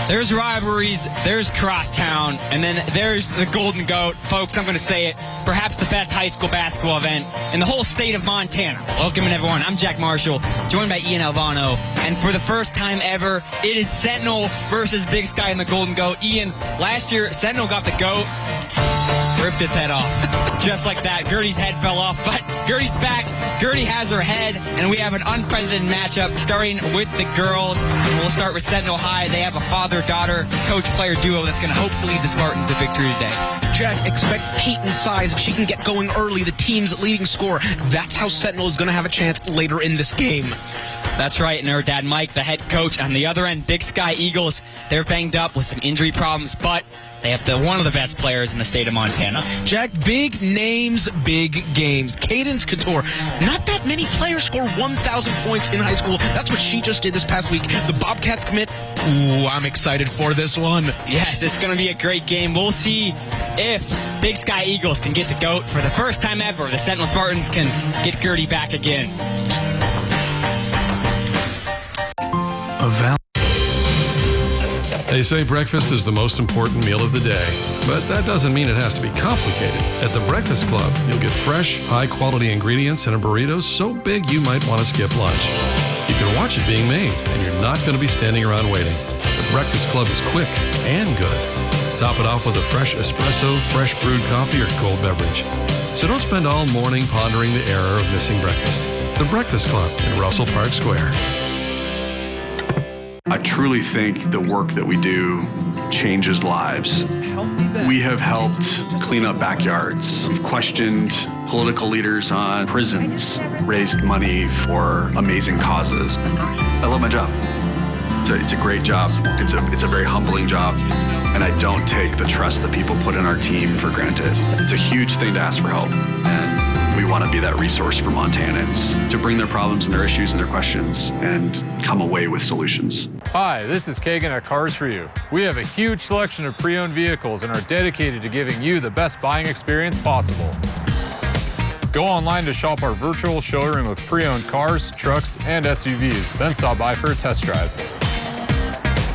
There's rivalries, there's crosstown, and then there's the Golden Goat. Folks, I'm going to say it, perhaps the best high school basketball event in the whole state of Montana. Welcome, everyone. I'm Jack Marshall, joined by Ian Alvano. And for the first time ever, it is Sentinel versus Big Sky in the Golden Goat. Ian, last year, Sentinel got the goat, ripped his head off. Just like that, Gertie's head fell off, but Gertie's back. Gertie has her head, and we have an unprecedented matchup starting with the girls. We'll start with Sentinel High. They have a father-daughter coach-player duo that's going to hope to lead the Spartans to victory today. Jack, expect Peyton's size. If she can get going early, the team's leading scorer. That's how Sentinel is going to have a chance later in this game. That's right, and her dad, Mike, the head coach. On the other end, Big Sky Eagles. They're banged up with some injury problems, but they have one of the best players in the state of Montana. Jack, big names, big games. Cadence Couture. Not that many players score 1,000 points in high school. That's what she just did this past week. The Bobcats commit. Ooh, I'm excited for this one. Yes, it's going to be a great game. We'll see if Big Sky Eagles can get the GOAT for the first time ever. The Sentinel Spartans can get Gertie back again. They say breakfast is the most important meal of the day, but that doesn't mean it has to be complicated. At the Breakfast Club, you'll get fresh, high-quality ingredients in a burrito so big you might want to skip lunch. You can watch it being made, and you're not going to be standing around waiting. The Breakfast Club is quick and good. Top it off with a fresh espresso, fresh brewed coffee, or cold beverage. So don't spend all morning pondering the error of missing breakfast. The Breakfast Club in Russell Park Square. I truly think the work that we do changes lives. We have helped clean up backyards. We've questioned political leaders on prisons, raised money for amazing causes. I love my job. It's a great job. It's a very humbling job. And I don't take the trust that people put in our team for granted. It's a huge thing to ask for help. And we want to be that resource for Montanans to bring their problems and their issues and their questions and come away with solutions. Hi, this is Kagan at Cars For You. We have a huge selection of pre-owned vehicles and are dedicated to giving you the best buying experience possible. Go online to shop our virtual showroom of pre-owned cars, trucks, and SUVs, then stop by for a test drive.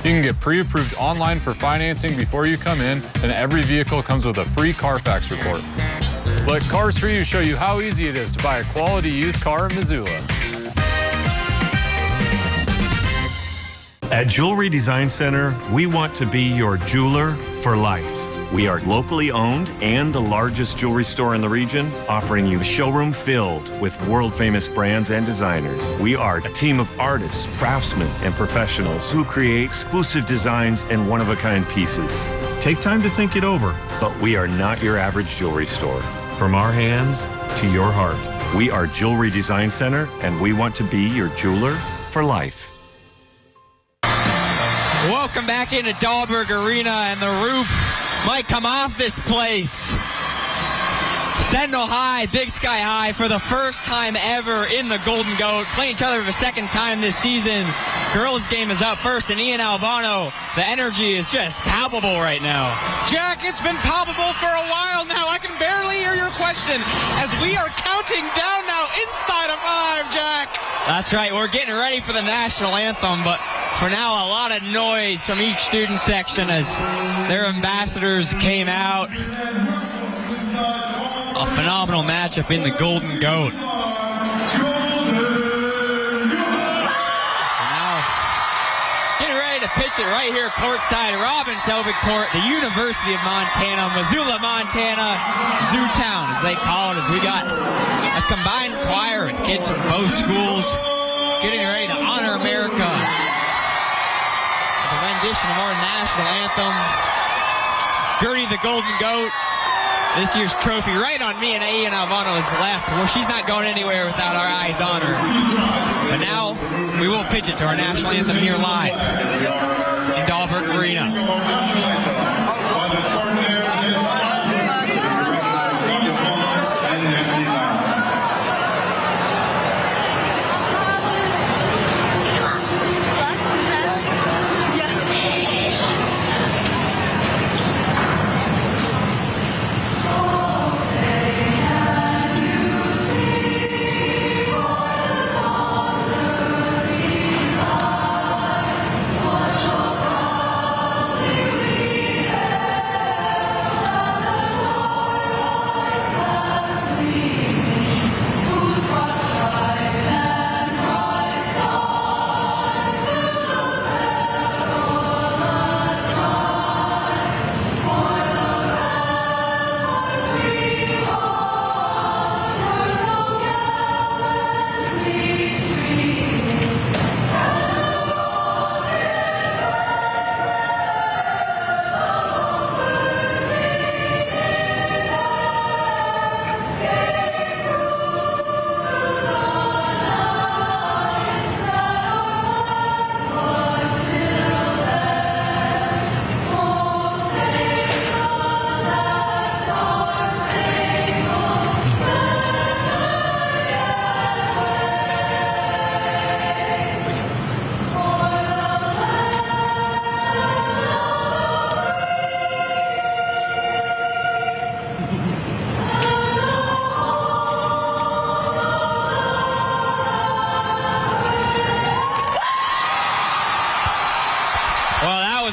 You can get pre-approved online for financing before you come in, and every vehicle comes with a free Carfax report. Let Cars For You show you how easy it is to buy a quality used car in Missoula. At Jewelry Design Center, we want to be your jeweler for life. We are locally owned and the largest jewelry store in the region, offering you a showroom filled with world-famous brands and designers. We are a team of artists, craftsmen, and professionals who create exclusive designs and one-of-a-kind pieces. Take time to think it over, but we are not your average jewelry store. From our hands to your heart, we are Jewelry Design Center, and we want to be your jeweler for life. Welcome back into Dahlberg Arena, and the roof might come off this place. Sentinel High, Big Sky High, for the first time ever in the Golden Goat, playing each other for the second time this season. Girls' game is up first, and Ian Alvano, the energy is just palpable right now. Jack, it's been palpable for a while now. I can barely hear your question as we are counting down now inside of 5, Jack. That's right, we're getting ready for the national anthem, but for now, a lot of noise from each student section as their ambassadors came out. A phenomenal matchup in the Golden Goat. So now, getting ready to pitch it right here courtside, Robbins Selvig Court, the University of Montana, Missoula, Montana, Zootown, as they call it, as we got a combined choir with kids from both schools getting ready to honor America. The rendition of our national anthem. Gertie the Golden Goat, this year's trophy right on me and Ian Alvano's left. Well, she's not going anywhere without our eyes on her. But now we will pitch it to our national anthem here live in Dahlberg Arena.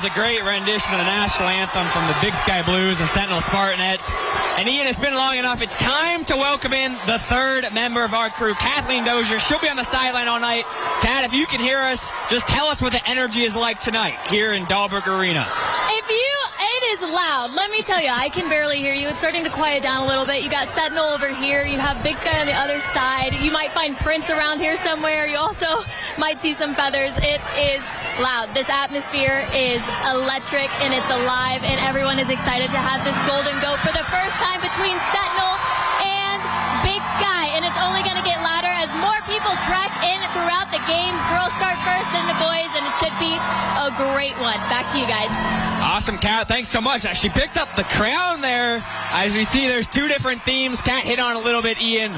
was a great rendition of the national anthem from the Big Sky Blues and Sentinel Spartanettes. And Ian, it's been long enough. It's time to welcome in the third member of our crew, Cathleen Doshier. She'll be on the sideline all night. Kat, if you can hear us, just tell us what the energy is like tonight here in Dahlberg Arena. It is loud. Let me tell you, I can barely hear you. It's starting to quiet down a little bit. You got Sentinel over here. You have Big Sky on the other side. You might find Prince around here somewhere. You also might see some feathers. It is loud. This atmosphere is electric and it's alive, and everyone is excited to have this Golden Goat for the first time between Sentinel and Big Sky, and it's only going to get louder as more people trek in throughout the games. Girls start first, then the boys, and it should be a great one. Back to you guys. Awesome, Kat. Thanks so much. She picked up the crown there. As we see, there's two different themes. Kat hit on a little bit, Ian.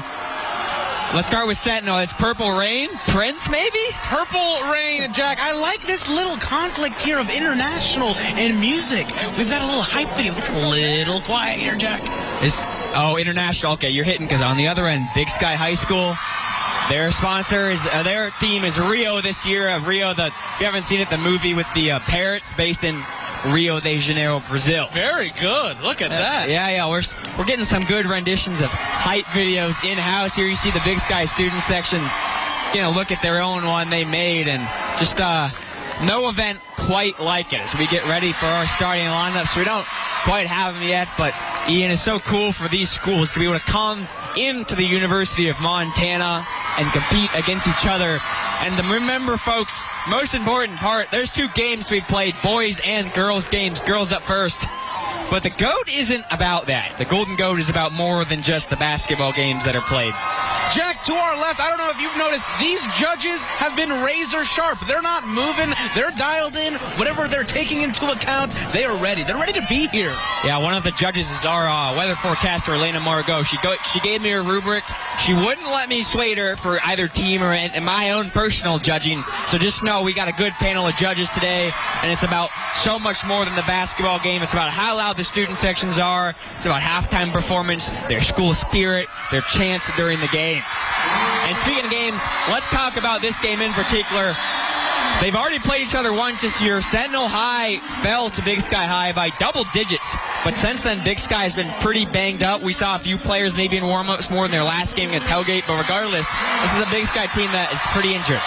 Let's start with Sentinel. It's Purple Rain. Prince, maybe? Purple Rain, Jack. I like this little conflict here of international and music. We've got a little hype video. It's a little quiet here, Jack. International. Okay, you're hitting, because on the other end, Big Sky High School. Their sponsor is, their theme is Rio this year. Rio, if you haven't seen it, the movie with the parrots based in Rio de Janeiro, Brazil. Very good. Look at that. Yeah. We're getting some good renditions of hype videos in-house. Here you see the Big Sky student section, look at their own one they made, and just no event quite like it. So we get ready for our starting lineups. We don't quite have them yet, but Ian, is so cool for these schools to be able to come into the University of Montana and compete against each other. And remember, folks, most important part, there's two games to be played, boys and girls games. Girls up first. But the GOAT isn't about that. The Golden Goat is about more than just the basketball games that are played. Jack, to our left, I don't know if you've noticed, these judges have been razor sharp. They're not moving. They're dialed in. Whatever they're taking into account, they are ready. They're ready to be here. Yeah, one of the judges is our weather forecaster, Elena Margot. She gave me her rubric. She wouldn't let me sway her for either team or in my own personal judging. So just know we got a good panel of judges today, and it's about so much more than the basketball game. It's about how loud the student sections are. It's about halftime performance, their school spirit, their chants during the games. And speaking of games, let's talk about this game in particular. They've already played each other once this year. Sentinel High fell to Big Sky High by double digits. But since then, Big Sky has been pretty banged up. We saw a few players maybe in warm-ups more in their last game against Hellgate. But regardless, this is a Big Sky team that is pretty injured.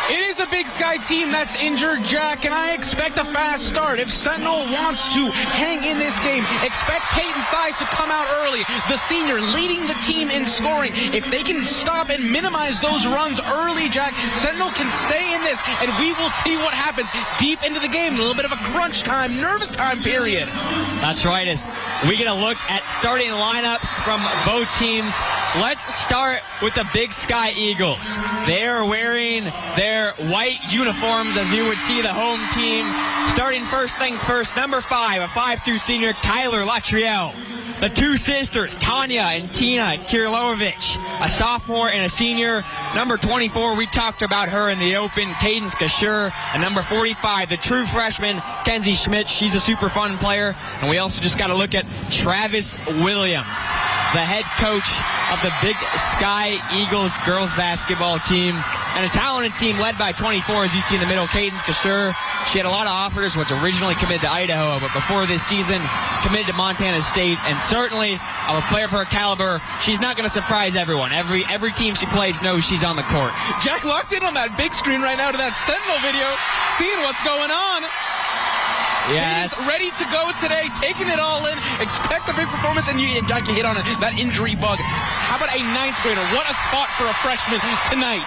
It is a Big Sky team that's injured, Jack, and I expect a fast start. If Sentinel wants to hang in this game, expect Peyton Size to come out early, the senior leading the team in scoring. If they can stop and minimize those runs early, Jack, Sentinel can stay in this, and we will see what happens deep into the game. A little bit of a crunch time, nervous time period. That's right. As we get a look at starting lineups from both teams, let's start with the Big Sky Eagles. They are wearing their white uniforms, as you would see the home team. Starting first things first, number 5, a 5-2 senior, Kyler Latriel. The two sisters, Tanya and Tina Kirlovich, a sophomore and a senior. Number 24, we talked about her in the open, Cadence Kashur. And number 45, the true freshman, Kenzie Schmidt. She's a super fun player. And we also just got to look at Travis Williams, the head coach of the Big Sky Eagles girls basketball team. And a talented team led by 24, as you see in the middle, Cadence Kashur. She had a lot of offers, was originally committed to Idaho, but before this season, committed to Montana State. And certainly, a player for her caliber, she's not going to surprise everyone. Every team she plays knows she's on the court. Jack locked in on that big screen right now to that Sentinel video, seeing what's going on. Yeah, Cadence ready to go today, taking it all in. Expect a big performance, and Jack, you hit on it, that injury bug. How about a 9th grader? What a spot for a freshman tonight.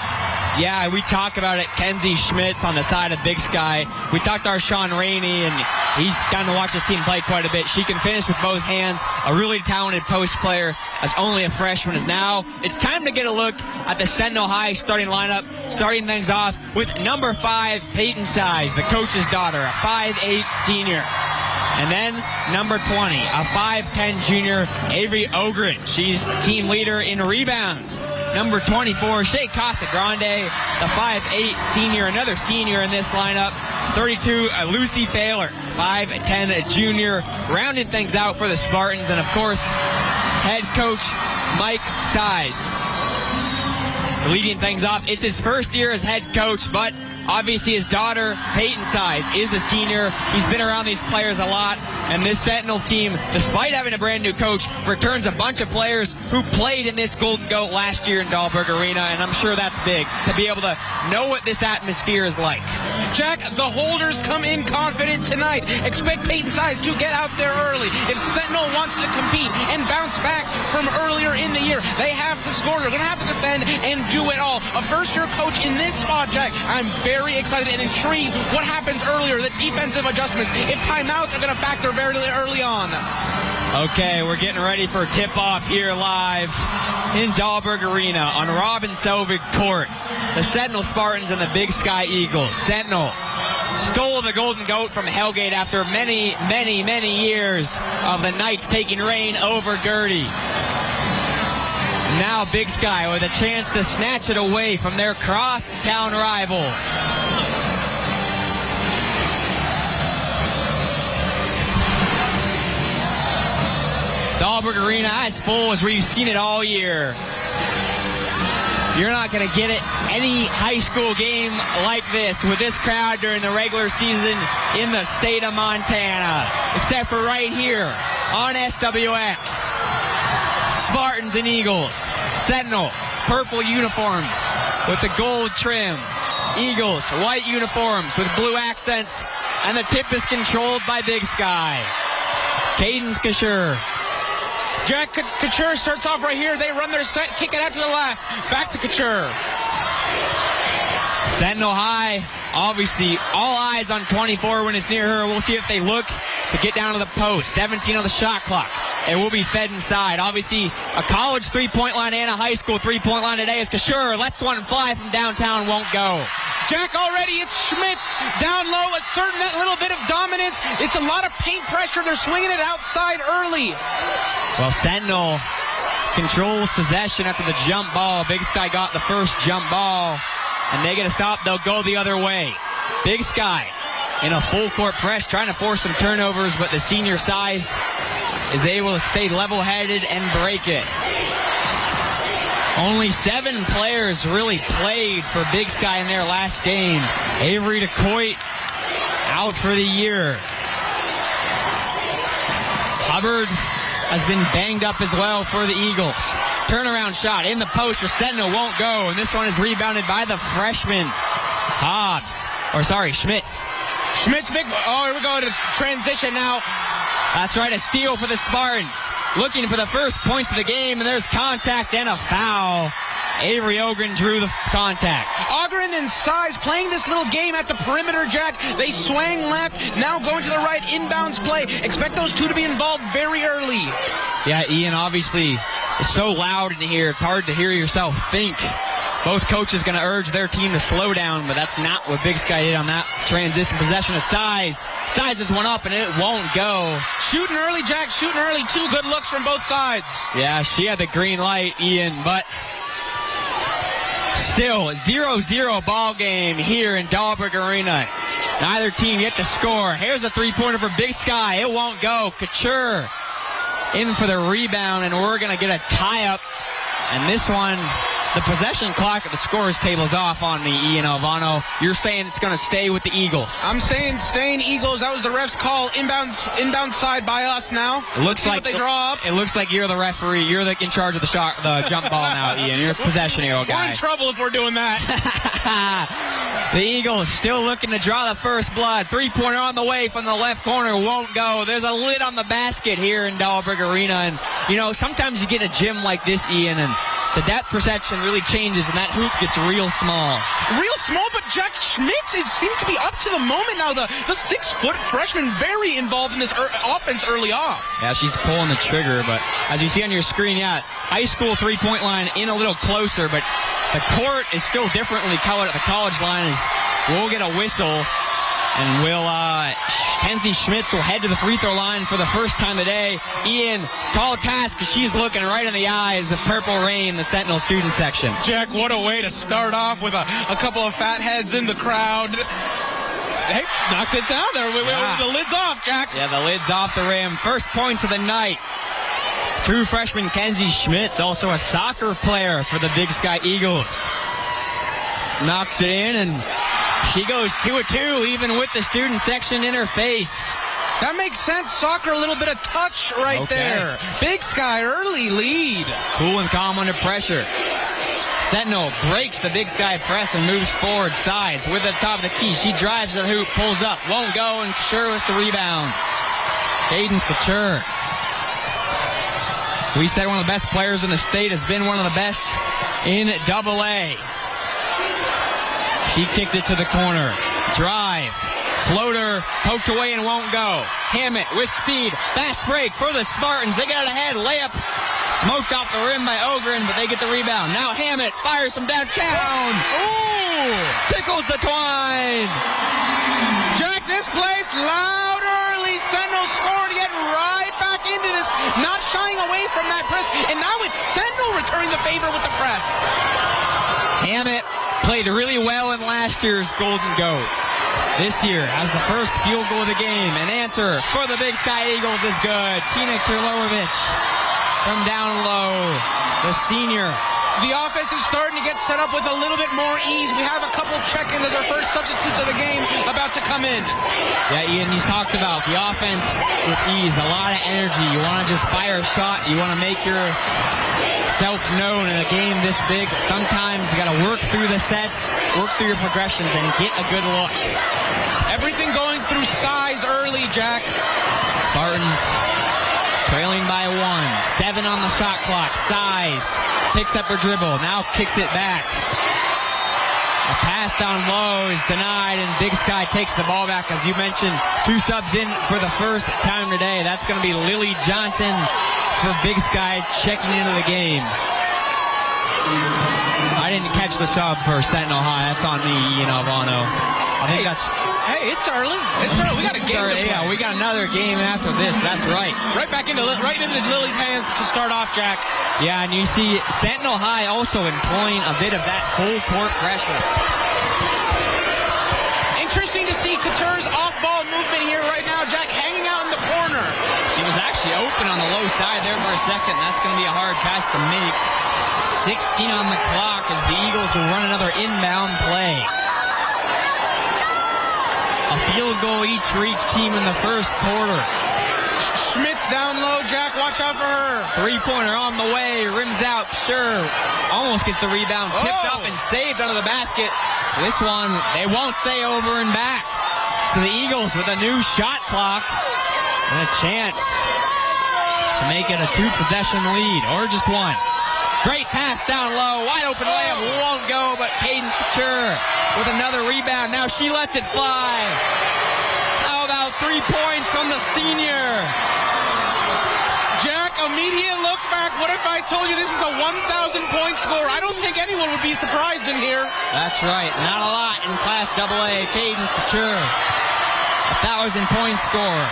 Yeah, we talk about it. Kenzie Schmitz on the side of Big Sky. We talked to our Sean Rainey, and he's gotten to watch this team play quite a bit. She can finish with both hands. A really talented post player, as only a freshman is now. It's time to get a look at the Sentinel High starting lineup. Starting things off with number 5, Peyton Size, the coach's daughter, a 5'8 senior. And then number 20, a 5'10 junior, Avery Ogren. She's team leader in rebounds. Number 24, Shea Casagrande, the 5'8 senior, another senior in this lineup. 32, Lucy Failer, 5'10 junior, rounding things out for the Spartans. And of course, head coach Mike Size leading things off. It's his first year as head coach, but Obviously, his daughter, Peyton Size, is a senior. He's been around these players a lot. And this Sentinel team, despite having a brand new coach, returns a bunch of players who played in this Golden Goat last year in Dahlberg Arena. And I'm sure that's big to be able to know what this atmosphere is like. Jack, the holders come in confident tonight. Expect Peyton Size to get out there early. If Sentinel wants to compete and bounce back from earlier in the year, they have to score. They're going to have to defend and do it all. A first-year coach in this spot, Jack. I'm very excited and intrigued what happens earlier, the defensive adjustments, if timeouts are going to factor very early on. Okay, we're getting ready for tip-off here live in Dahlberg Arena on Robin Selvig Court. The Sentinel Spartans and the Big Sky Eagles. Sentinel stole the Golden Goat from Hellgate after many, many, many years of the Knights taking reign over Gertie. Now Big Sky with a chance to snatch it away from their cross-town rival. Dahlberg Arena as full as we've seen it all year. You're not going to get it any high school game like this with this crowd during the regular season in the state of Montana, except for right here on SWX. Spartans and Eagles. Sentinel, purple uniforms with the gold trim. Eagles, white uniforms with blue accents, and the tip is controlled by Big Sky. Cadence Couture. Jack, Couture starts off right here. They run their set, kick it out to the left. Back to Couture. Sentinel high. Obviously, all eyes on 24 when it's near her. We'll see if they look to get down to the post. 17 on the shot clock. It will be fed inside. Obviously, a college three-point line and a high school three-point line today is Couture. Lets one fly from downtown, won't go. Jack, already it's Schmitz down low, asserting that little bit of dominance. It's a lot of paint pressure. They're swinging it outside early. Well, Sentinel controls possession after the jump ball. Big Sky got the first jump ball, and they get a stop. They'll go the other way. Big Sky in a full court press, trying to force some turnovers, but the senior Size is able to stay level-headed and break it. Only 7 players really played for Big Sky in their last game. Avery DeCoit out for the year. Hubbard has been banged up as well for the Eagles. Turnaround shot in the post for Sentinel, won't go, and this one is rebounded by the freshman Schmitz. Schmitz, big, oh, here we go to transition now. That's right, a steal for the Spartans. Looking for the first points of the game, and there's contact and a foul. Avery Ogren drew the contact. Ogren and Size playing this little game at the perimeter, Jack. They swang left, now going to the right, inbounds play. Expect those two to be involved very early. Yeah, Ian, obviously, it's so loud in here, it's hard to hear yourself think. Both coaches going to urge their team to slow down, but that's not what Big Sky did on that transition possession of Size. Size is one up, and it won't go. Shooting early, Jack, shooting early. 2 good looks from both sides. Yeah, she had the green light, Ian, but still, 0-0 ball game here in Dahlberg Arena. Neither team yet to score. Here's a three-pointer for Big Sky. It won't go. Couture in for the rebound, and we're going to get a tie-up. And this one, the possession clock at the scorer's table is off on me, Ian Alvano. You're saying it's going to stay with the Eagles. I'm saying staying Eagles. That was the ref's call. Inbound side by us now. It looks like they draw up. It looks like you're the referee. You're in charge of the jump ball now, Ian. You're a possession hero guy. We're in trouble if we're doing that. The Eagles still looking to draw the first blood. Three-pointer on the way from the left corner. Won't go. There's a lid on the basket here in Dahlberg Arena. And, you know, sometimes you get a gym like this, Ian, and the depth perception really changes, and that hoop gets real small. Real small, but Jack Schmitz, it seems to be up to the moment now. The 6-foot freshman very involved in this offense early off. Yeah, she's pulling the trigger, but as you see on your screen, yeah, high school three-point line in a little closer, but the court is still differently colored at the college line. We'll get a whistle, and Kenzie Schmitz will head to the free throw line for the first time today. Ian, tall task, because she's looking right in the eyes of Purple Rain, the Sentinel student section. Jack, what a way to start off with a couple of fat heads in the crowd. Hey, knocked it down there. The lid's off, Jack. Yeah, the lid's off the rim. First points of the night. True freshman Kenzie Schmitz, also a soccer player for the Big Sky Eagles. Knocks it in, and She goes 2 of 2, even with the student section in her face. That makes sense. Soccer, a little bit of touch right there. Big Sky, early lead. Cool and calm under pressure. Sentinel breaks the Big Sky press and moves forward. Size with the top of the key. She drives the hoop, pulls up, won't go, and Couture with the rebound. Cadence Couture. We said one of the best players in the state, has been one of the best in AA. She kicked it to the corner. Drive. Floater poked away and won't go. Hammett with speed. Fast break for the Spartans. They get it ahead. Layup smoked off the rim by Ogren, but they get the rebound. Now Hammett fires from downtown. Ooh! Tickles the twine. Jack, this place loud early. Sentinel scored, getting right back into this. Not shying away from that press. And now it's Sentinel returning the favor with the press. Hammett played really well in last year's Golden Goat. This year has the first field goal of the game. An answer for the Big Sky Eagles is good. Tina Kirlovich from down low, the senior. The offense is starting to get set up with a little bit more ease. We have a couple check-ins as our first substitutes of the game about to come in. Yeah, Ian, he's talked about the offense with ease, a lot of energy. You want to just fire a shot. You want to make yourself known in a game this big. Sometimes you got to work through the sets, work through your progressions, and get a good look. Everything going through size early, Jack. Spartans trailing by 1. 7 on the shot clock. Size picks up her dribble. Now kicks it back. A pass down low is denied, and Big Sky takes the ball back. As you mentioned, 2 subs in for the first time today. That's going to be Lily Johnson for Big Sky checking into the game. I didn't catch the sub for Sentinel High. That's on me, Ian Alvano. I think that's... Hey, it's early. It's early. We got a game to play. Yeah, we got another game after this. That's right. Right into Lily's hands to start off, Jack. Yeah, and you see Sentinel High also employing a bit of that full court pressure. Interesting to see Couture's off-ball movement here right now, Jack, hanging out in the corner. She was actually open on the low side there for a second. That's going to be a hard pass to make. 16 on the clock as the Eagles will run another inbound play. A field goal each for each team in the first quarter. Schmitz down low, Jack. Watch out for her. 3-pointer on the way. Rims out. Sure. Almost gets the rebound. Tipped up and saved under the basket. This one, they won't say over and back. So the Eagles with a new shot clock and a chance to make it a 2-possession lead, or just 1. Great pass down low. Wide open layup. Won't go, but Cadence Couture with another rebound. Now she lets it fly. How about 3 points from the senior? Jack, immediate look back. What if I told you this is a 1,000-point score? I don't think anyone would be surprised in here. That's right. Not a lot in Class AA. Cadence Couture, 1,000-point score.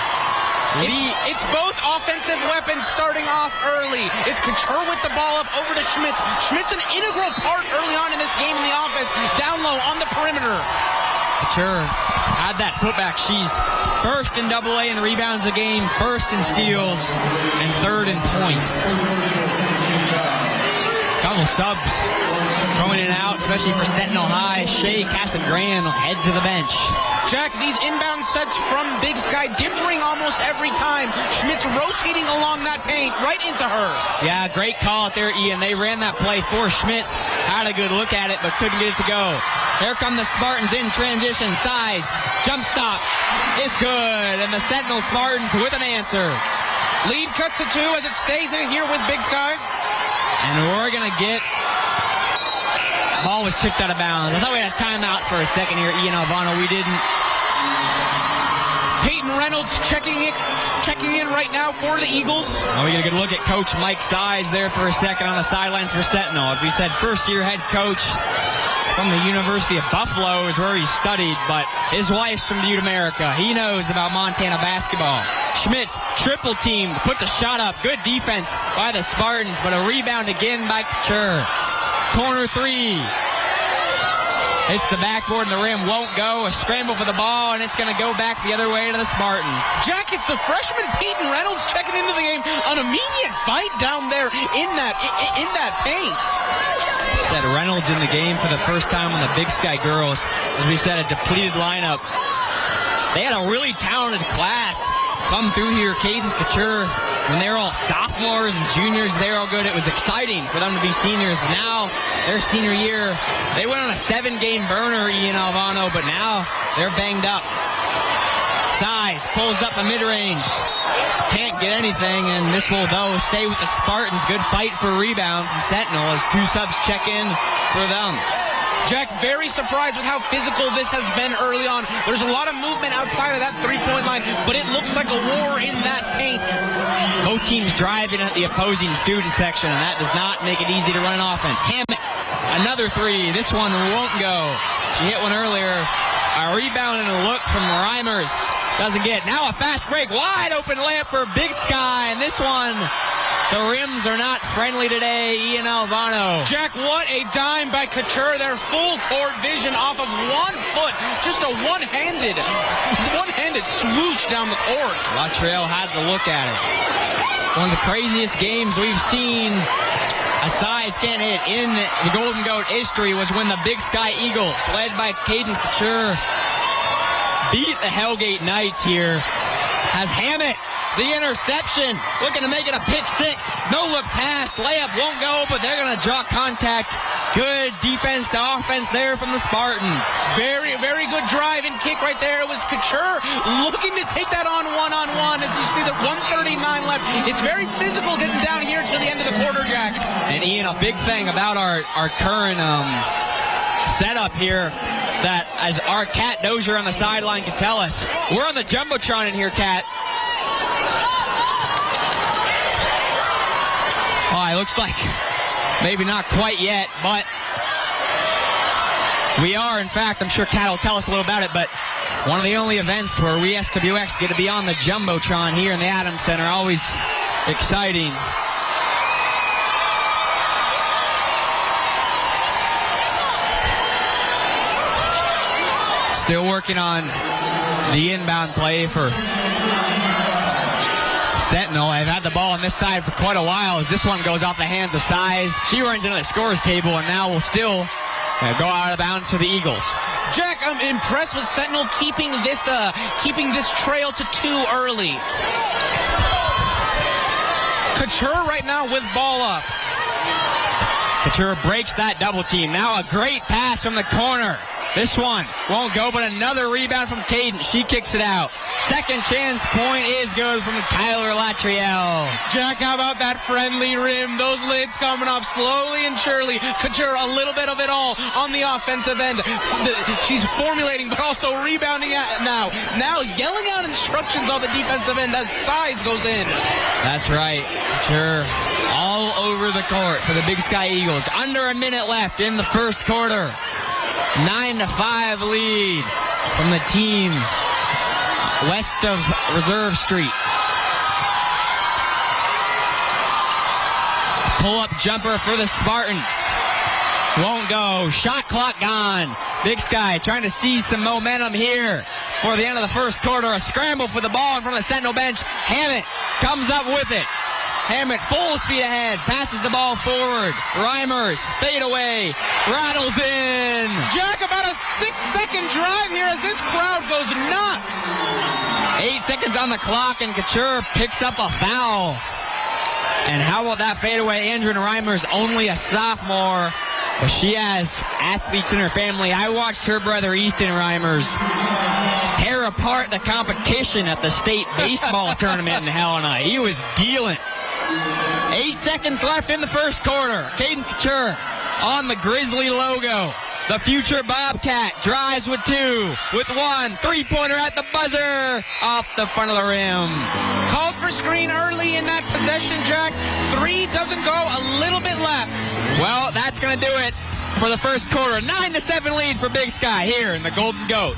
It's both offensive weapons starting off early. It's Couture with the ball up over to Schmitz. Schmitz an integral part early on in this game in the offense. Down low on the perimeter. Couture had that putback. She's first in AA in rebounds a game, first in steals, and 3rd in points. Couple subs going in and out, especially for Sentinel High. Shea Casagran heads to the bench. Jack, these inbound sets from Big Sky differing almost every time. Schmitz rotating along that paint right into her. Yeah, great call out there, Ian. They ran that play for Schmitz. Had a good look at it, but couldn't get it to go. Here come the Spartans in transition. Size, jump stop. It's good, and the Sentinel Spartans with an answer. Lead cut to 2 as it stays in here with Big Sky. And we're going to get... Ball was tipped out of bounds. I thought we had a timeout for a second here, Ian Alvano. We didn't. Peyton Reynolds checking in right now for the Eagles. Well, we get a good look at Coach Mike Size there for a second on the sidelines for Sentinel. As we said, first-year head coach from the University of Buffalo is where he studied, but his wife's from Butte, America. He knows about Montana basketball. Schmitz, triple teamed, puts a shot up. Good defense by the Spartans, but a rebound again by Couture. Corner 3. Hits the backboard and the rim won't go. A scramble for the ball, and it's going to go back the other way to the Spartans. Jack, it's the freshman Peyton Reynolds checking into the game. An immediate fight down there in that paint. Said Reynolds in the game for the first time on the Big Sky girls. As we said, a depleted lineup. They had a really talented class come through here. Cadence Couture, when they were all sophomores and juniors, they were all good. It was exciting for them to be seniors, but now their senior year, they went on a 7-game burner, Ian Alvano, but now they're banged up. Size pulls up the mid-range. Can't get anything, and this will, though, stay with the Spartans. Good fight for rebound from Sentinel as 2 subs check in for them. Jack, very surprised with how physical this has been early on. There's a lot of movement outside of that three-point line, but it looks like a war in that paint. Both teams driving at the opposing student section, and that does not make it easy to run an offense. Hammett, another 3. This one won't go. She hit one earlier. A rebound and a look from Reimers. Doesn't get. Now a fast break. Wide open layup for Big Sky, and this one, the rims are not friendly today, Ian Alvano. Jack, what a dime by Couture. Their full court vision off of 1 foot. Just a one-handed swoosh down the court. Latrell had to look at it. One of the craziest games we've seen a size can't hit in the Golden Goat history was when the Big Sky Eagles, led by Cadence Couture, beat the Hellgate Knights here. Has Hammett the interception, looking to make it a pick 6. No look pass, layup won't go, but they're going to draw contact. Good defense to offense there from the Spartans. Very, very good drive and kick right there. It was Couture looking to take that on one-on-one as you see the 1:39 left. It's very physical getting down here to the end of the quarter, Jack. And Ian, a big thing about our current setup here, that as our Cat Doshier on the sideline can tell us, we're on the Jumbotron in here, Cat. Oh, it looks like maybe not quite yet, but we are, in fact, I'm sure Kat will tell us a little about it, but one of the only events where we SWX get to be on the Jumbotron here in the Adams Center. Always exciting. Still working on the inbound play for Sentinel. I've had the ball on this side for quite a while as this one goes off the hands of Size. She runs into the scores table and now will still go out of bounds for the Eagles. Jack, I'm impressed with Sentinel keeping this trail to 2 early. Couture right now with ball up. Couture breaks that double team. Now a great pass from the corner. This one won't go, but another rebound from Cadence. She kicks it out. Second chance point is good from Kyler Latriel. Jack, how about that friendly rim? Those lids coming off slowly and surely. Couture, a little bit of it all on the offensive end. She's formulating, but also rebounding now. Now yelling out instructions on the defensive end as Size goes in. That's right. Couture all over the court for the Big Sky Eagles. Under a minute left in the first quarter. 9-5 lead from the team west of Reserve Street. Pull-up jumper for the Spartans. Won't go. Shot clock gone. Big Sky trying to seize some momentum here for the end of the first quarter. A scramble for the ball in front of the Sentinel bench. Hammett comes up with it. Hammett full speed ahead, passes the ball forward. Reimers, fade away, rattles in. Jack, about a 6-second drive here as this crowd goes nuts. 8 seconds on the clock, and Couture picks up a foul. And how about that fadeaway? Andrew Reimers, only a sophomore, but she has athletes in her family. I watched her brother, Easton Reimers, tear apart the competition at the state baseball tournament in Helena. He was dealing. 8 seconds left in the first quarter. Cadence Couture on the Grizzly logo. The future Bobcat drives with 2, with 1. 3-pointer at the buzzer, off the front of the rim. Called for screen early in that possession, Jack. 3 doesn't go, a little bit left. Well, that's going to do it for the first quarter. 9-7 lead for Big Sky here in the Golden Goat.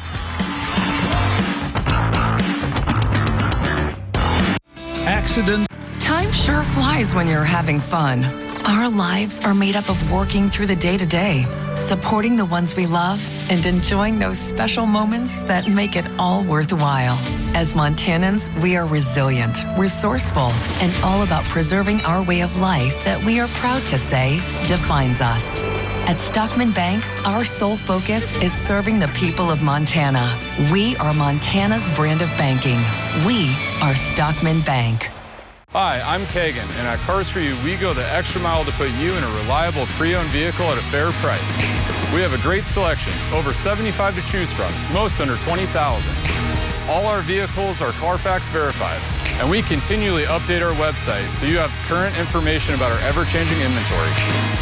Accidents. Time sure flies when you're having fun. Our lives are made up of working through the day-to-day, supporting the ones we love, and enjoying those special moments that make it all worthwhile. As Montanans, we are resilient, resourceful, and all about preserving our way of life that we are proud to say defines us. At Stockman Bank, our sole focus is serving the people of Montana. We are Montana's brand of banking. We are Stockman Bank. Hi, I'm Kagan, and at Cars For You, we go the extra mile to put you in a reliable pre-owned vehicle at a fair price. We have a great selection, over 75 to choose from, most under $20,000. All our vehicles are Carfax verified, and we continually update our website so you have current information about our ever-changing inventory.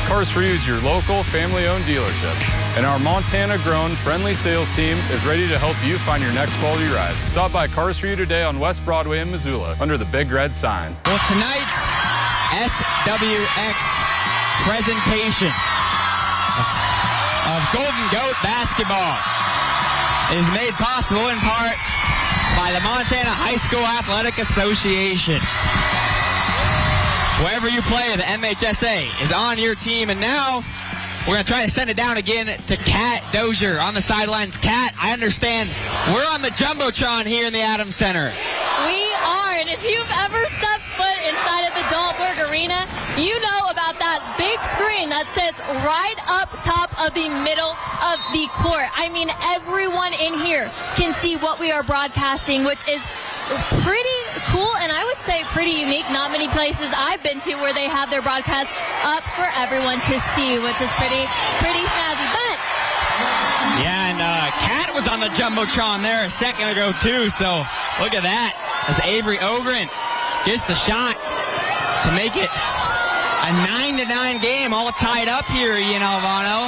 Cars For You is your local, family-owned dealership, and our Montana-grown, friendly sales team is ready to help you find your next quality ride. Stop by Cars For You today on West Broadway in Missoula under the big red sign. Well, tonight's SWX presentation of Golden Goat basketball is made possible in part by the Montana High School Athletic Association. Wherever you play, the MHSA is on your team, and now we're going to try to send it down again to Kat Doshier on the sidelines. Kat, I understand we're on the Jumbotron here in the Adams Center. We are, and if you've ever stepped foot inside of the Dahlberg Arena, you know about that big screen that sits right up top of the middle of the court. I mean, everyone in here can see what we are broadcasting, which is pretty cool, and I would say pretty unique. Not many places I've been to where they have their broadcast up for everyone to see, which is pretty snazzy. But yeah, and Kat was on the Jumbotron there a second ago too, so look at that as Avery Ogren gets the shot to make it a 9-9 game, all tied up here, Alvano.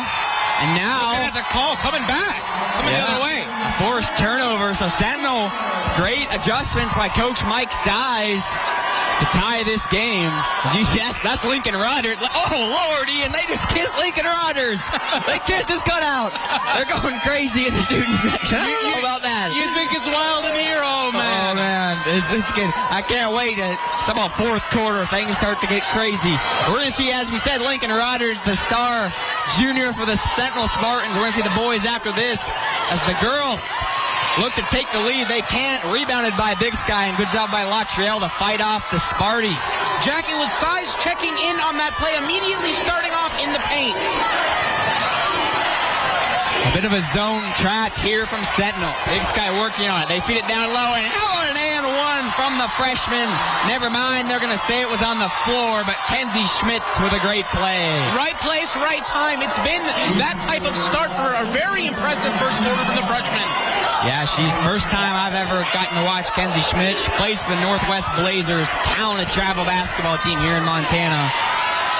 And now at the call, coming back, the other way. A forced turnover, so Sentinel, great adjustments by Coach Mike Size to tie this game. As you see, that's Lincoln Rodgers. Oh, Lord, Ian, they just kissed Lincoln Rodgers. They kissed his cutout. They're going crazy in the student section. I don't know about that. You think it's wild in here? Oh, man. Oh, man. It's good. I can't wait. It's about fourth quarter. Things start to get crazy. We're going to see, as we said, Lincoln Rodgers, the star junior for the Sentinel Spartans. We're going to see the boys after this as the girls look to take the lead. They can't. Rebounded by Big Sky, and good job by Latriel to fight off the Sparty. Jackie, was Size checking in on that play, immediately starting off in the paint. A bit of a zone trap here from Sentinel. Big Sky working on it. They feed it down low, and an and one from the freshman. Never mind, they're going to say it was on the floor, but Kenzie Schmitz with a great play. Right place, right time. It's been that type of start for a very impressive first quarter from the freshman. Yeah, she's first time I've ever gotten to watch Kenzie Schmitz. Plays for the Northwest Blazers, talented travel basketball team here in Montana.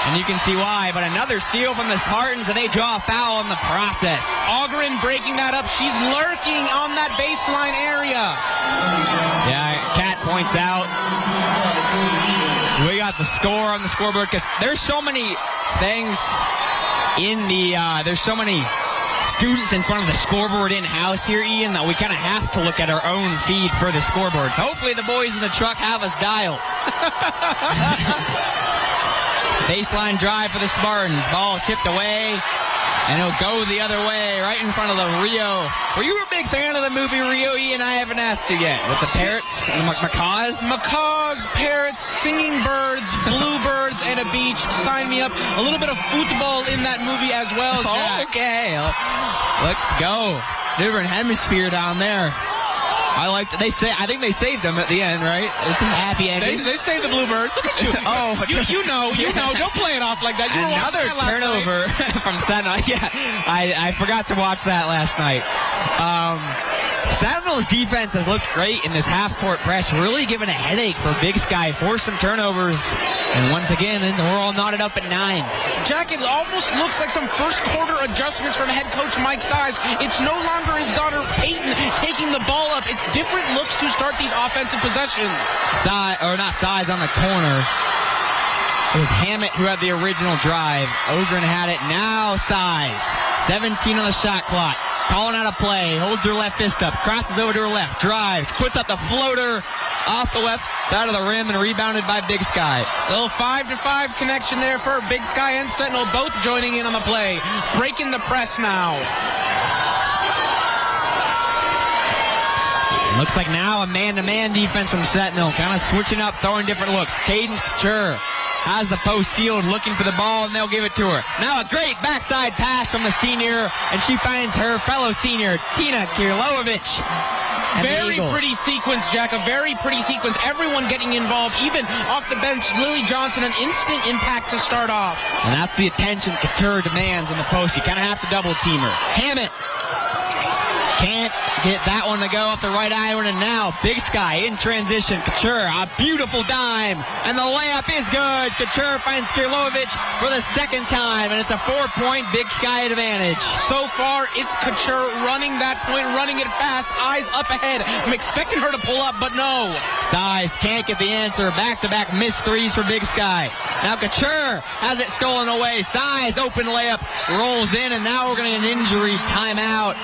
And you can see why, but another steal from the Spartans, and they draw a foul in the process. Ogren breaking that up. She's lurking on that baseline area. Yeah, Kat points out. We got the score on the scoreboard, because there's so many things in the, there's so many students in front of the scoreboard in-house here, Ian, that we kind of have to look at our own feed for the scoreboards. Hopefully the boys in the truck have us dialed. Baseline drive for the Spartans. Ball tipped away, and it'll go the other way, right in front of the Rio. Were you a big fan of the movie Rio, Ian? I haven't asked you yet. With the parrots and the macaws? Macaws, parrots, singing birds, bluebirds, and a beach. Sign me up. A little bit of football in that movie as well, Jack. Okay, let's go. Different hemisphere down there. I think they saved them at the end, right? It's a happy ending. They saved the Bluebirds. Look at you. Oh, you know. Don't play it off like that. Another turnover from Sentinel. Yeah, I forgot to watch that last night. Sentinel's defense has looked great in this half-court press, really giving a headache for Big Sky. Forced some turnovers, and once again, we're all knotted up at 9. Jack, it almost looks like some first-quarter adjustments from head coach Mike Size. It's no longer his daughter Peyton taking the ball up. It's different looks to start these offensive possessions. Not Size on the corner. It was Hammett who had the original drive. Ogren had it. Now Size. 17 on the shot clock. Calling out a play, holds her left fist up, crosses over to her left, drives, puts up the floater, off the left side of the rim and rebounded by Big Sky. Little 5-to-5 connection there for Big Sky and Sentinel, both joining in on the play. Breaking the press now. Looks like now a man-to-man defense from Sentinel, kind of switching up, throwing different looks. Cadence Couture has the post sealed, looking for the ball, and they'll give it to her. Now a great backside pass from the senior, and she finds her fellow senior, Tina Kirlovich. Very pretty sequence, Jack. A very pretty sequence. Everyone getting involved, even off the bench. Lily Johnson, an instant impact to start off. And that's the attention Couture demands in the post. You kind of have to double team her. Hammett can't get that one to go off the right iron, and now Big Sky in transition. Couture, a beautiful dime, and the layup is good. Couture finds Kirlovich for the second time, and it's a 4-point Big Sky advantage. So far, it's Couture running that point, running it fast, eyes up ahead. I'm expecting her to pull up, but no. Size can't get the answer. Back-to-back missed threes for Big Sky. Now Couture has it stolen away. Size, open layup, rolls in, and now we're going to get an injury timeout.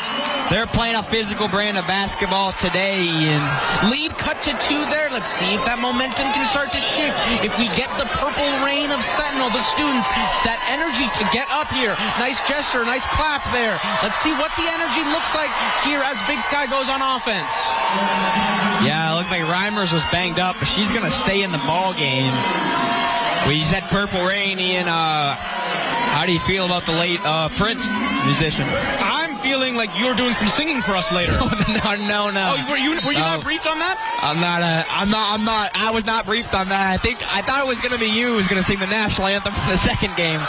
They're playing a physical brand of basketball today, Ian. Lead cut to 2 there. Let's see if that momentum can start to shift. If we get the purple rain of Sentinel, the students, that energy to get up here. Nice gesture, nice clap there. Let's see what the energy looks like here as Big Sky goes on offense. Yeah, it looks like Reimers was banged up, but she's going to stay in the ball game. We said purple rain, Ian. How do you feel about the late Prince musician? I'm feeling like you're doing some singing for us later. No. Oh, were you not briefed on that? I was not briefed on that. I thought it was going to be you who was going to sing the national anthem for the second game.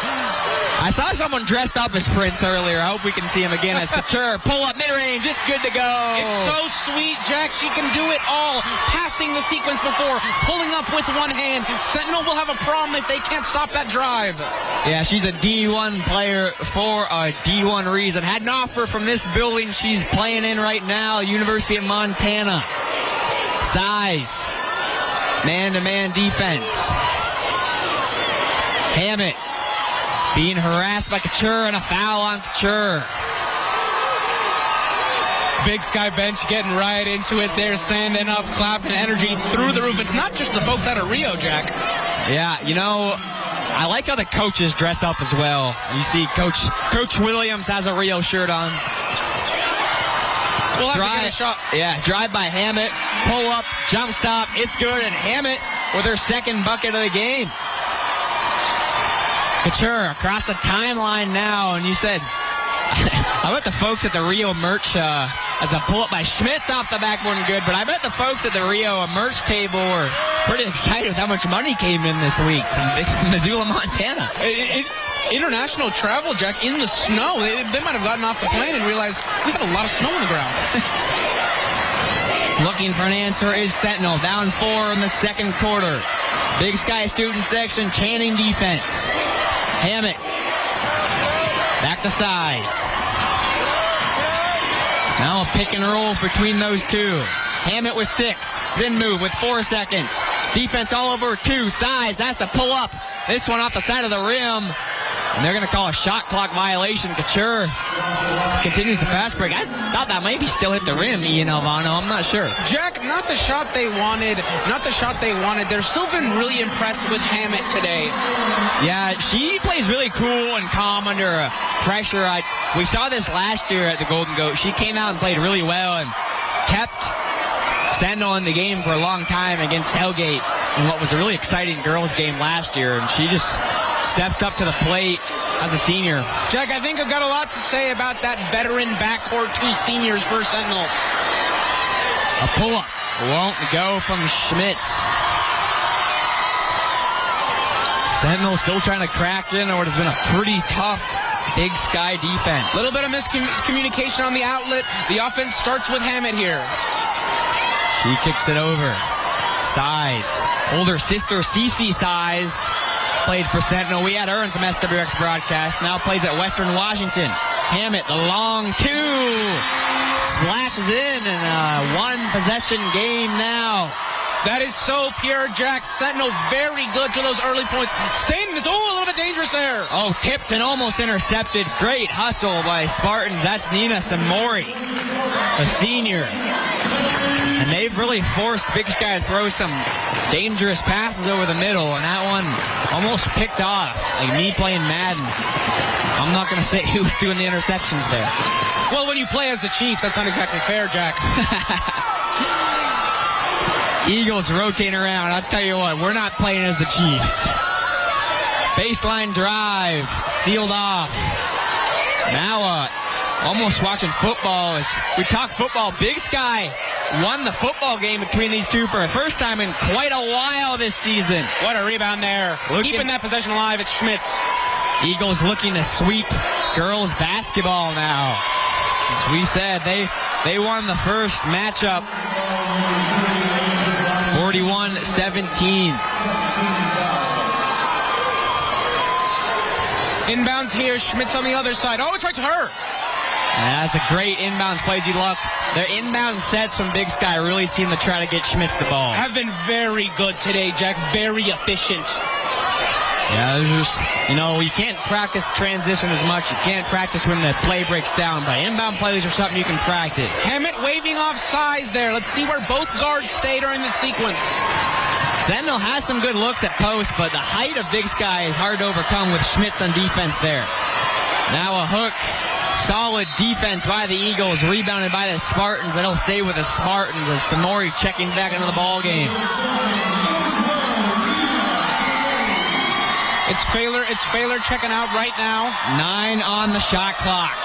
I saw someone dressed up as Prince earlier. I hope we can see him again as Couture. Pull up mid-range. It's good to go. It's so sweet, Jack. She can do it all. Passing the sequence before, pulling up with one hand. Sentinel will have a problem if they can't stop that drive. Yeah, she's a D1 player for a D1 reason. Had an offer from this building she's playing in right now, University of Montana. Size. Man-to-man defense. Hammett being harassed by Couture, and a foul on Couture. Big Sky bench getting right into it there, standing up, clapping, energy through the roof. It's not just the folks out of Rio, Jack. Yeah, I like how the coaches dress up as well. You see Coach Williams has a Rio shirt on. We'll have to get a shot. Yeah, drive by Hammett, pull up, jump stop, it's good, and Hammett with her second bucket of the game. Couture across the timeline now, and you said, I bet the folks at the Rio merch, as a pull-up by Schmitz off the back wasn't good, but I bet the folks at the Rio merch table were pretty excited with how much money came in this week from Missoula, Montana. International travel, Jack, in the snow. They might have gotten off the plane and realized we got a lot of snow on the ground. Looking for an answer is Sentinel, down 4 in the second quarter. Big Sky student section, Channing defense. Hammett, back to Size. Now a pick and roll between those two. Hammett with 6, spin move with 4 seconds. Defense all over 2, Size has to pull up. This one off the side of the rim. And they're going to call a shot clock violation. Couture continues the fast break. I thought that maybe still hit the rim, Ian Alvano. I'm not sure. Jack, not the shot they wanted. They're still been really impressed with Hammett today. Yeah, she plays really cool and calm under pressure. We saw this last year at the Golden Goat. She came out and played really well and kept Sentinel in the game for a long time against Hellgate in what was a really exciting girls game last year. And she just steps up to the plate as a senior. Jack, I think I've got a lot to say about that veteran backcourt, 2 seniors for Sentinel. A pull-up won't go from Schmitz. Sentinel still trying to crack in what has been a pretty tough Big Sky defense. A little bit of miscommunication on the outlet. The offense starts with Hammett here. She kicks it over. Size. Older sister Cece Size played for Sentinel. We had her in some SWX broadcasts. Now plays at Western Washington. Hammett, the long 2. Splashes in, and a 1-possession game now. That is so pure, Jack. Sentinel very good to those early points. Staten is a little bit dangerous there. Oh, tipped and almost intercepted. Great hustle by Spartans. That's Nina Samori, a senior. And they've really forced Big Sky to throw some dangerous passes over the middle, and that one almost picked off. Like me playing Madden. I'm not going to say who's doing the interceptions there. Well, when you play as the Chiefs, that's not exactly fair, Jack. Eagles rotating around. I'll tell you what, we're not playing as the Chiefs. Baseline drive, sealed off. Now, almost watching football. As we talk football, Big Sky won the football game between these two for the first time in quite a while this season. What a rebound there. Keeping that possession alive, it's Schmitz. Eagles looking to sweep girls basketball now. As we said, they won the first matchup 41-17. Inbounds here, Schmitz on the other side. Oh, it's right to her. That's a great inbounds play, G-Luck. Their inbound sets from Big Sky really seem to try to get Schmitz the ball. Have been very good today, Jack. Very efficient. Yeah, there's just, you can't practice transition as much. You can't practice when the play breaks down, but inbound plays are something you can practice. Hammett waving off size there. Let's see where both guards stay during the sequence. Sentinel has some good looks at post, but the height of Big Sky is hard to overcome with Schmitz on defense there. Now a hook. Solid defense by the Eagles, rebounded by the Spartans. That'll stay with the Spartans as Samori checking back into the ball game. It's Failer checking out right now. 9 on the shot clock.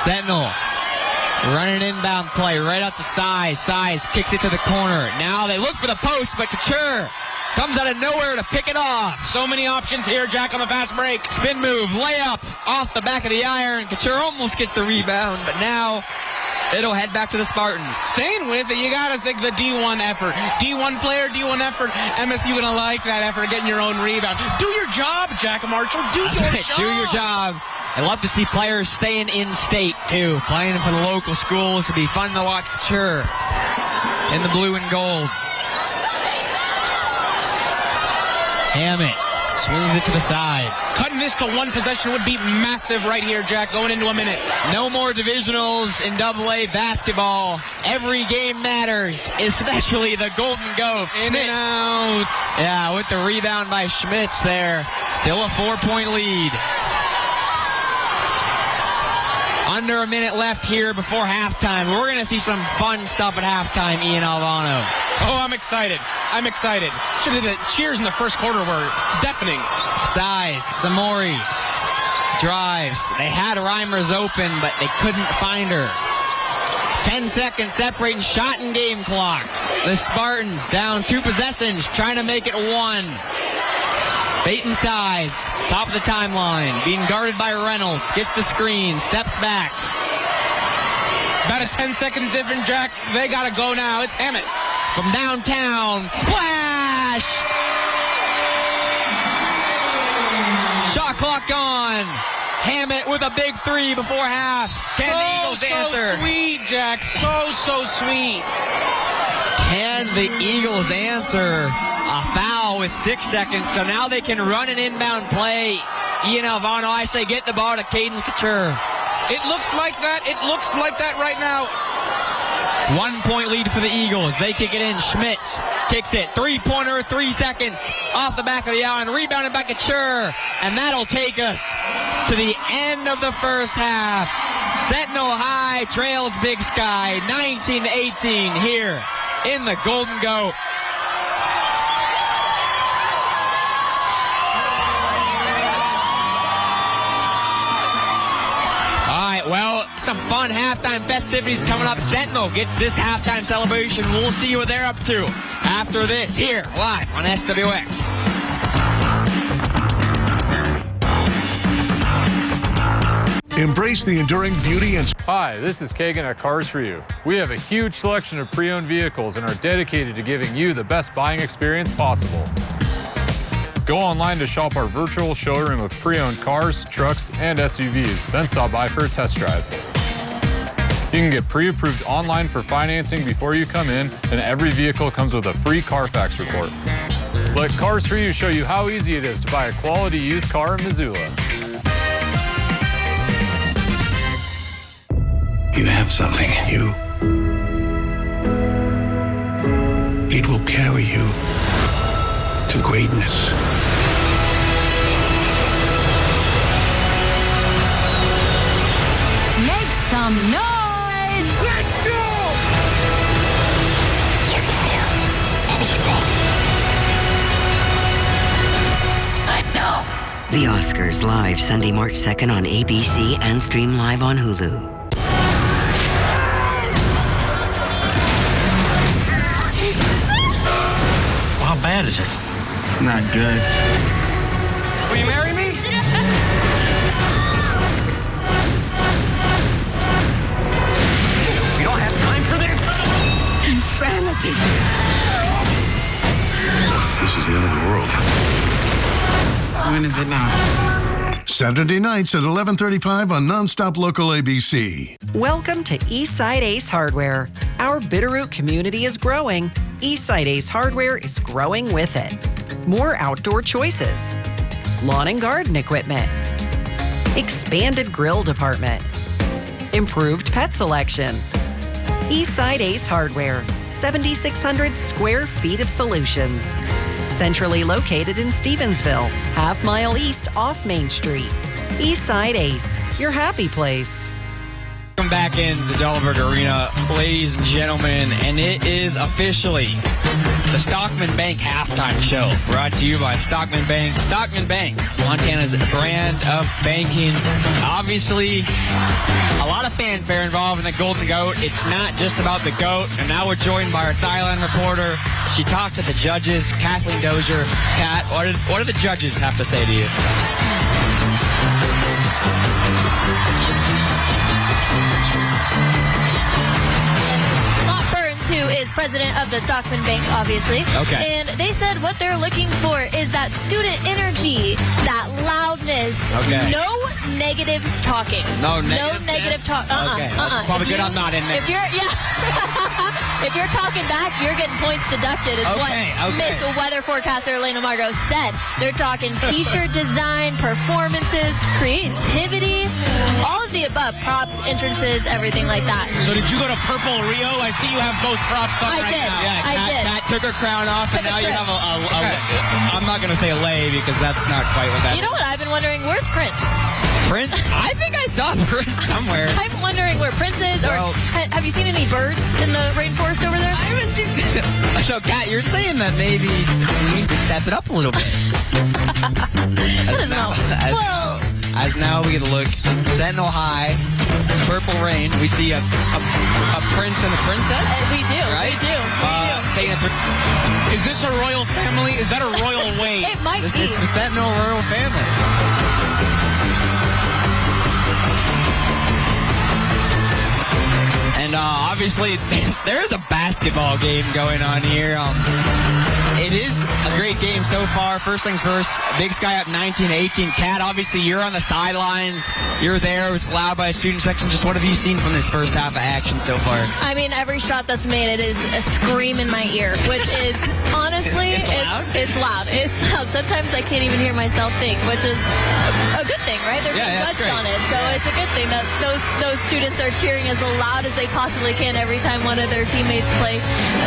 Sentinel running an inbound play right up to Size. Size kicks it to the corner. Now they look for the post, but Couture comes out of nowhere to pick it off. So many options here, Jack, on the fast break. Spin move, layup, off the back of the iron. Couture almost gets the rebound, but now it'll head back to the Spartans. Staying with it, you got to think the D1 effort. D1 player, D1 effort. MSU going to like that effort, getting your own rebound. Do your job, Jack Marshall. Do your job. Do your job. I love to see players staying in state, too. Playing for the local schools. It'd be fun to watch Couture in the blue and gold. Hammett swings it to the side. Cutting this to one possession would be massive right here, Jack, going into a minute. No more divisionals in AA basketball. Every game matters, especially the Golden Goat. In and out. Yeah, with the rebound by Schmitz there. Still a 4-point lead. Under a minute left here before halftime. We're going to see some fun stuff at halftime, Ian Alvano. Oh, I'm excited. Should have the cheers in the first quarter were deafening. Size, Samori drives. They had Reimers open, but they couldn't find her. 10 seconds separating shot and game clock. The Spartans down 2 possessions, trying to make it 1. Baton Size, top of the timeline, being guarded by Reynolds, gets the screen, steps back. About a 10-second difference, Jack. They got to go now. It's Hammett. From downtown, splash! Shot clock on. Hammett with a big 3 before half. Can the Eagles answer? So sweet, Jack. So sweet. Can the Eagles answer? A foul with 6 seconds, so now they can run an inbound play. Ian Alvano, I say get the ball to Caden Couture. It looks like that. It looks like that right now. 1-point lead for the Eagles. They kick it in. Schmitz kicks it. 3-pointer, 3 seconds. Off the back of the iron. Rebounded by Couture. And that'll take us to the end of the first half. Sentinel High trails Big Sky 19-18 here in the Golden Goat. Well, some fun halftime festivities coming up. Sentinel gets this halftime celebration. We'll see what they're up to after this here live on SWX. Embrace the enduring beauty and... Hi, this is Kagan at Cars For You. We have a huge selection of pre-owned vehicles and are dedicated to giving you the best buying experience possible. Go online to shop our virtual showroom of pre-owned cars, trucks, and SUVs, then stop by for a test drive. You can get pre-approved online for financing before you come in, and every vehicle comes with a free Carfax report. Let Cars For You show you how easy it is to buy a quality used car in Missoula. You have something. You will carry you to greatness. Make some noise! Let's go! You can do anything. I know. The Oscars live Sunday, March 2nd on ABC and stream live on Hulu. How bad is it? It's not good. Will you marry me? We don't have time for this. Insanity. This is the end of the world. When is it now? Saturday nights at 11:35 on Nonstop Local ABC. Welcome to Eastside Ace Hardware. Our Bitterroot community is growing. Eastside Ace Hardware is growing with it. More outdoor choices. Lawn and garden equipment. Expanded grill department. Improved pet selection. Eastside Ace Hardware. 7,600 square feet of solutions. Centrally located in Stevensville, half-mile east off Main Street. Eastside Ace, your happy place. Welcome back into Delaware Arena, ladies and gentlemen, and it is officially the Stockman Bank halftime show, brought to you by Stockman Bank. Stockman Bank, Montana's brand of banking. Obviously, a lot of fanfare involved in the Golden Goat. It's not just about the goat, and now we're joined by our sideline reporter. She talked to the judges, Cathleen Doshier. Kat, what do the judges have to say to you? Who is president of the Stockman Bank, obviously. Okay. And they said what they're looking for is that student energy, that loudness. Okay. No negative talking. No negative. No negative talk. Okay. That's probably good I'm not in there. If you're, if you're talking back, you're getting points deducted. Is what Miss Weather Forecaster Elena Margot said. They're talking T-shirt design, performances, creativity, all of the above, props, entrances, everything like that. So did you go to Purple Rio? I see you have both props on I right did. now. Yeah, I did. Kat took her crown off, and now you have I'm not going to say a lay because that's not quite what that is. You know what? I've been wondering, where's Prince? Prince? I think I saw Prince somewhere. I'm wondering where Prince is, or have you seen any birds in the rainforest over there? I haven't seen. So, Kat, you're saying that maybe we need to step it up a little bit. As now we get a look. Sentinel High, Purple Rain. We see a prince and a princess. We do. Right? We do. Is this a royal family? Is that a royal way? It might It's be. the Sentinel royal family. And obviously, there is a basketball game going on here. It is a great game so far. First things first, Big Sky up 19-18. Kat, obviously, you're on the sidelines. You're there. It's allowed by a student section. Just what have you seen from this first half of action so far? I mean, every shot that's made, it is a scream in my ear, which is, honestly, It's loud? It's loud. It's loud. Sometimes I can't even hear myself think, which is a good thing, right? They're being judged on it. So it's a good thing that those students are cheering as loud as they possibly can every time one of their teammates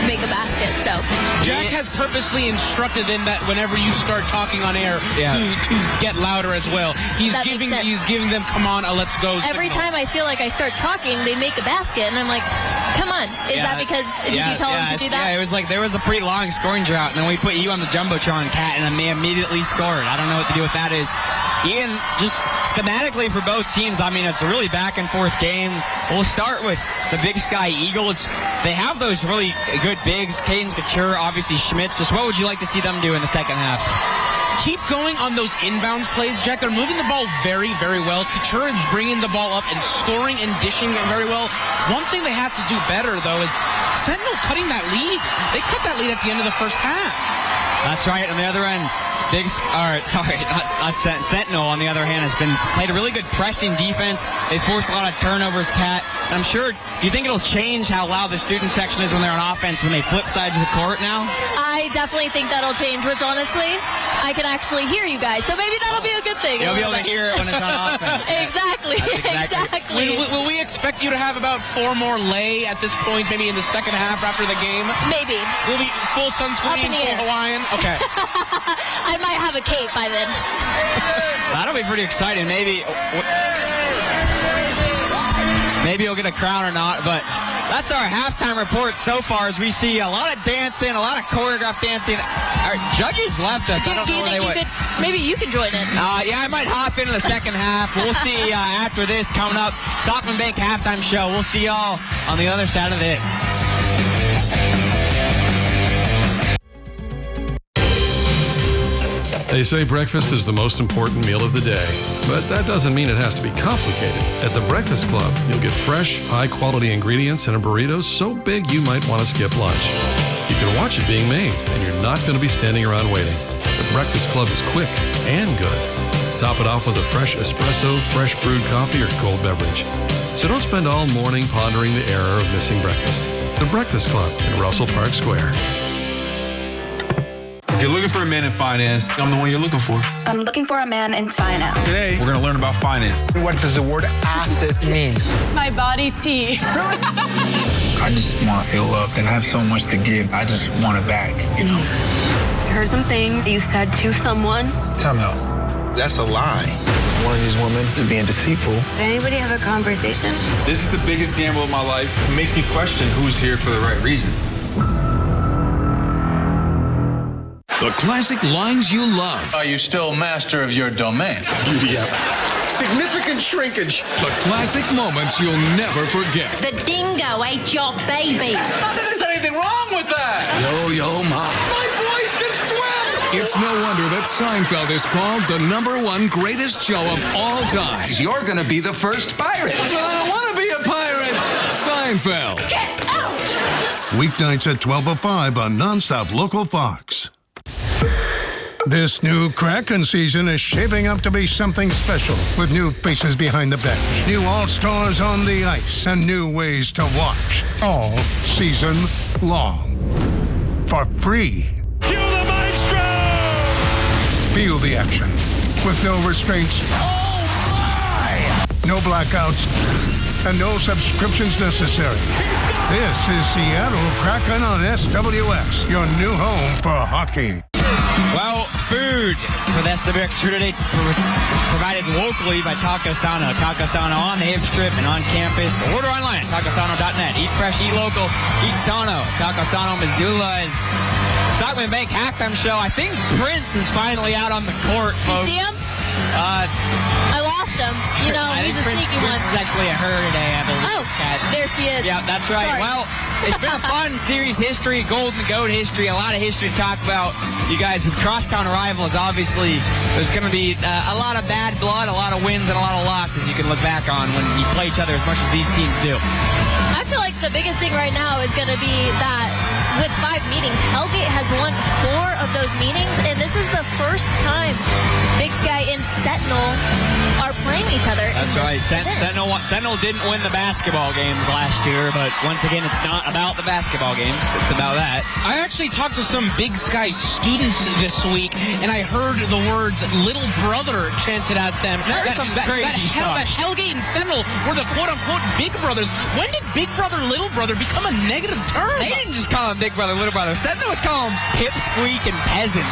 make a basket. So Jack has purposely instructed them that whenever you start talking on air to get louder as well. He's giving them, come on, let's go. Every time I feel like I start talking, they make a basket, and I'm like, come on. Is that because did you tell them to do that? Yeah, it was like there was a pretty long scoring drought, and then we put you on the Jumbotron, Kat, and they immediately scored. I don't know what to do with that is. Ian, just schematically for both teams, I mean, it's a really back and forth game. We'll start with the Big Sky Eagles. They have those really good bigs, Caden Couture, obviously Schmitz. Just what would you like to see them do in the second half? Keep going on those inbound plays, Jack. They're moving the ball very, very well. Couture is bringing the ball up and scoring and dishing it very well. One thing they have to do better, though, is Sentinel cutting that lead. They cut that lead at the end of the first half. That's right. On the other end, Sentinel, on the other hand, has played a really good pressing defense. They forced a lot of turnovers, Kat. And I'm sure, do you think it'll change how loud the student section is when they're on offense, when they flip sides of the court now? I definitely think that'll change, which honestly, I can actually hear you guys. So maybe that'll be a good thing. You'll be able to hear it when it's on offense. Exactly. Will we expect you to have about 4 more lay at this point, maybe in the second half after the game? Maybe. Will be full sunscreen, full Hawaiian? Okay. I might have a cape by then. That'll be pretty exciting. Maybe you'll get a crown or not, but that's our halftime report so far as we see a lot of dancing, a lot of choreographed dancing. Our judges left us. I don't know where they went. Maybe you can join in. Yeah, I might hop into the second half. We'll see after this coming up. Stockman Bank halftime show. We'll see y'all on the other side of this. They say breakfast is the most important meal of the day, but that doesn't mean it has to be complicated. At the Breakfast Club, you'll get fresh, high-quality ingredients in a burrito so big you might want to skip lunch. You can watch it being made, and you're not going to be standing around waiting. The Breakfast Club is quick and good. Top it off with a fresh espresso, fresh brewed coffee, or cold beverage. So don't spend all morning pondering the error of missing breakfast. The Breakfast Club in Russell Park Square. If you're looking for a man in finance, I'm the one you're looking for. I'm looking for a man in finance. Today, we're going to learn about finance. What does the word asset mean? My body tea. I just want to feel loved and I have so much to give. I just want it back, you know. I heard some things you said to someone. Time out. That's a lie. One of these women is being deceitful. Did anybody have a conversation? This is the biggest gamble of my life. It makes me question who's here for the right reason. The classic lines you love. Are you still master of your domain? Yeah. Significant shrinkage. The classic moments you'll never forget. The dingo ate your baby. Not that there's anything wrong with that. Yo, ma. My boys can swim. It's no wonder that Seinfeld is called the #1 greatest show of all time. You're going to be the first pirate. Well, I don't want to be a pirate. Seinfeld. Get out! Weeknights at 12:05 on Nonstop Local Fox. This new Kraken season is shaping up to be something special, with new faces behind the bench, new all-stars on the ice, and new ways to watch all season long. For free. Cue the maestro! Feel the action with no restraints. Oh my! No blackouts, and no subscriptions necessary. This is Seattle Kraken on SWX, your new home for hockey. Well, food for the SWX crew today provided locally by Taco Sano. Taco Sano on the hip strip and on campus. Order online at tacosano.net. Eat fresh, eat local, eat Sano. Taco Sano, Missoula is Stockman Bank halftime show. I think Prince is finally out on the court, folks. You see him? I lost him. You know, I he's think a sneaky one. Prince is actually a her today, I believe. Oh, there she is. Yeah, that's right. Sorry. Well, it's been a fun series history, Golden Goat history, a lot of history to talk about. You guys, with crosstown rivals, obviously, there's going to be a lot of bad blood, a lot of wins, and a lot of losses you can look back on when you play each other as much as these teams do. I feel like the biggest thing right now is going to be that with 5 meetings, Hellgate has won 4 of those meetings, and this is the first time Big Sky and Sentinel are playing each other. That's right. Sentinel didn't win the basketball games last year, but once again, it's not about the basketball games. It's about that. I actually talked to some Big Sky students this week, and I heard the words "little brother" chanted at them. That Hellgate and Sentinel were the quote-unquote big brothers. When did Big Brother, Little Brother become a negative term? They didn't just call him Big Brother, Little Brother. Sentinel was calling him Pipsqueak and Peasant.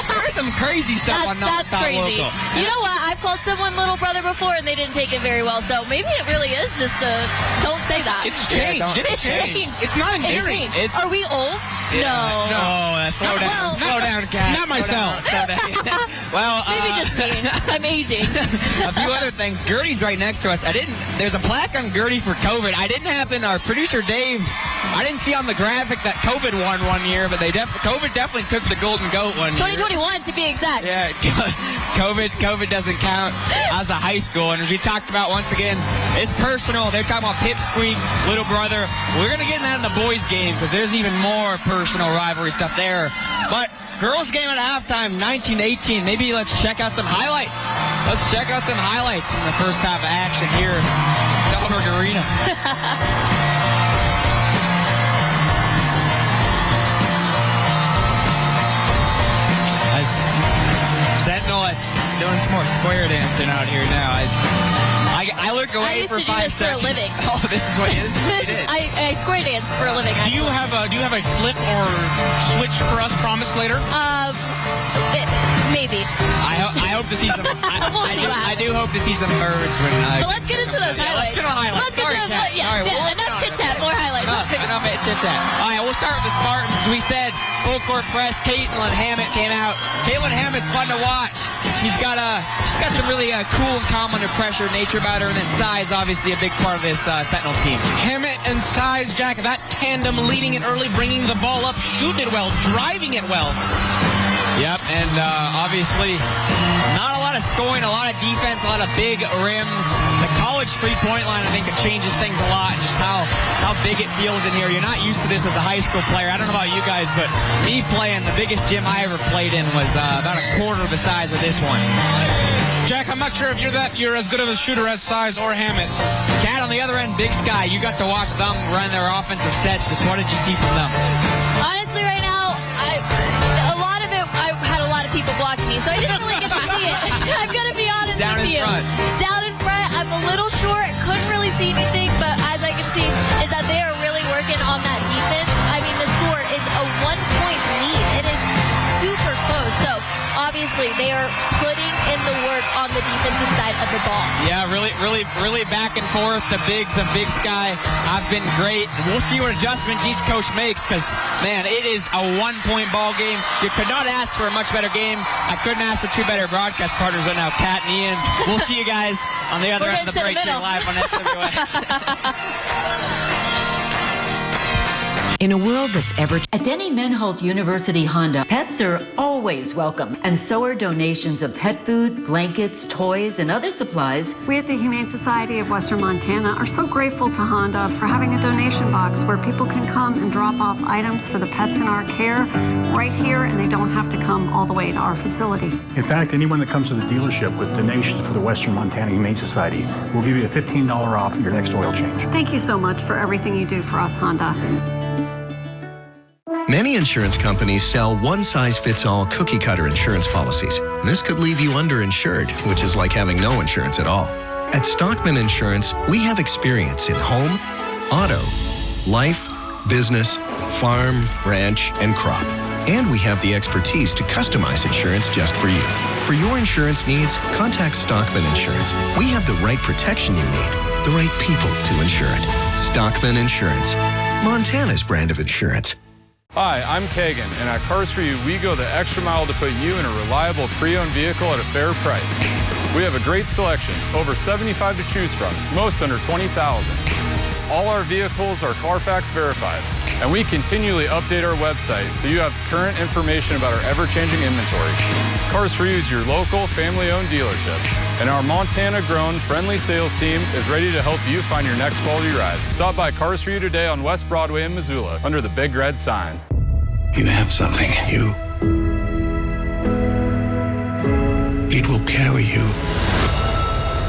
There's some crazy stuff on That's Nonstop crazy. Local. You know what? I've called someone Little Brother before, and they didn't take it very well. So maybe it really is just a don't say that. It's changed. It's changed. It's not endearing. Are we old? No. Slow down. Slow down, Kat. Not myself. Slow down. Well, maybe just me. I'm aging. A few other things. Gertie's right next to us. There's a plaque on Gertie for COVID. Our producer Dave, I didn't see on the graphic that COVID won one year, but COVID definitely took the Golden Goat one year. 2021 to be exact. Yeah, COVID doesn't count as a high school. And as we talked about once again, it's personal. They're talking about Pipsqueak, Little Brother. We're going to get that in the boys' game because there's even more personal rivalry stuff there. But girls' game at halftime, 19-18. Maybe let's check out some highlights. Let's check out some highlights from the first half of action here at Dahlberg Arena. Sentinel that's doing some more square dancing out here now. I look away for 5 seconds. I used to do this for a living. Oh, this is what you did. I square dance for a living. Do you have a flip or switch for us promised later? Maybe. I hope to see some. I do hope to see some birds when. But let's get into those highlights. Let's get on highlights. Sorry, Kat. Enough chit chat. More highlights. Enough chit chat. All right, we'll start with the Spartans. As we said, full court press. Caitlin Hammett came out. Caitlin Hammett's fun to watch. She's got some really cool and calm under pressure nature about her, and then size, obviously a big part of this Sentinel team. Hammett and size, Jack, that tandem leading it early, bringing the ball up, shooting it well, driving it well. Yep, and obviously not a lot of scoring, a lot of defense, a lot of big rims. The college three-point line, I think, it changes things a lot, just how big it feels in here. You're not used to this as a high school player. I don't know about you guys, but me playing, the biggest gym I ever played in was about a quarter of the size of this one. Jack, I'm not sure if you're as good of a shooter as Size or Hammett. Kat, on the other end, Big Sky, you got to watch them run their offensive sets. Just what did you see from them? Honestly, right now, I had a lot of people blocking me, so I didn't really get to see it. I'm going to be honest with you. Down in front, I'm a little short, couldn't really see anything, but as I can see, is that they are really working on that defense. I mean, the score is a 1-point lead. It is super close, so obviously they are putting in the work on the defensive side of the ball. Yeah, really back and forth. The bigs of Big Sky have been great. We'll see what adjustments each coach makes because, man, it is a 1-point ball game. You could not ask for a much better game. I couldn't ask for 2 better broadcast partners right now, Kat and Ian. We'll see you guys on the other end of the break here live on SWX. In a world that's ever... At Denny Menholt University Honda, pets are always welcome, and so are donations of pet food, blankets, toys, and other supplies. We at the Humane Society of Western Montana are so grateful to Honda for having a donation box where people can come and drop off items for the pets in our care right here, and they don't have to come all the way to our facility. In fact, anyone that comes to the dealership with donations for the Western Montana Humane Society will give you a $15 off your next oil change. Thank you so much for everything you do for us, Honda. Many insurance companies sell one-size-fits-all cookie-cutter insurance policies. This could leave you underinsured, which is like having no insurance at all. At Stockman Insurance, we have experience in home, auto, life, business, farm, ranch, and crop. And we have the expertise to customize insurance just for you. For your insurance needs, contact Stockman Insurance. We have the right protection you need, the right people to insure it. Stockman Insurance, Montana's brand of insurance. Hi, I'm Kagan, and at Cars For You, we go the extra mile to put you in a reliable pre-owned vehicle at a fair price. We have a great selection, over 75 to choose from, most under $20,000. All our vehicles are Carfax verified, and we continually update our website so you have current information about our ever-changing inventory. Cars For You is your local, family-owned dealership, and our Montana-grown, friendly sales team is ready to help you find your next quality ride. Stop by Cars For You today on West Broadway in Missoula under the big red sign. You have something in you. It will carry you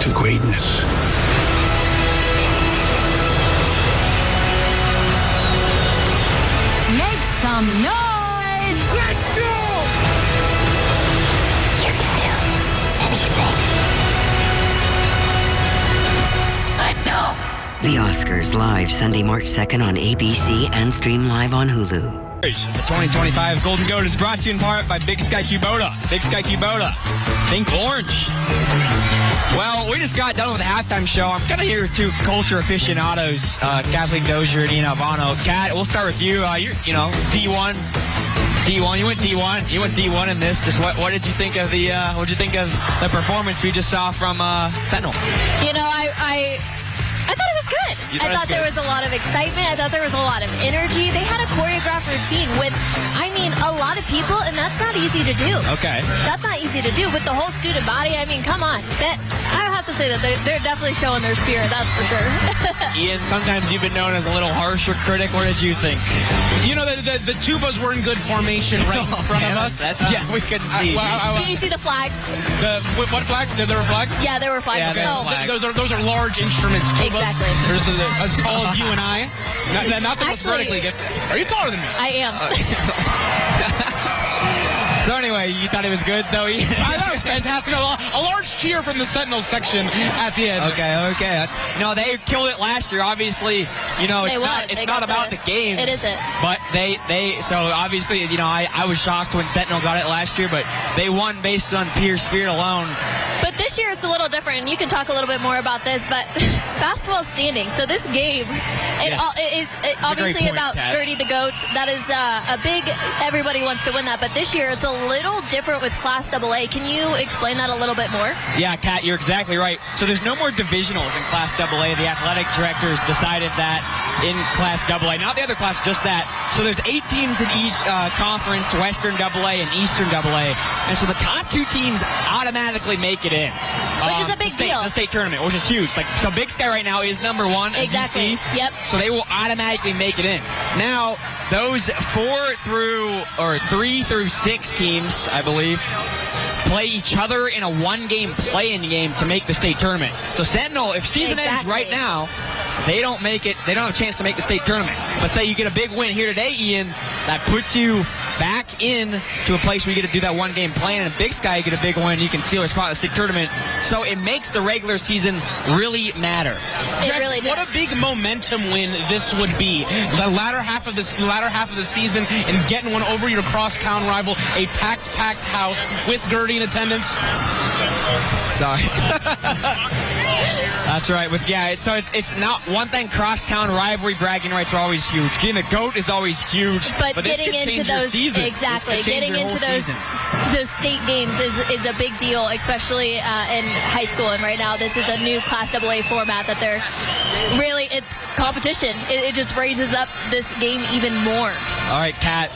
to greatness. Make some noise! Let's go! You can do anything. I know. The Oscars live Sunday, March 2nd on ABC and stream live on Hulu. The 2025 Golden Goat is brought to you in part by Big Sky Kubota. Big Sky Kubota. Think orange. Well, we just got done with the halftime show. I'm kind of here with 2 culture aficionados, Cathleen Doshier and Ian Alvano. Kat, we'll start with you. You're, D1. You went D1. You went D1 in this. Just what did you think of the performance we just saw from Sentinel? I thought it was good. I thought there was a lot of excitement. I thought there was a lot of energy. They had a choreographed routine with, a lot of people, and that's not easy to do. Okay. That's not easy to do with the whole student body. Come on. I have to say that they're definitely showing their spirit, that's for sure. Ian, sometimes you've been known as a little harsher critic. What did you think? The tubas were in good formation right in front of us. We couldn't see. Did you see the flags? What flags? There were flags? Yeah, there were flags. Yeah, those are large instruments. Tubas. Exactly. There's as tall as you and I. Not the most vertically gifted. Are you taller than me? I am. So anyway, you thought it was good, though? I thought it was fantastic. A large cheer from the Sentinel section at the end. Okay. They killed it last year. Obviously, it's not about the games. It isn't. But so obviously, I was shocked when Sentinel got it last year, but they won based on pure spirit alone. But this year it's a little different, and you can talk a little bit more about this, but basketball standing. So this game, it is obviously about Gertie the GOAT. That is a big, everybody wants to win that, but this year it's a little different with Class AA. Can you explain that a little bit more? Yeah, Kat, you're exactly right. So there's no more divisionals in Class AA. The athletic directors decided that in Class AA, not the other class, just that. So there's 8 teams in each conference, Western AA and Eastern AA, and so the top 2 teams automatically make it in. Which is a big deal. The state tournament, which is huge. So Big Sky right now is number 1. Exactly. Yep. So they will automatically make it in. Now, those 3 through 6 teams, I believe, play each other in a 1-game play-in game to make the state tournament. So Sentinel, if season ends right now, they don't make it. They don't have a chance to make the state tournament. But say you get a big win here today, Ian, that puts you back in to a place where you get to do that 1-game plan, and Big Sky, you get a big win, you can seal a spot in the state tournament. So it makes the regular season really matter. It really does. What a big momentum win this would be. The latter half of the season and getting one over your crosstown rival, a packed house with Gertie in attendance. Sorry. That's right. It's not one thing. Crosstown rivalry bragging rights are always huge. Getting the GOAT is always huge. But this getting could into change your those season. Getting into those state games is a big deal, especially in high school. And right now, this is a new Class AA format that they're really, it's competition. It just raises up this game even more. All right, Kat.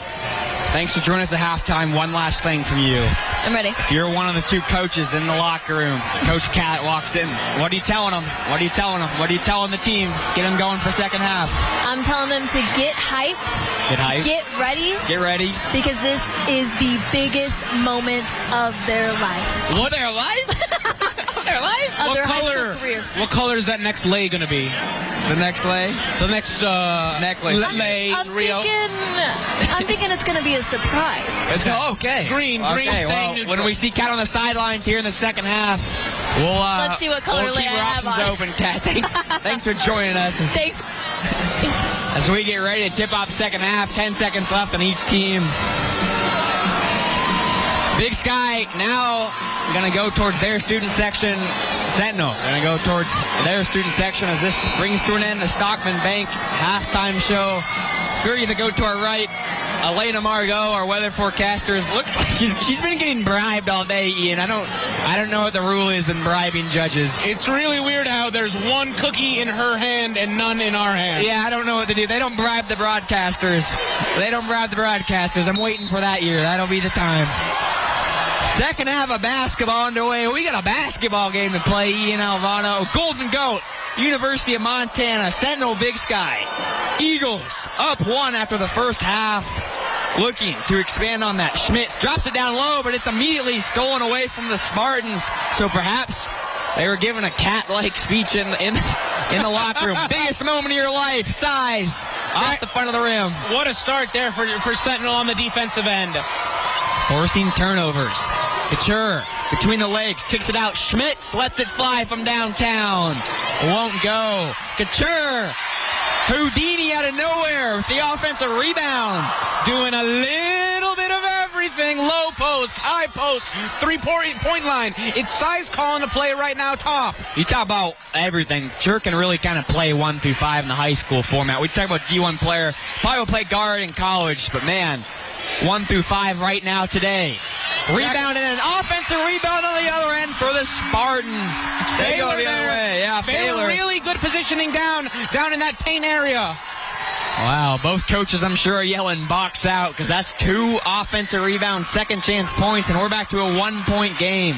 Thanks for joining us at halftime. One last thing from you. I'm ready. If you're one of the 2 coaches in the locker room, Coach Kat walks in, what are you telling them? What are you telling them? What are you telling the team? Get them going for second half. I'm telling them to get hype. Get hype. Get ready. Get ready. Because this is the biggest moment of their life. What, their life? Their life? Of their high school career. What color is that next lei going to be? The next lei? The next necklace. Lei in Rio. I'm thinking it's going to be a surprise. Okay. Green. When we see Kat on the sidelines here in the second half, let's see what color lei I have keep our options open, Kat. Thanks for joining us. Thanks. As we get ready to tip off second half, 10 seconds left on each team. Big Sky now going to go towards their student section. Sentinel going to go towards their student section as this brings to an end the Stockman Bank halftime show. Gertie to go to our right. Elena Margot, our weather forecaster, looks like she's been getting bribed all day, Ian. I don't know what the rule is in bribing judges. It's really weird how there's one cookie in her hand and none in our hand. Yeah, I don't know what to do. They don't bribe the broadcasters. I'm waiting for that year. That'll be the time. Second half of basketball underway. We got a basketball game to play, Ian Alvano. Golden Goat, University of Montana, Sentinel, Big Sky. Eagles up 1 after the first half. Looking to expand on that. Schmitz drops it down low, but it's immediately stolen away from the Spartans. So perhaps they were given a cat-like speech in the locker room. Biggest moment of your life. Size off the front of the rim. What a start there for Sentinel on the defensive end. Forcing turnovers. Couture between the legs, kicks it out. Schmitz lets it fly from downtown. Won't go. Couture. Houdini out of nowhere with the offensive rebound. Doing a little bit of everything. Low post, high post, 3-point line. It's Size calling the play right now, top. You talk about everything. Couture can really kind of play 1 through 5 in the high school format. We talk about D1 player. Probably will play guard in college, but man, 1 through 5 right now today. Rebound and an offensive rebound on the other end for the Spartans. They go the other way. Yeah, Baylor really good positioning down in that paint area. Wow, both coaches I'm sure are yelling box out because that's 2 offensive rebounds, second chance points, and we're back to a 1-point game.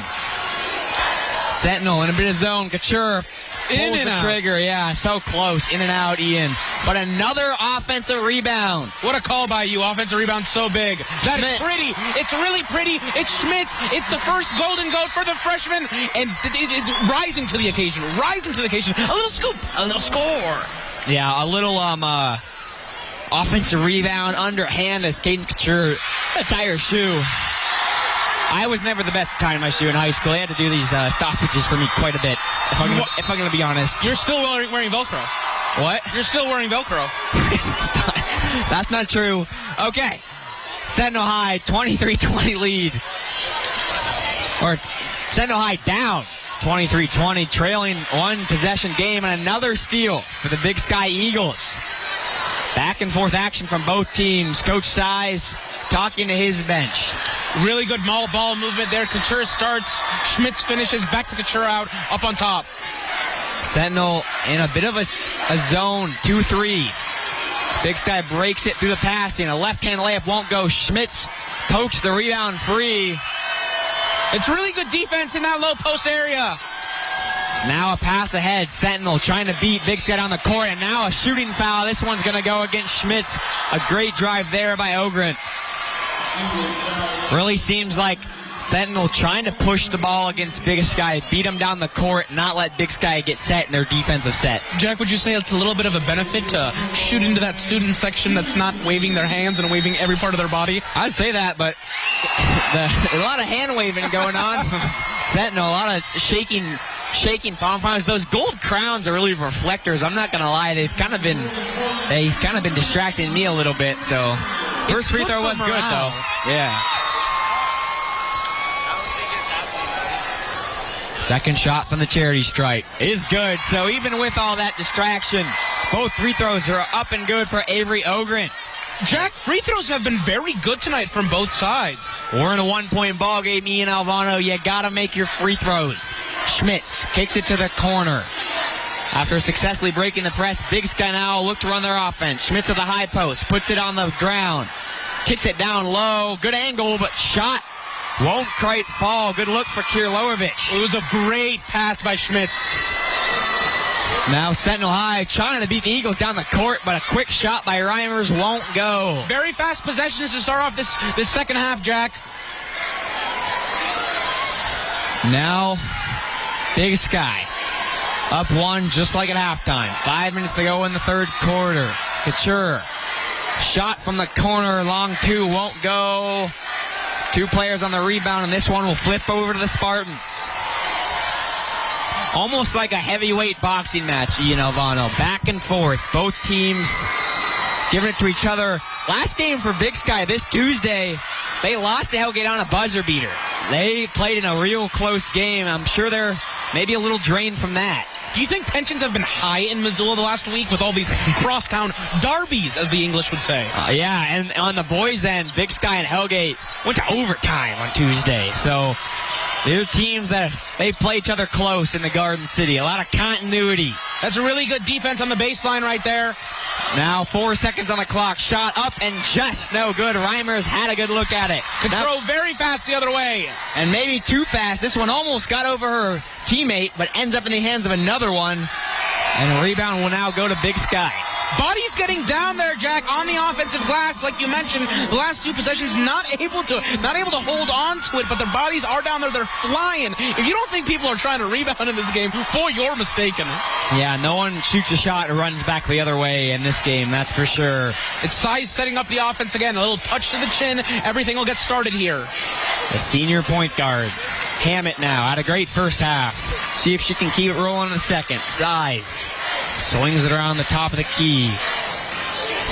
Sentinel in a bit of zone. Couture pulls the trigger. Yeah, so close. In and out, Ian. But another offensive rebound. What a call by you. Offensive rebound so big. That is pretty. It's really pretty. It's Schmitz. It's the first Golden Goat for the freshman. And rising to the occasion. A little scoop. A little score. Yeah, a little offensive rebound underhand as Caden Couture tie her shoe. I was never the best at tying my shoe in high school. They had to do these stoppages for me quite a bit, if I'm going to be honest. You're still wearing Velcro. What? You're still wearing Velcro. That's not true. Okay. Sentinel High, 23-20 lead. Or Sentinel High down, 23-20, trailing one possession game, and another steal for the Big Sky Eagles. Back and forth action from both teams. Coach Size talking to his bench. Really good ball movement there. Couture starts. Schmitz finishes. Back to Couture out. Up on top. Sentinel in a bit of a zone. 2-3. Big Sky breaks it through the passing. A left-hand layup won't go. Schmitz pokes the rebound free. It's really good defense in that low post area. Now a pass ahead. Sentinel trying to beat Big Sky down the court, and now a shooting foul. This one's going to go against Schmitz. A great drive there by Ogren. Really seems like Sentinel trying to push the ball against Big Sky, beat them down the court, not let Big Sky get set in their defensive set. Jack, would you say it's a little bit of a benefit to shoot into that student section that's not waving their hands and waving every part of their body? I'd say that, but a lot of hand waving going on from Sentinel, a lot of shaking pom-poms. Those gold crowns are really reflectors. I'm not going to lie, they've kind of been distracting me a little bit. So first free throw was good though. Yeah. Second shot from the charity stripe is good. So even with all that distraction, both free throws are up and good for Avery Ogren. Jack, free throws have been very good tonight from both sides. We're in a one-point ball game, Ian Alvano. You got to make your free throws. Schmitz kicks it to the corner. After successfully breaking the press, Big Sky now look to run their offense. Schmitz at the high post, puts it on the ground, kicks it down low. Good angle, but shot won't quite fall. Good look for Kirlovich. It was a great pass by Schmitz. Now Sentinel High trying to beat the Eagles down the court, but a quick shot by Reimers won't go. Very fast possessions to start off this second half, Jack. Now Big Sky up one just like at halftime. 5 minutes to go in the third quarter. Couture shot from the corner, long two won't go. Two players on the rebound, and this one will flip over to the Spartans. Almost like a heavyweight boxing match, Ian Alvano. Back and forth. Both teams giving it to each other. Last game for Big Sky this Tuesday, they lost to Hellgate on a buzzer beater. They played in a real close game. I'm sure they're maybe a little drained from that. Do you think tensions have been high in Missoula the last week with all these crosstown derbies, as the English would say? Yeah, and on the boys' end, Big Sky and Hellgate went to overtime on Tuesday. So they're teams that they play each other close in the Garden City. A lot of continuity. That's a really good defense on the baseline right there. Now 4 seconds on the clock. Shot up and just no good. Reimers had a good look at it. Control very fast the other way. And maybe too fast. This one almost got over her teammate, but ends up in the hands of another one. And a rebound will now go to Big Sky. Bodies getting down there, Jack, on the offensive glass, like you mentioned. The last two possessions not able to hold on to it, but their bodies are down there. They're flying. If you don't think people are trying to rebound in this game, boy, you're mistaken. Yeah, no one shoots a shot or runs back the other way in this game, that's for sure. It's Size setting up the offense again. A little touch to the chin. Everything will get started here. The senior point guard. Hammett now had a great first half. See if she can keep it rolling in the second. Size swings it around the top of the key.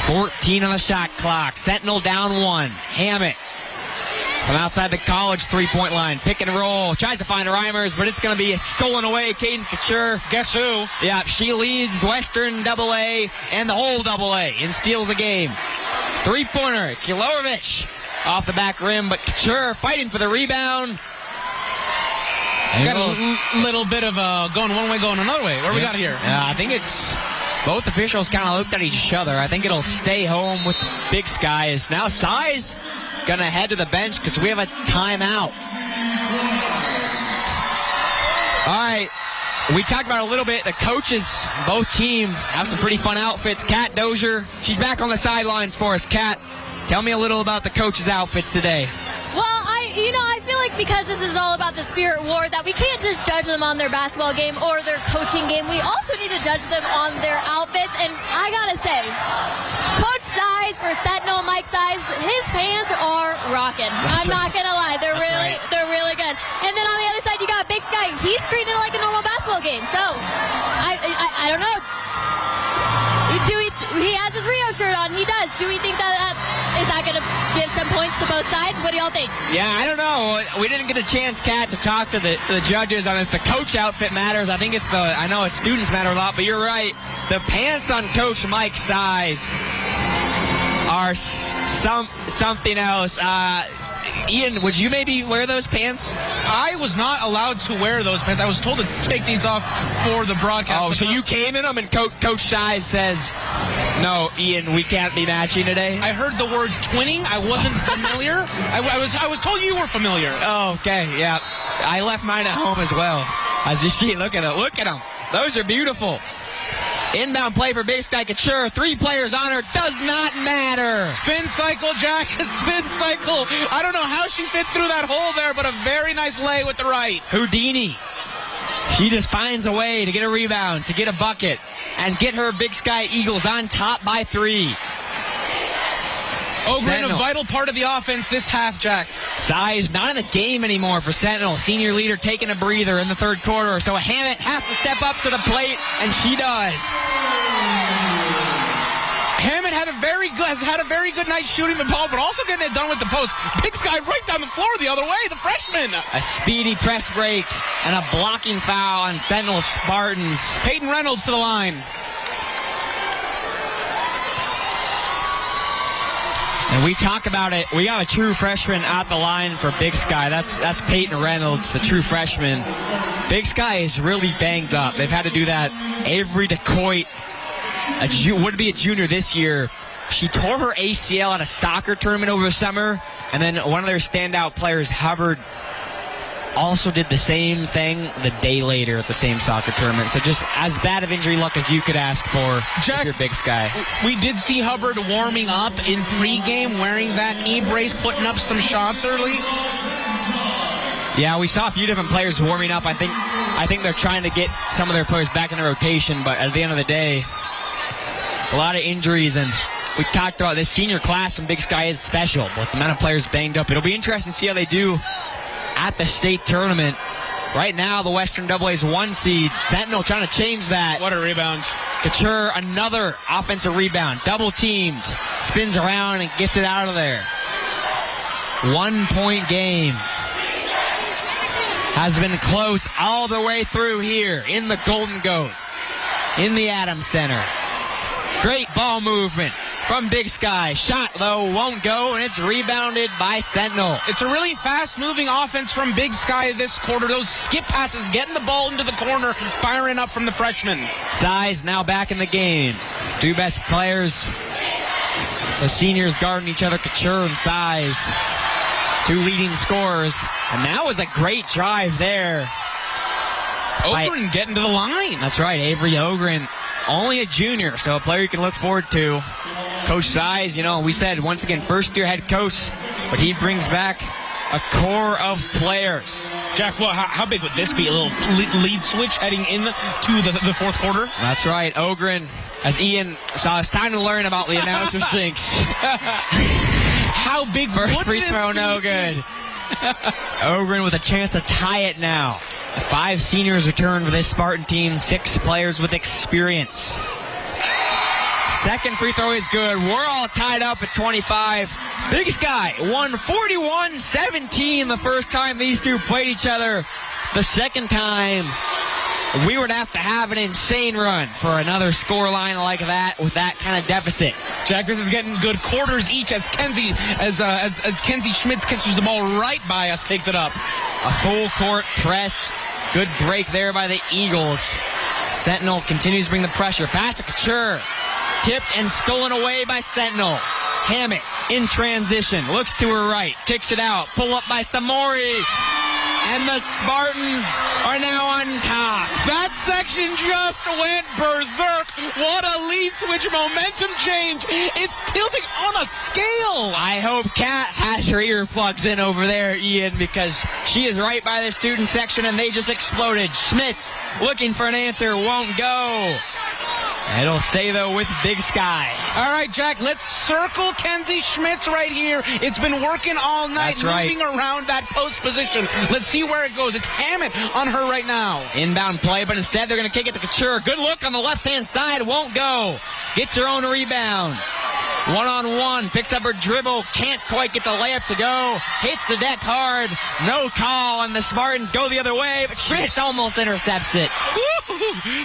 14 on the shot clock. Sentinel down one. Hammett from outside the college three-point line. Pick and roll. Tries to find Reimers, but it's going to be stolen away. Cadence Couture. Guess who? Yeah, she leads Western AA and the whole AA and steals the game. Three-pointer. Kilovich off the back rim, but Couture fighting for the rebound. Got a little bit of going one way, going another way. What do we got here? I think it's both officials kind of looked at each other. I think it'll stay home with Big Sky. Is now Size going to head to the bench because we have a timeout. All right. We talked about it a little bit. The coaches, both teams, have some pretty fun outfits. Kat Doshier, she's back on the sidelines for us. Kat, tell me a little about the coaches' outfits today. Well, I feel like because this is all about the Spirit Award, that we can't just judge them on their basketball game or their coaching game. We also need to judge them on their outfits. And I gotta say, Coach Size for Sentinel, Mike Size, his pants are rocking. I'm not gonna lie, they're really good. And then on the other side, you got Big Sky. He's treating it like a normal basketball game. So I don't know. He has his Rio shirt on. He does. Do we think is that going to give some points to both sides? What do y'all think? Yeah, I don't know. We didn't get a chance, Kat, to talk to the judges on if the coach outfit matters. I think I know it's students matter a lot, but you're right. The pants on Coach Mike Size are something else. Ian, would you maybe wear those pants? I was not allowed to wear those pants. I was told to take these off for the broadcast. Oh, so you came in them and Coach Size says, no, Ian, we can't be matching today? I heard the word twinning. I wasn't familiar. I was told you were familiar. Oh, okay, yeah. I left mine at home as well. As you see, look at them. Those are beautiful. Inbound play for Big Sky Couture. 3 players on her. Does not matter. Spin cycle, Jack. Spin cycle. I don't know how she fit through that hole there, but a very nice lay with the right. Houdini. She just finds a way to get a rebound, to get a bucket, and get her Big Sky Eagles on top by 3. Ogren, a vital part of the offense this half, Jack. Size not in the game anymore for Sentinel. Senior leader taking a breather in the third quarter. So Hammett has to step up to the plate, and she does. Hammett has had a very good night shooting the ball, but also getting it done with the post. Big Sky right down the floor the other way, the freshman. A speedy press break and a blocking foul on Sentinel Spartans. Peyton Reynolds to the line. And we talk about it. We got a true freshman at the line for Big Sky. That's Peyton Reynolds, the true freshman. Big Sky is really banged up. They've had to do that. Avery DeCoit would be a junior this year. She tore her ACL at a soccer tournament over the summer, and then one of their standout players, Hubbard, also did the same thing the day later at the same soccer tournament. So just as bad of injury luck as you could ask for, Jack, if you're Big Sky. We did see Hubbard warming up in pregame, wearing that knee brace, putting up some shots early. Yeah, we saw a few different players warming up. I think they're trying to get some of their players back in the rotation, but at the end of the day, a lot of injuries, and we talked about this senior class from Big Sky is special, with the amount of players banged up. It'll be interesting to see how they do at the state tournament. Right now, the Western AA's 1 seed. Sentinel trying to change that. What a rebound. Couture, another offensive rebound. Double teamed. Spins around and gets it out of there. 1 point game. Has been close all the way through here in the Golden Goat, in the Adams Center. Great ball movement from Big Sky. Shot, though, won't go, and it's rebounded by Sentinel. It's a really fast-moving offense from Big Sky this quarter. Those skip passes, getting the ball into the corner, firing up from the freshman. Size now back in the game. 2 best players. The seniors guarding each other, Couture and Size. 2 leading scorers. And that was a great drive there. Ogren getting to the line. That's right, Avery Ogren. Only a junior, so a player you can look forward to. Coach Size, we said, once again, first-year head coach, but he brings back a core of players. Jack, how big would this be? A little lead switch heading into the fourth quarter? That's right. Ogren, as Ian saw, it's time to learn about the announcer's jinx. How big First would free this throw, be? no good. Ogren with a chance to tie it now. 5 seniors return for this Spartan team, 6 players with experience. Second free throw is good. We're all tied up at 25. Big Sky won 41-17 the first time these two played each other. The second time, we would have to have an insane run for another score line like that with that kind of deficit. Jack, this is getting good quarters each as Kenzie Schmitz catches the ball right by us, takes it up. A full court press. Good break there by the Eagles. Sentinel continues to bring the pressure. Pass to Couture. Tipped and stolen away by Sentinel. Hammett in transition. Looks to her right. Kicks it out. Pull up by Samori. And the Spartans are now on top. That section just went berserk. What a lead switch momentum change. It's tilting on a scale. I hope Kat has her earplugs in over there, Ian, because she is right by the student section and they just exploded. Schmitz looking for an answer, won't go. It'll stay, though, with Big Sky. All right, Jack, let's circle Kenzie Schmitz right here. It's been working all night, moving around that post position. Let's see where it goes. It's Hammett on her right now. Inbound play, but instead they're going to kick it to Couture. Good look on the left-hand side. Won't go. Gets her own rebound. One-on-one. Picks up her dribble. Can't quite get the layup to go. Hits the deck hard. No call, and the Spartans go the other way, but Schmitz almost intercepts it.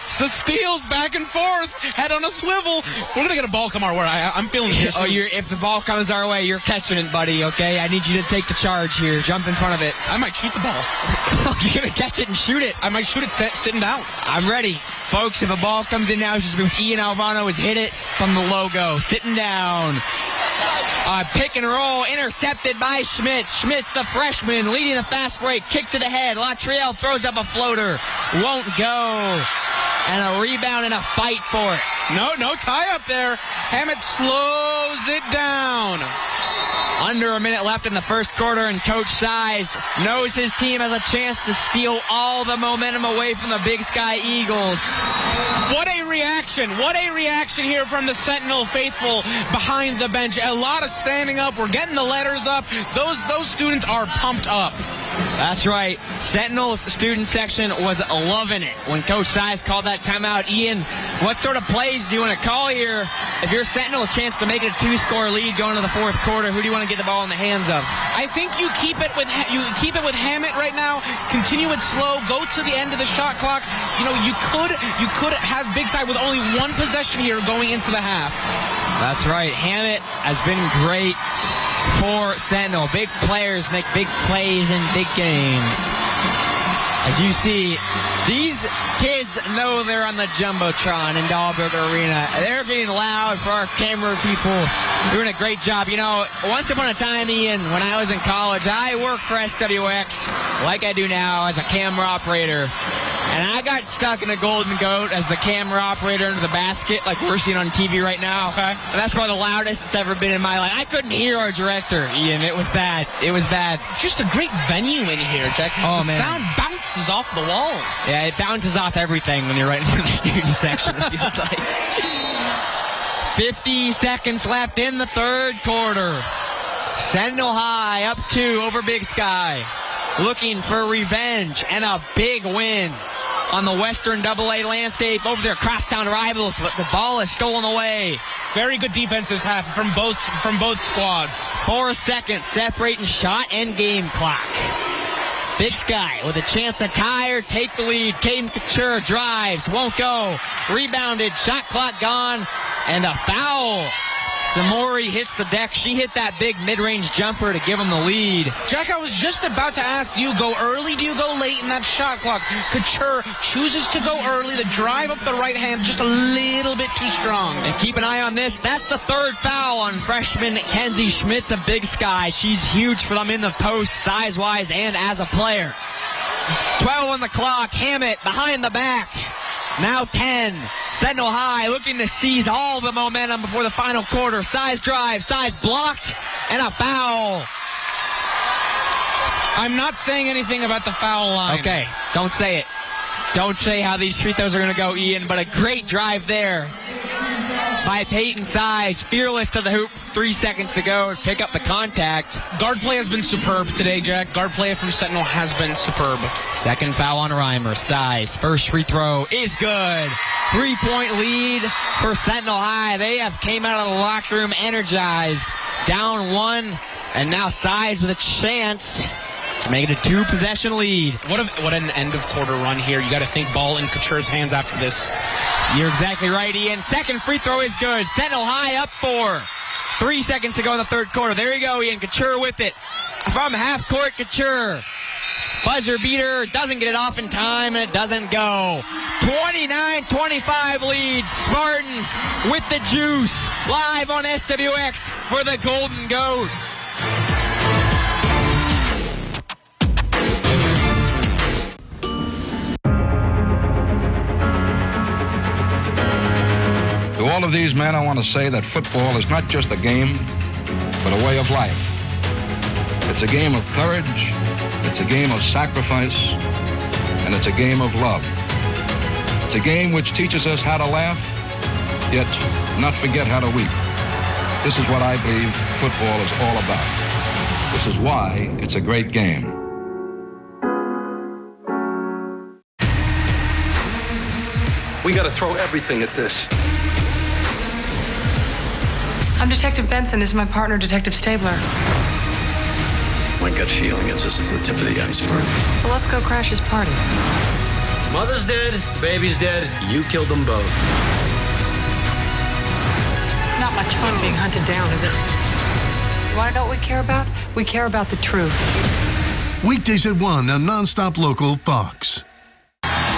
So steals back and forth. Head on a swivel. We're going to get a ball come our way. I'm feeling it here soon. If the ball comes our way, you're catching it, buddy, okay? I need you to take the charge here. Jump in front of it. I might shoot the ball. You're going to catch it and shoot it. I might shoot it sitting down. I'm ready. Folks, if a ball comes in now, it's just with Ian Alvano has hit it from the logo. Sitting down. Pick and roll, intercepted by Schmitz. Schmitz, the freshman, leading the fast break, kicks it ahead. Latrielle throws up a floater. Won't go. And a rebound and a fight for it. No tie up there. Hammett slows it down. Under a minute left in the first quarter, and Coach Size knows his team has a chance to steal all the momentum away from the Big Sky Eagles. What a reaction. What a reaction here from the Sentinel faithful behind the bench. A lot of standing up. We're getting the letters up. Those students are pumped up. That's right. Sentinel's student section was loving it when Coach Size called that timeout. Ian, what sort of plays do you want to call here? If you're Sentinel, a chance to make it a 2-score lead going to the fourth quarter, who do you want to get the ball in the hands of? I think you keep it with Hammett right now. Continue it slow. Go to the end of the shot clock. You know, you could have Big Side with only one possession here going into the half. That's right. Hammett has been great for Sentinel. Big players make big plays in big games. As you see, these kids know they're on the Jumbotron in Dahlberg Arena. They're getting loud for our camera people. Doing a great job. You know, once upon a time, Ian, when I was in college, I worked for SWX like I do now as a camera operator. And I got stuck in a Golden Goat as the camera operator under the basket, like we're seeing on TV right now. Okay. And that's probably the loudest it's ever been in my life. I couldn't hear our director, Ian. It was bad. It was bad. Just a great venue in here, Jack. Oh, the man. Sound bounces off the walls. Yeah, it bounces off everything when you're right in front of the student section, it feels like. 50 seconds left in the third quarter. Sentinel High up 2 over Big Sky. Looking for revenge and a big win on the Western AA landscape over their crosstown rivals, but the ball is stolen away. Very good defense this half from both squads. 4 seconds separating shot and game clock. Big Sky with a chance to tie or take the lead. Cadence Couture drives, won't go. Rebounded, shot clock gone, and a foul. Samori hits the deck. She hit that big mid-range jumper to give them the lead. Jack, I was just about to ask, do you go early, do you go late in that shot clock? Couture chooses to go early, the drive up the right hand, just a little bit too strong. And keep an eye on this. That's the third foul on freshman Kenzie Schmitz of Big Sky. She's huge for them in the post, size-wise and as a player. 12 on the clock. Hammett behind the back. Now 10. Sentinel High looking to seize all the momentum before the final quarter. Size drive, Size blocked, and a foul. I'm not saying anything about the foul line. Okay, don't say it. Don't say how these free throws are going to go, Ian, but a great drive there by Peyton Size. Fearless to the hoop. 3 seconds to go to pick up the contact. Guard play has been superb today, Jack. Guard play from Sentinel has been superb. Second foul on Reimer. Size. First free throw is good. 3-point lead for Sentinel High. They have came out of the locker room energized. Down 1, and now Size with a chance to make it a 2-possession lead. What an end of quarter run here. You got to think ball in Couture's hands after this. You're exactly right, Ian. Second free throw is good. Sentinel High up 4. 3 seconds to go in the third quarter. There you go, Ian. Couture with it. From half court, Couture. Buzzer beater. Doesn't get it off in time, and it doesn't go. 29-25 lead. Spartans with the juice. Live on SWX for the Golden Goat. To all of these men, I want to say that football is not just a game, but a way of life. It's a game of courage, it's a game of sacrifice, and it's a game of love. It's a game which teaches us how to laugh, yet not forget how to weep. This is what I believe football is all about. This is why it's a great game. We got to throw everything at this. I'm Detective Benson. This is my partner, Detective Stabler. My gut feeling is this is the tip of the iceberg. So let's go crash his party. Mother's dead, baby's dead. You killed them both. It's not much fun being hunted down, is it? You want to know what we care about? We care about the truth. Weekdays at 1 on Nonstop Local Fox.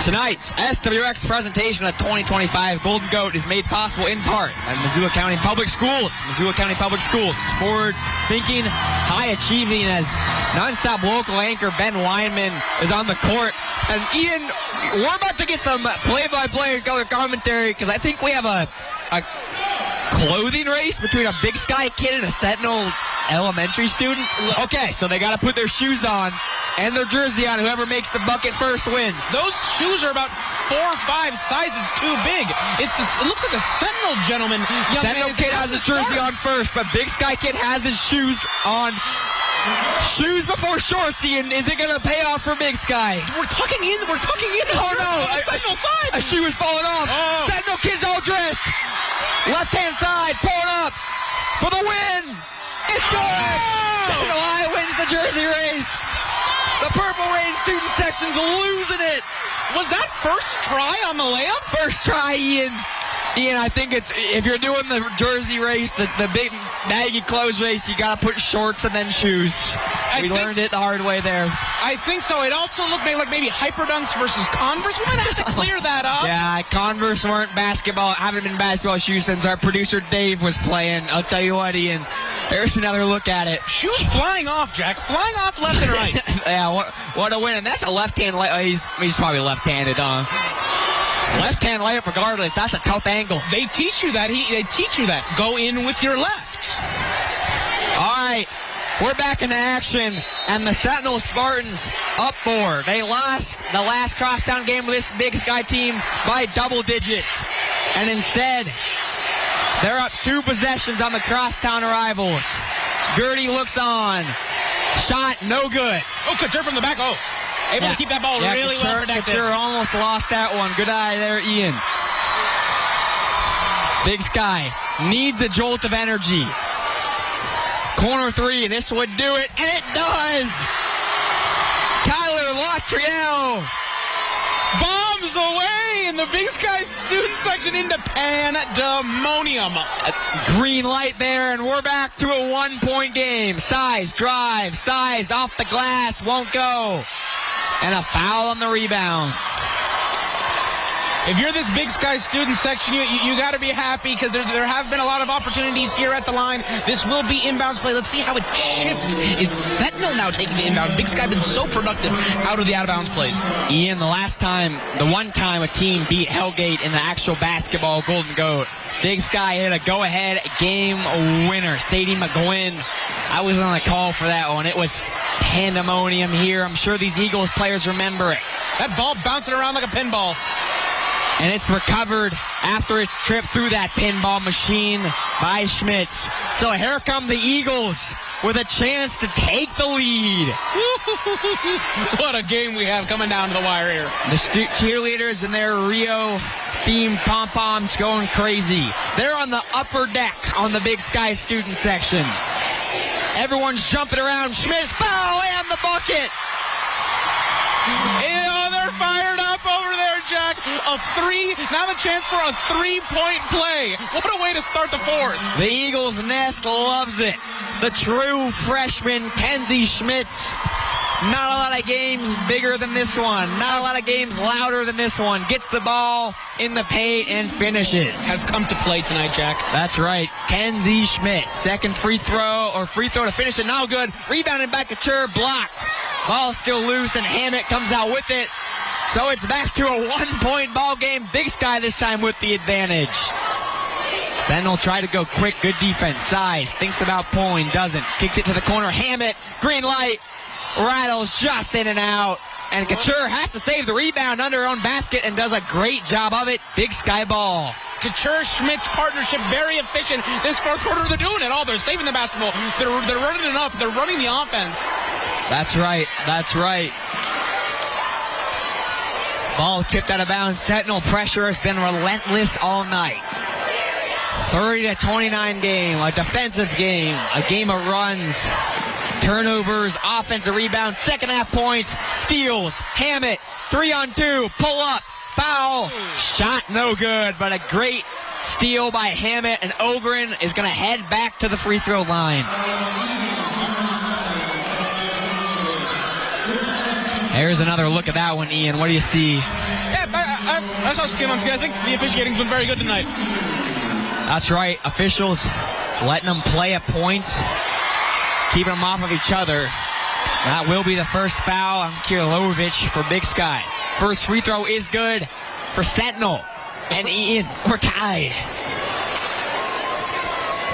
Tonight's SWX presentation of 2025 Golden Goat is made possible in part by Missoula County Public Schools. Missoula County Public Schools, forward-thinking, high-achieving as Nonstop Local anchor Ben Weinman is on the court. And Ian, we're about to get some play-by-play color commentary because I think we have a clothing race between a Big Sky kid and a Sentinel elementary student. Okay, so they got to put their shoes on and their jersey on. Whoever makes the bucket first wins. Those shoes are about 4 or 5 sizes too big. It looks like the Sentinel gentleman. Sentinel kid has his jersey on first, but Big Sky kid has his shoes on. Shoes before shorts, Ian. Is it going to pay off for Big Sky? We're tucking in. Oh, no. A shoe is falling off. Oh. Sentinel kid's all dressed. Left-hand side, pulling up for the win. It's good. Sentinel High wins the jersey race. The Purple Rain student section's losing it. Was that first try on the layup? First try, Ian. Ian, I think it's, if you're doing the jersey race, the big baggy clothes race, you got to put shorts and then shoes. We learned it the hard way there. I think so. It also looked like maybe Hyperdunks versus Converse. We might have to clear that up. Yeah, Converse haven't been basketball shoes since our producer Dave was playing. I'll tell you what, Ian, there's another look at it. Shoes flying off, Jack. Flying off left and right. Yeah, what a win. And that's a left-hand he's probably left-handed, left-hand layup regardless. That's a tough angle. They teach you that. They teach you that. Go in with your left. All right. We're back into action, and the Sentinel Spartans up 4. They lost the last crosstown game with this Big Sky team by double digits. And instead, they're up 2 possessions on the crosstown arrivals. Gertie looks on. Shot, no good. Oh, Couture from the back. Oh. Able to keep that ball really well protected. Couture almost lost that one. Good eye there, Ian. Big Sky needs a jolt of energy. Corner 3, this would do it, and it does! Kyler Latriel bombs away in the Big Sky student section into pandemonium. Green light there, and we're back to a 1-point game. Size, drive, Size off the glass, won't go. And a foul on the rebound. If you're this Big Sky student section, you got to be happy because there have been a lot of opportunities here at the line. This will be inbounds play. Let's see how it shifts. It's Sentinel now taking the inbound. Big Sky been so productive out of the out-of-bounds plays. Ian, the one time a team beat Hellgate in the actual basketball Golden Goat, Big Sky hit a go-ahead game winner. Sadie McGuinn. I was on the call for that one. It was pandemonium here. I'm sure these Eagles players remember it. That ball bouncing around like a pinball. And it's recovered after its trip through that pinball machine by Schmitz. So here come the Eagles with a chance to take the lead. What a game we have coming down to the wire here. The cheerleaders and their Rio-themed pom-poms going crazy. They're on the upper deck on the Big Sky student section. Everyone's jumping around. Schmitz, foul, and the bucket. And they're fired up over there, Jack. Now the chance for a 3-point play. What a way to start the fourth. The Eagles nest loves it. The true freshman, Kenzie Schmitz. Not a lot of games bigger than this one. Not a lot of games louder than this one. Gets the ball in the paint and finishes. Has come to play tonight, Jack. That's right. Kenzie Schmitz. Second free throw to finish it. Now good. Rebounded back to Chur. Blocked. Ball still loose, and Hammett comes out with it. So it's back to a 1-point ball game. Big Sky this time with the advantage. Sentinel tried to go quick, good defense. Size, thinks about pulling, doesn't. Kicks it to the corner, Hammett, green light, rattles just in and out. And Couture has to save the rebound under her own basket and does a great job of it. Big Sky ball. Couture-Schmitz partnership, very efficient. This fourth quarter, they're doing it all. They're saving the basketball. They're running it up. They're running the offense. That's right. Ball tipped out of bounds. Sentinel pressure has been relentless all night. 30-29 game, a defensive game, a game of runs, turnovers, offensive rebounds, second half points, steals, Hammett, 3-on-2, pull up, foul, shot no good, but a great steal by Hammett, and Ogren is going to head back to the free throw line. There's another look at that one, Ian. What do you see? Yeah, I saw skin on skin. I think the officiating's been very good tonight. That's right. Officials letting them play at points, keeping them off of each other. That will be the first foul on Kirlovich for Big Sky. First free throw is good for Sentinel. And Ian, we're tied.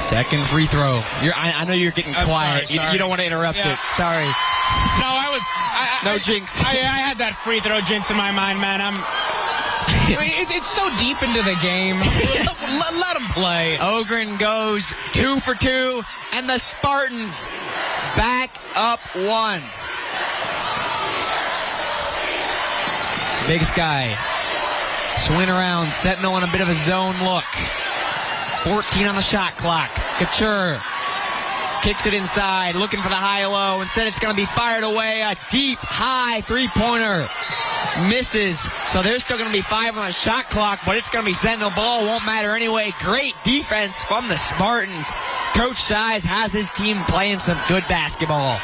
Second free throw. I know you're getting quiet. Sorry. You don't want to interrupt it. Sorry. No, no jinx. I had that free throw jinx in my mind, man. It's so deep into the game. Let them play. Ogren goes 2 for 2, and the Spartans back up 1. Big Sky swing around. Sentinel in a bit of a zone look. 14 on the shot clock. Couture kicks it inside, looking for the high-low. Instead, it's going to be fired away. A deep, high three-pointer. Misses. So there's still going to be 5 on the shot clock, but it's going to be Sentinel ball. Won't matter anyway. Great defense from the Spartans. Coach Size has his team playing some good basketball.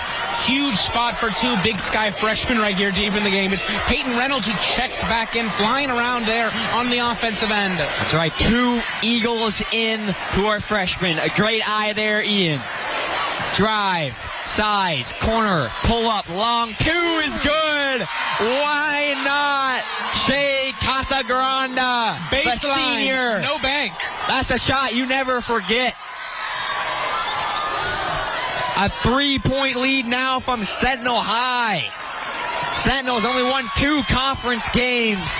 Huge spot for 2 Big Sky freshmen right here deep in the game. It's Peyton Reynolds who checks back in, flying around there on the offensive end. That's right. 2 Eagles in who are freshmen. A great eye there, Ian. Drive, Size, corner, pull up, long, 2 is good. Why not? Shea Casagrande, baseline, the senior. No bank. That's a shot you never forget. A 3-point lead now from Sentinel High. Sentinel's only won 2 conference games.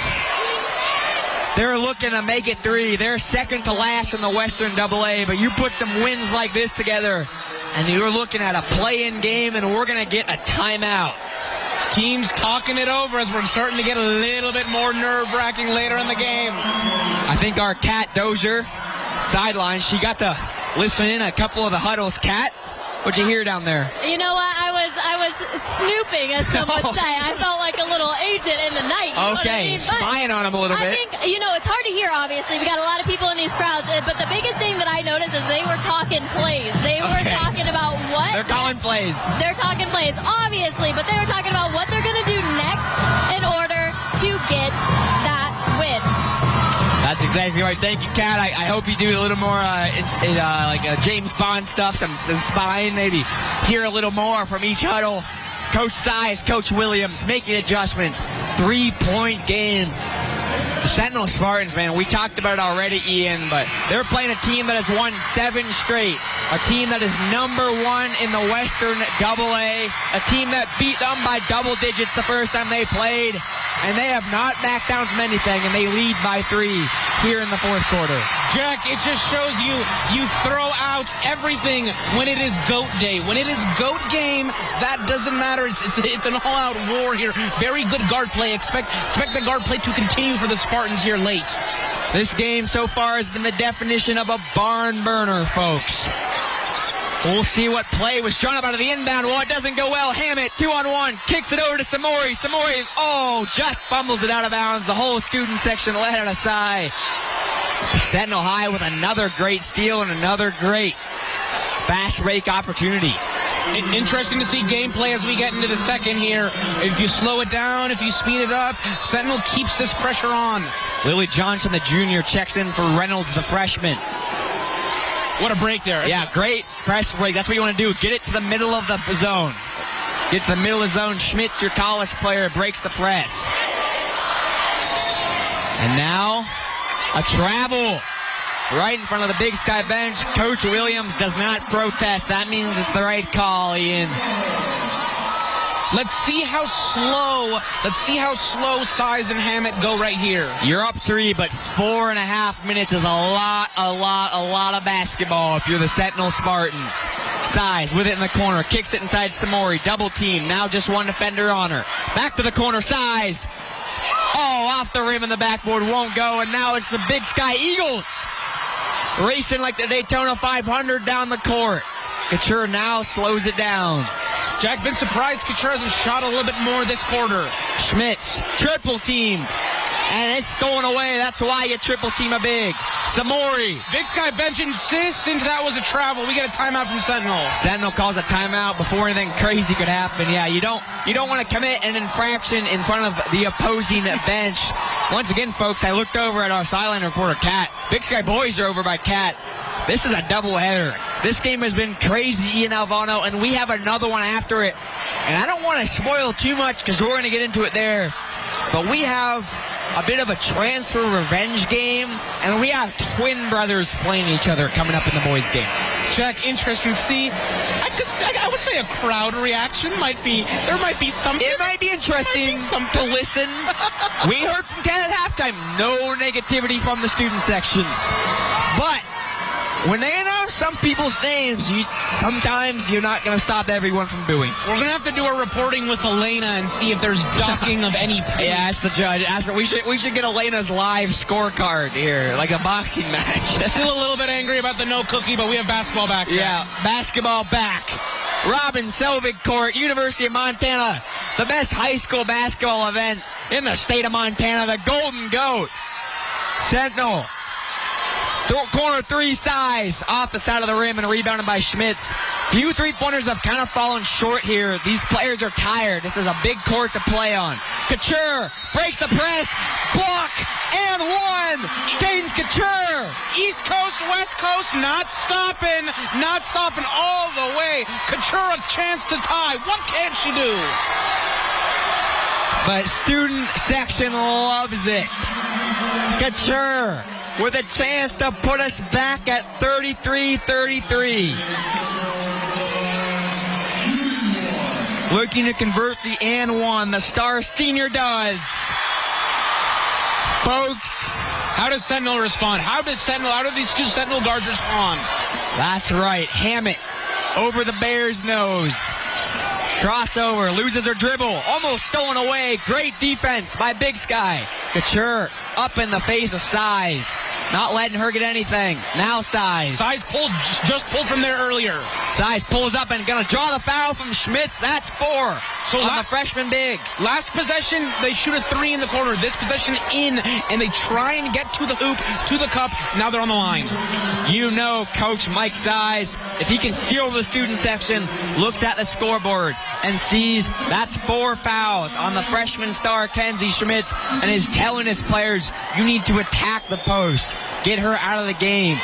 They're looking to make it 3. They're second to last in the Western AA, but you put some wins like this together, and you're looking at a play-in game, and we're going to get a timeout. Teams talking it over as we're starting to get a little bit more nerve-wracking later in the game. I think our Cat Doshier, sideline, she got to listen in a couple of the huddles. Cat, what'd you hear down there? You know what? I was snooping, as some would say. I felt like a little agent in the night. Okay, spying on him a little bit. I think, it's hard to hear, obviously. We got a lot of people in these crowds, but the biggest thing that I noticed is they were talking plays. They were talking about what? They're calling plays. They're talking plays, obviously, but they were talking about what they're going to do next in order to get that win. That's exactly right. Thank you, Kat. I hope you do a little more James Bond stuff, some spying, maybe hear a little more from each huddle. Coach Size, Coach Williams making adjustments. 3-point game. The Sentinel Spartans, man, we talked about it already, Ian, but they're playing a team that has won 7 straight. A team that is number 1 in the Western AA. A team that beat them by double digits the first time they played. And they have not backed down from anything, and they lead by 3 here in the fourth quarter. Jack, it just shows you throw out everything when it is GOAT day. When it is GOAT game, that doesn't matter. It's an all-out war here. Very good guard play. Expect the guard play to continue for the Spartans here late. This game so far has been the definition of a barn burner, folks. We'll see what play was drawn up out of the inbound. Well, it doesn't go well. Hammett, 2-on-1, kicks it over to Samori. Samori, just fumbles it out of bounds. The whole student section let it aside. Sentinel High with another great steal and another great fast break opportunity. Interesting to see gameplay as we get into the second here. If you slow it down, if you speed it up, Sentinel keeps this pressure on. Lily Johnson, the junior, checks in for Reynolds, the freshman. What a break there. Yeah, great press break. That's what you want to do. Get it to the middle of the zone. Get to the middle of the zone. Schmitz, your tallest player, breaks the press. And now, a travel. right in front of the Big Sky bench. Coach Williams does not protest. That means it's the right call, Ian. Let's see how slow Size and Hammett go right here. You're up 3, but 4.5 minutes is a lot of basketball if you're the Sentinel Spartans. Size with it in the corner, kicks it inside Samori, double team, now just one defender on her. Back to the corner, Size. Oh, off the rim and the backboard won't go, and now it's the Big Sky Eagles racing like the Daytona 500 down the court. Couture now slows it down. Jack, been surprised Couture hasn't shot a little bit more this quarter. Schmitz, triple team. And it's going away. That's why you triple team a big. Samori. Big Sky bench insists that was a travel. We get a timeout from Sentinel. Sentinel calls a timeout before anything crazy could happen. Yeah, you don't want to commit an infraction in front of the opposing bench. Once again, folks, I looked over at our sideline reporter, Kat. Big Sky boys are over by Kat. This is a doubleheader. This game has been crazy in Alvano, and we have another one after it. And I don't want to spoil too much because we're going to get into it there. But we have a bit of a transfer revenge game, and we have twin brothers playing each other coming up in the boys' game. Jack, interesting to see. I would say a crowd reaction might be. There might be something. It might be interesting to listen. We heard from Ken at halftime. No negativity from the student sections, but when they announce some people's names, sometimes you're not going to stop everyone from booing. We're going to have to do a reporting with Elena and see if there's docking of any pace. Yeah, ask the judge. We should get Elena's live scorecard here, like a boxing match. Still a little bit angry about the no cookie, but we have basketball back. Jack. Yeah, basketball back. Robin Selvig Court, University of Montana, the best high school basketball event in the state of Montana, the Golden Goat. Sentinel. Corner 3, Size off the side of the rim and rebounded by Schmitz. Few three-pointers have kind of fallen short here. These players are tired. This is a big court to play on. Couture breaks the press. Block and one. Gains Couture. East Coast, West Coast, not stopping all the way. Couture a chance to tie. What can't she do? But student section loves it. Couture with a chance to put us back at 33-33. Looking to convert the and one. The star senior does. Folks, how does Sentinel respond? How do these two Sentinel guards respond? That's right. Hammett over the Bears' nose. Crossover, loses her dribble, almost stolen away. Great defense by Big Sky. Couture up in the face of Size. Not letting her get anything. Now Size. Size just pulled from there earlier. Size pulls up and gonna draw the foul from Schmitz. That's 4 on the freshman big. Last possession, they shoot a 3 in the corner. This possession in, and they try and get to the hoop, to the cup. Now they're on the line. You know Coach Mike Size, if he can seal the student section, looks at the scoreboard and sees that's 4 fouls on the freshman star Kenzie Schmitz and is telling his players, you need to attack the post. Get her out of the game.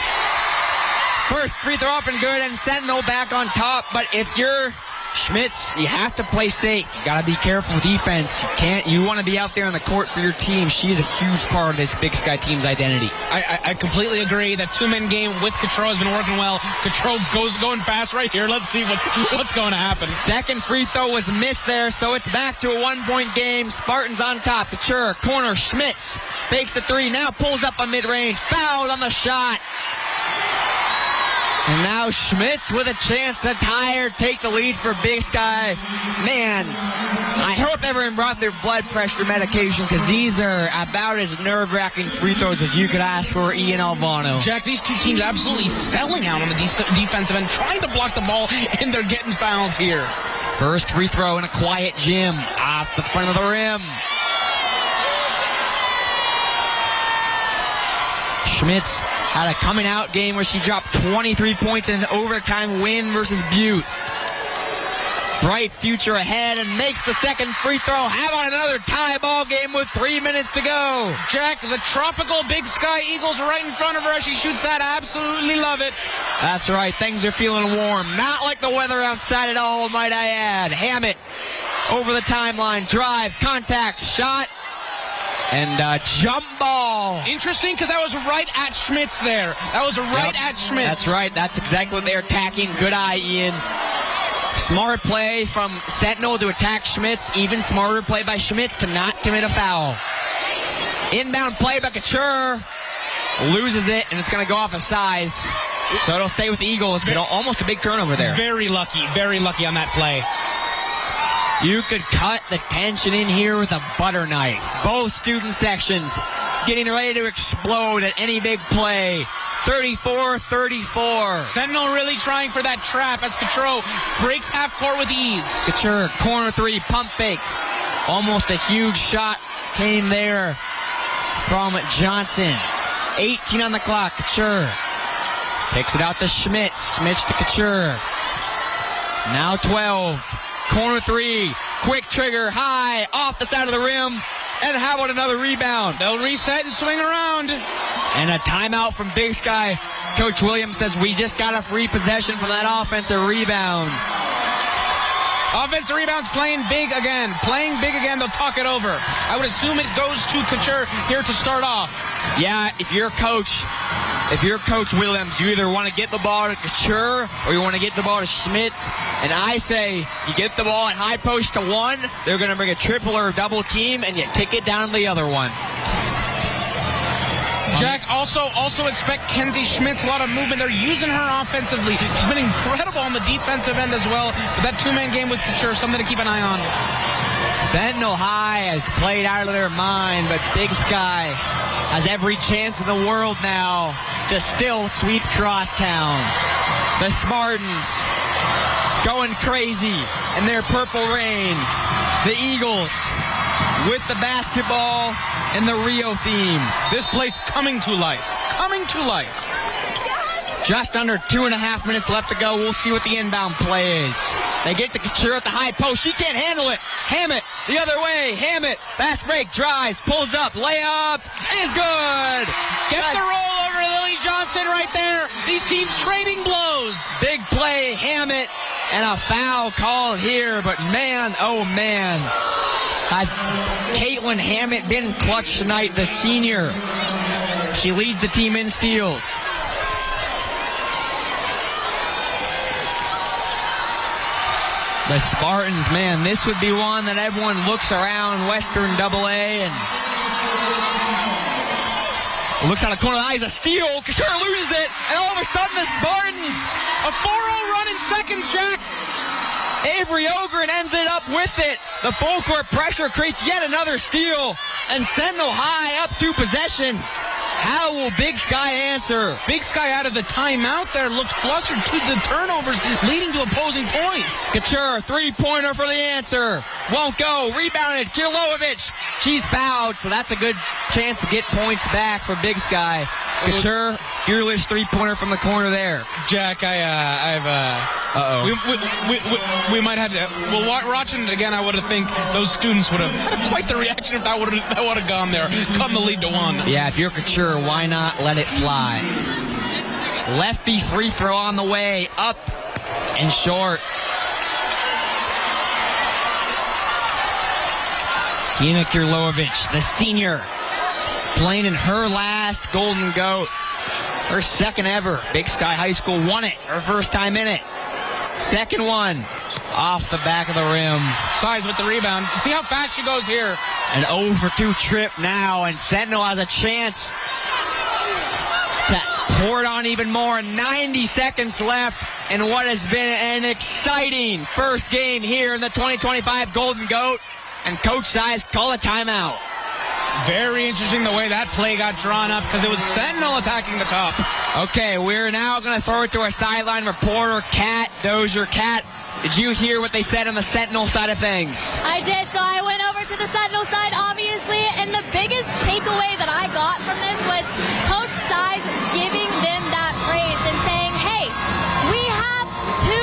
First free throw up and good, and Sentinel back on top. But if you're Schmitz, you have to play safe. You got to be careful with defense. You want to be out there on the court for your team. She's a huge part of this Big Sky team's identity. I completely agree. That two-man game with Couture has been working well. Couture going fast right here. Let's see what's going to happen. Second free throw was missed there, so it's back to a one-point game. Spartans on top. Couture, corner, Schmitz fakes the 3, now pulls up a mid-range. Fouled on the shot. And now Schmitz with a chance to tie or take the lead for Big Sky. Man, I hope everyone brought their blood pressure medication because these are about as nerve-wracking free throws as you could ask for Ian Alvano. Jack, these two teams absolutely selling out on the defensive end, trying to block the ball, and they're getting fouls here. First free throw in a quiet gym off the front of the rim. Schmitz had a coming out game where she dropped 23 points in an overtime win versus Butte. Bright future ahead and makes the second free throw. How about another tie ball game with 3 minutes to go? Jack, the tropical Big Sky Eagles right in front of her as she shoots that. Absolutely love it. That's right. Things are feeling warm. Not like the weather outside at all, might I add. Hammett over the timeline. Drive, contact, shot. And jump ball. Interesting, because that was right at Schmitz there. That was right at Schmitz. That's right. That's exactly what they're attacking. Good eye, Ian. Smart play from Sentinel to attack Schmitz. Even smarter play by Schmitz to not commit a foul. Inbound play by Couture. Loses it, and it's going to go off of size. So it'll stay with the Eagles, but almost a big turnover there. Very lucky on that play. You could cut the tension in here with a butter knife. Both student sections getting ready to explode at any big play. 34-34. Sentinel really trying for that trap as Couture breaks half court with ease. Couture, corner three, pump fake. Almost a huge shot came there from Johnson. 18 on the clock. Couture picks it out to Schmitz. Schmitz to Couture. Now 12. Corner three. Quick trigger. High. Off the side of the rim. And how about another rebound? They'll reset and swing around. And a timeout from Big Sky. Coach Williams says we just got a free possession from that offensive rebound. Offensive rebounds playing big again. Playing big again, they'll talk it over. I would assume it goes to Couture here to start off. Yeah, if you're Coach Williams, you either want to get the ball to Couture or you want to get the ball to Schmitz. And I say you get the ball at high post to one, they're going to bring a triple or a double team, and you kick it down to the other one. Jack, also expect Kenzie Schmitz, a lot of movement. They're using her offensively. She's been incredible on the defensive end as well. But that two-man game with Couture, something to keep an eye on. Sentinel High has played out of their mind, but Big Sky has every chance in the world now to still sweep Crosstown. The Spartans going crazy in their purple rain. The Eagles with the basketball and the Rio theme. This place coming to life. Coming to life. Just under 2.5 minutes left to go. We'll see what the inbound play is. They get to Couture at the high post. She can't handle it. Hammett the other way. Hammett. Fast break. Drives. Pulls up. Layup. Is good. Get the roll over Lily Johnson right there. These teams trading blows. Big play. Hammett. And a foul called here. But man, oh man. Has Caitlin Hammett been clutch tonight, the senior? She leads the team in steals. The Spartans, man, this would be one that everyone looks around Western AA and looks out of the corner of the eyes, a steal. Couture loses it, and all of a sudden the Spartans, a 4-0 run in seconds, Jack. Avery Ogren ends it up with it. The full court pressure creates yet another steal. And Sentinel High up 2 possessions. How will Big Sky answer? Big Sky out of the timeout there looked flustered to the turnovers leading to opposing points. Couture, 3-pointer for the answer. Won't go. Rebounded. Kirlovich. She's fouled, so that's a good chance to get points back for Big Sky. Couture, fearless 3-pointer from the corner there. Jack, we might have to. Well, watching it again, I would have think those students would have had quite the reaction if that would have gone there. Cut the lead to 1. Yeah, if you're Couture, why not let it fly? Lefty free throw on the way, up and short. Tina Kirlovich, the senior, playing in her last Golden Goat. Her second ever. Big Sky High School won it. Her first time in it. Second one. Off the back of the rim. Size with the rebound. See how fast she goes here. An 0 for 2 trip now, and Sentinel has a chance to pour it on even more. 90 seconds left in what has been an exciting first game here in the 2025 Golden Goat. And Coach Size call a timeout. Very interesting the way that play got drawn up because it was Sentinel attacking the cup. Okay, we're now going to throw it to our sideline reporter, Kat Doshier. Kat, did you hear what they said on the Sentinel side of things? I did, so I went over to the Sentinel side, obviously, and the biggest takeaway that I got from this was Coach Size giving them that praise and saying, hey, we have 2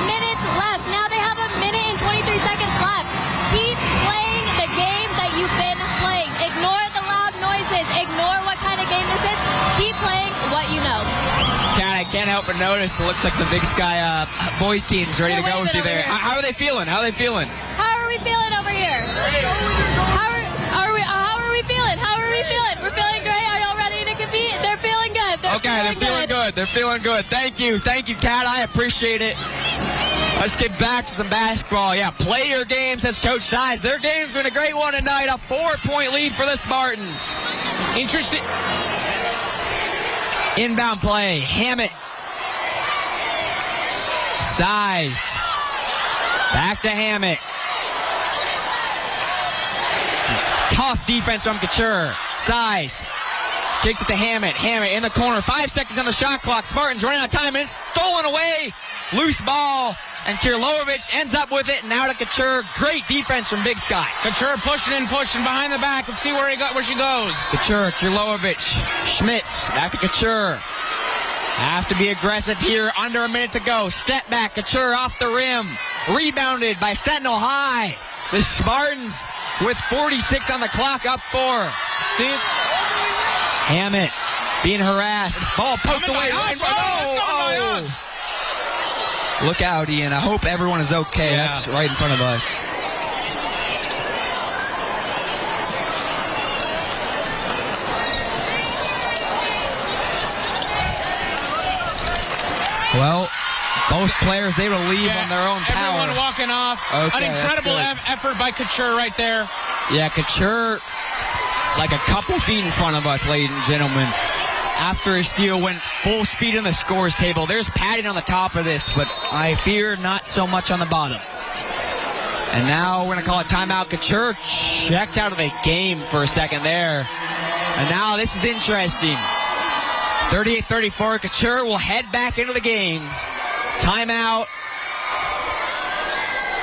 minutes left. Now they have 1 minute and 23 seconds left. Keep playing the game that you've been playing. Ignore the loud noises. Ignore what kind of game this is. Keep playing what you know. Kat, I can't help but notice it looks like the Big Sky boys team's ready to go with you there. How are they feeling? How are we feeling over here? How are we feeling? We're feeling great. Are y'all ready to compete? They're feeling good. They're feeling good. They're feeling good. Thank you, Kat. I appreciate it. Let's get back to some basketball. Yeah, play your games, as Coach Size. Their game's been a great one tonight. A 4-point lead for the Spartans. Interesting. Inbound play. Hammett. Size. Back to Hammett. Tough defense from Couture. Size. Kicks it to Hammett. Hammett in the corner. 5 seconds on the shot clock. Spartans running out of time. It's stolen away. Loose ball. And Kirlovich ends up with it. Now to Couture. Great defense from Big Sky. Couture pushing behind the back. Let's see where she goes. Couture, Kirlovich, Schmitz. Back to Couture. Have to be aggressive here. Under a minute to go. Step back. Couture off the rim. Rebounded by Sentinel High. The Spartans with 46 on the clock, up 4. See it? Hammett being harassed. Ball poked away. Look out, Ian. I hope everyone is okay. Yeah. That's right in front of us. Well, both players able to leave on their own power. Everyone walking off. Okay, an incredible effort by Couture right there. Yeah, Couture like a couple feet in front of us, ladies and gentlemen. After his steal went full speed on the scores table. There's padding on the top of this, but I fear not so much on the bottom. And now we're going to call a timeout. Couture checked out of the game for a second there. And now this is interesting. 38-34, Couture will head back into the game. Timeout.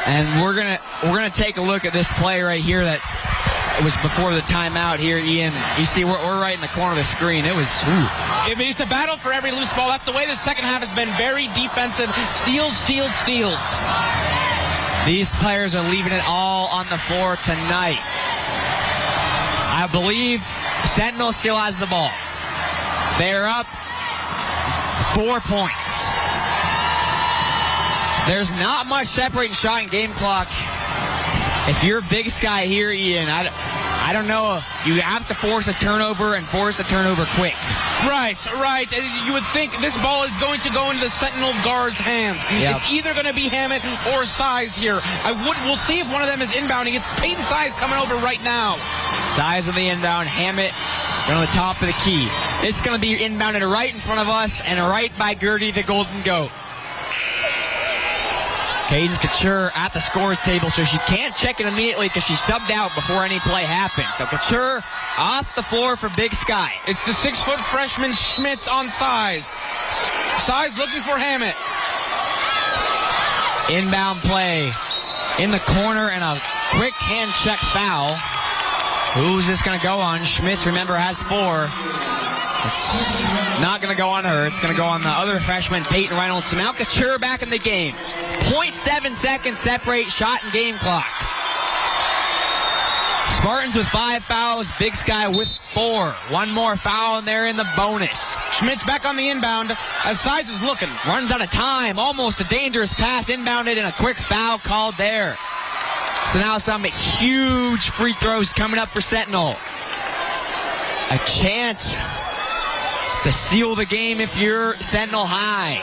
And we're gonna take a look at this play right here that was before the timeout here, Ian. You see we're right in the corner of the screen. It was I mean, it's a battle for every loose ball. That's the way the second half has been. Very defensive. Steals. These players are leaving it all on the floor tonight. I believe Sentinel still has the ball. They're up 4 points. There's not much separating shot and game clock. If you're Big Sky here, Ian, I don't know. You have to force a turnover and force a turnover quick. Right. You would think this ball is going to go into the Sentinel guard's hands. Yep. It's either going to be Hammett or Size here. We'll see if one of them is inbounding. It's Peyton Size coming over right now. Size of the inbound. Hammett on the top of the key. It's going to be inbounded right in front of us and right by Gertie, the Golden Goat. Cadence Couture at the scores table, so she can't check it immediately because she subbed out before any play happens. So Couture off the floor for Big Sky. It's the 6-foot freshman Schmitz on Size. Size looking for Hammett. Inbound play in the corner and a quick hand check foul. Who's this going to go on? Schmitz, remember, has 4. It's not going to go on her. It's going to go on the other freshman, Peyton Reynolds. So now Couture back in the game. 0.7 seconds separate shot and game clock. Spartans with 5 fouls. Big Sky with 4. One more foul and they're in the bonus. Schmitz back on the inbound as Size is looking. Runs out of time. Almost a dangerous pass inbounded and a quick foul called there. So now some huge free throws coming up for Sentinel. A chance to seal the game if you're Sentinel High.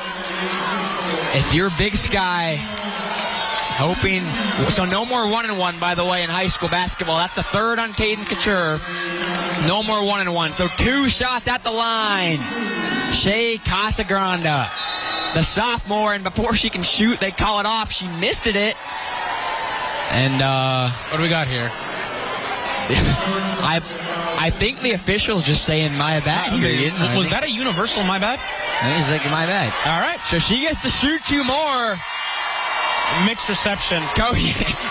If you're Big Sky, hoping. So no more 1-and-1, by the way, in high school basketball. That's the third on Cadence Couture. No more 1-and-1. So 2 shots at the line. Shea Casagrande, the sophomore, and before she can shoot, they call it off. She missed it. And what do we got here? I think the official's just saying my bad here. Was that a universal my bad? He's like, my bad. All right. So she gets to shoot 2 more. Mixed reception.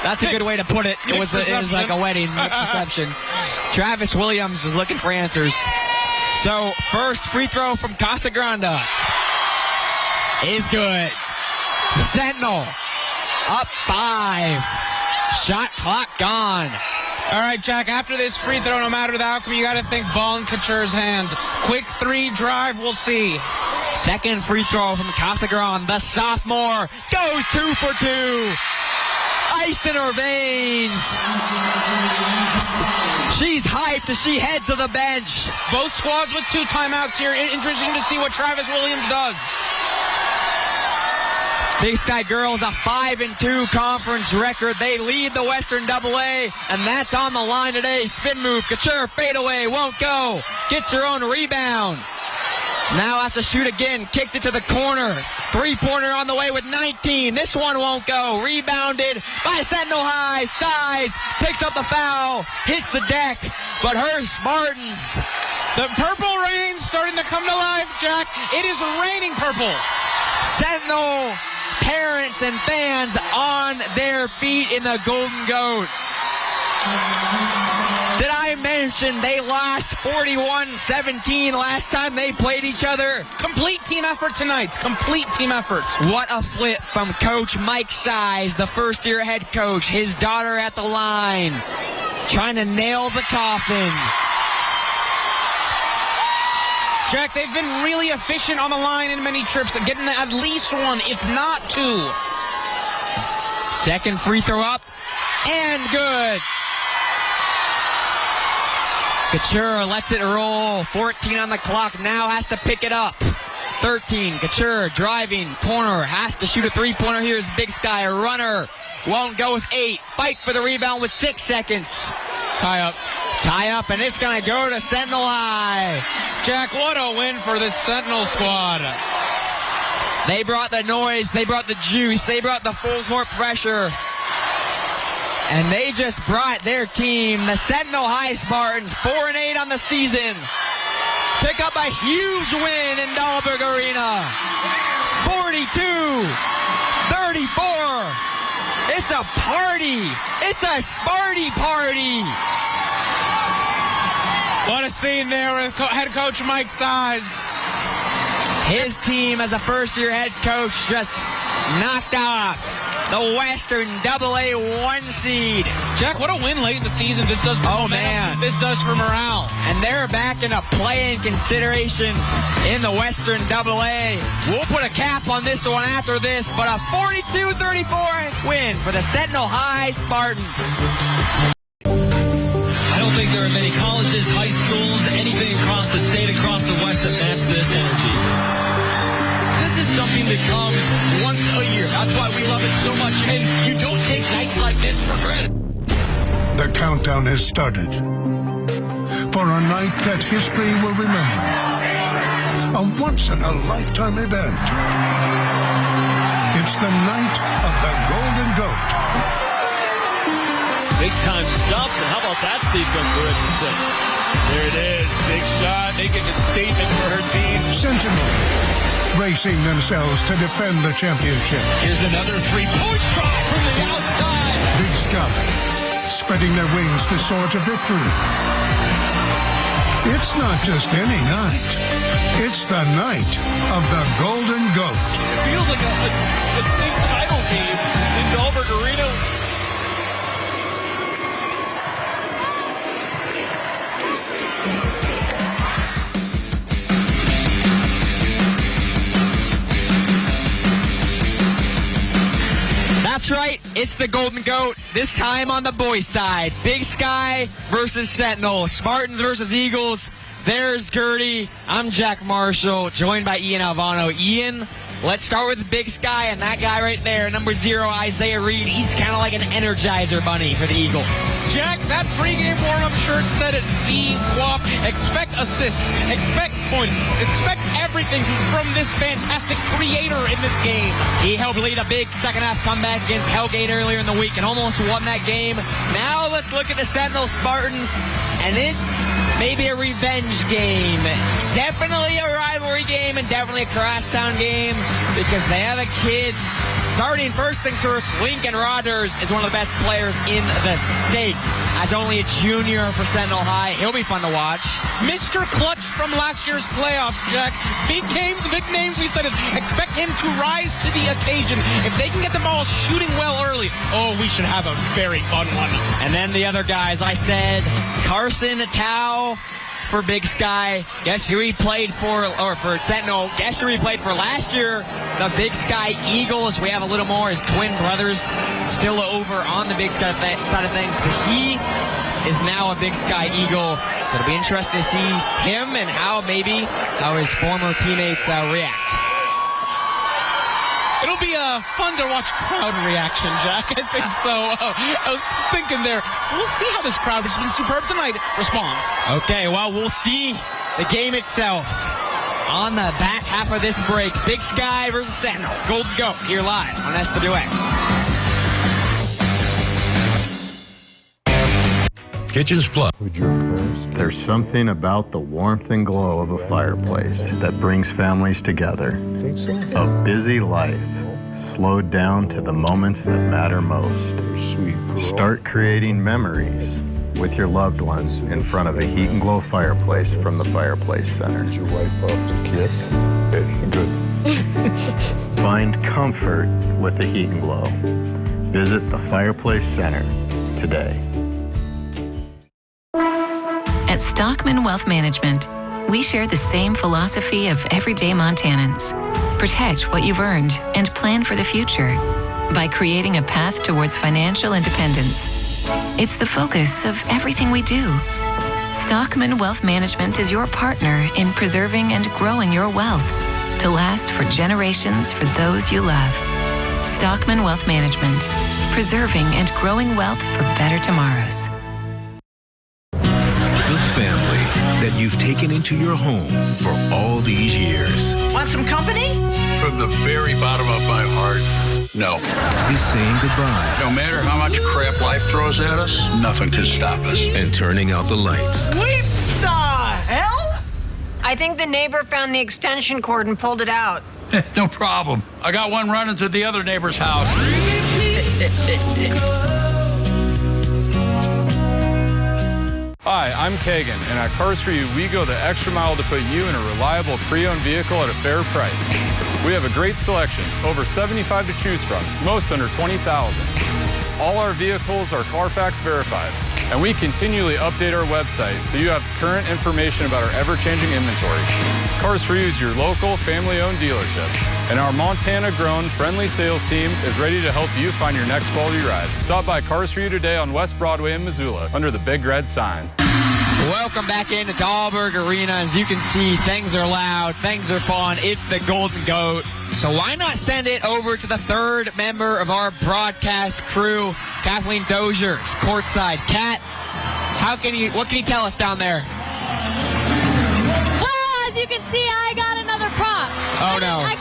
That's a good way to put it. It was like a wedding. Mixed reception. Travis Williams is looking for answers. So first free throw from Casagrande is good. Sentinel up 5. Shot clock gone. All right, Jack, after this free throw, no matter the outcome, you got to think ball in Couture's hands. Quick 3 drive, we'll see. Second free throw from Casagrande, the sophomore, goes 2 for 2. Ice in her veins. She's hyped as she heads to the bench. Both squads with 2 timeouts here. Interesting to see what Travis Williams does. Big Sky Girls, a 5-2 conference record. They lead the Western AA, and that's on the line today. Spin move, Couture, fadeaway, won't go. Gets her own rebound. Now has to shoot again, kicks it to the corner. 3-pointer on the way with 19. This one won't go. Rebounded by Sentinel High. Size picks up the foul, hits the deck, but her Spartans. The purple rain's starting to come to life, Jack. It is raining purple. Sentinel parents and fans on their feet in the Golden Goat. Did I mention they lost 41-17 last time they played each other? Complete team effort tonight. Complete team effort. What a flip from Coach Mike Size, the first-year head coach. His daughter at the line, trying to nail the coffin. Jack, they've been really efficient on the line in many trips, getting at least 1, if not 2. Second free throw up, and good. Couture lets it roll. 14 on the clock, now has to pick it up. 13, Couture driving, corner, has to shoot a 3-pointer. Here's Big Sky, a runner. Won't go with 8. Fight for the rebound with 6 seconds. Tie up, and it's going to go to Sentinel High. Jack, what a win for this Sentinel squad. They brought the noise, they brought the juice, they brought the full court pressure. And they just brought their team, the Sentinel High Spartans, 4-8 on the season. Pick up a huge win in Dahlberg Arena. 42-34. It's a party. It's a Sparty party. What a scene there with head coach Mike Size. His team as a first-year head coach just knocked out the Western AA 1 seed. Jack, what a win late in the season. This does for This does for morale. And they're back in a play-in consideration in the Western AA. We'll put a cap on this one after this, but a 42-34 win for the Sentinel High Spartans. I don't think there are many colleges, high schools, anything across the state, across the West that match this energy. This is something that comes once a year. That's why we love it so much, and you don't take nights like this for granted. The countdown has started for a night that history will remember. A once-in-a-lifetime event. It's the night of the Golden Goat. Big time stuff, and how about that sequence for Richardson? There it is, big shot, making a statement for her team. Sentinel, racing themselves to defend the championship. Here's another three-point try from the outside. Big Sky, spreading their wings to soar to victory. It's not just any night. It's the night of the Golden Goat. It feels like a state title game in Dahlberg Arena. That's right, it's the Golden Goat, this time on the boys' side. Big Sky versus Sentinel, Spartans versus Eagles. There's Gertie. I'm Jack Marshall, joined by Ian Alvano. Ian, let's start with Big Sky and that guy right there, number 0, Isaiah Reed. He's kind of like an Energizer bunny for the Eagles. Jack, that pregame warm-up shirt said it. Z-Quap. Expect assists, expect points, expect everything from this fantastic creator in this game. He helped lead a big second-half comeback against Hellgate earlier in the week and almost won that game. Now let's look at the Sentinel Spartans, and it's maybe a revenge game. Definitely a rivalry game and definitely a crosstown game because they have a kid starting first things first. Lincoln Rodgers is one of the best players in the state. As only a junior for Sentinel High, he'll be fun to watch. Mr. Clutch from last year's playoffs, Jack. Big games, big names, we said it. Expect him to rise to the occasion. If they can get the ball shooting well early, we should have a very fun one. And then the other guys, I said, Carson Tao for Big Sky. Guess who he played for, or for Sentinel? Guess who he played for last year? The Big Sky Eagles. We have a little more. His twin brothers still over on the Big Sky side of things, but he is now a Big Sky Eagle. So it'll be interesting to see him and how his former teammates react. It'll be fun to watch crowd reaction, Jack. I think so. I was thinking there, we'll see how this crowd, which has been superb tonight, responds. Okay, well, we'll see the game itself on the back half of this break. Big Sky versus Sentinel. Golden Goat here live on SWX. Kitchens Plus. There's something about the warmth and glow of a fireplace that brings families together. A busy life slowed down to the moments that matter most. Start creating memories with your loved ones in front of a heat and glow fireplace from the Fireplace Center. Did your wife up to kiss? Okay, good. Find comfort with the heat and glow. Visit the Fireplace Center today. At Stockman Wealth Management, we share the same philosophy of everyday Montanans. Protect what you've earned and plan for the future by creating a path towards financial independence. It's the focus of everything we do. Stockman Wealth Management is your partner in preserving and growing your wealth to last for generations for those you love. Stockman Wealth Management, preserving and growing wealth for better tomorrows. Family that you've taken into your home for all these years. Want some company? From the very bottom of my heart, no. Is saying goodbye. No matter how much crap life throws at us, nothing can stop us. And turning out the lights. What the hell? I think the neighbor found the extension cord and pulled it out. No problem. I got one running to the other neighbor's house. Hi, I'm Kagan, and at Cars For You, we go the extra mile to put you in a reliable pre-owned vehicle at a fair price. We have a great selection, over 75 to choose from, most under $20,000. All our vehicles are Carfax verified, and we continually update our website so you have current information about our ever-changing inventory. Cars For You is your local, family-owned dealership, and our Montana-grown, friendly sales team is ready to help you find your next quality ride. Stop by Cars For You today on West Broadway in Missoula under the big red sign. Welcome back into Dahlberg Arena. As you can see, things are loud, things are fun. It's the Golden Goat. So why not send it over to the third member of our broadcast crew, Cathleen Doshier, courtside. Kat, what can you tell us down there? Well, as you can see, I got another prop. Oh, no. I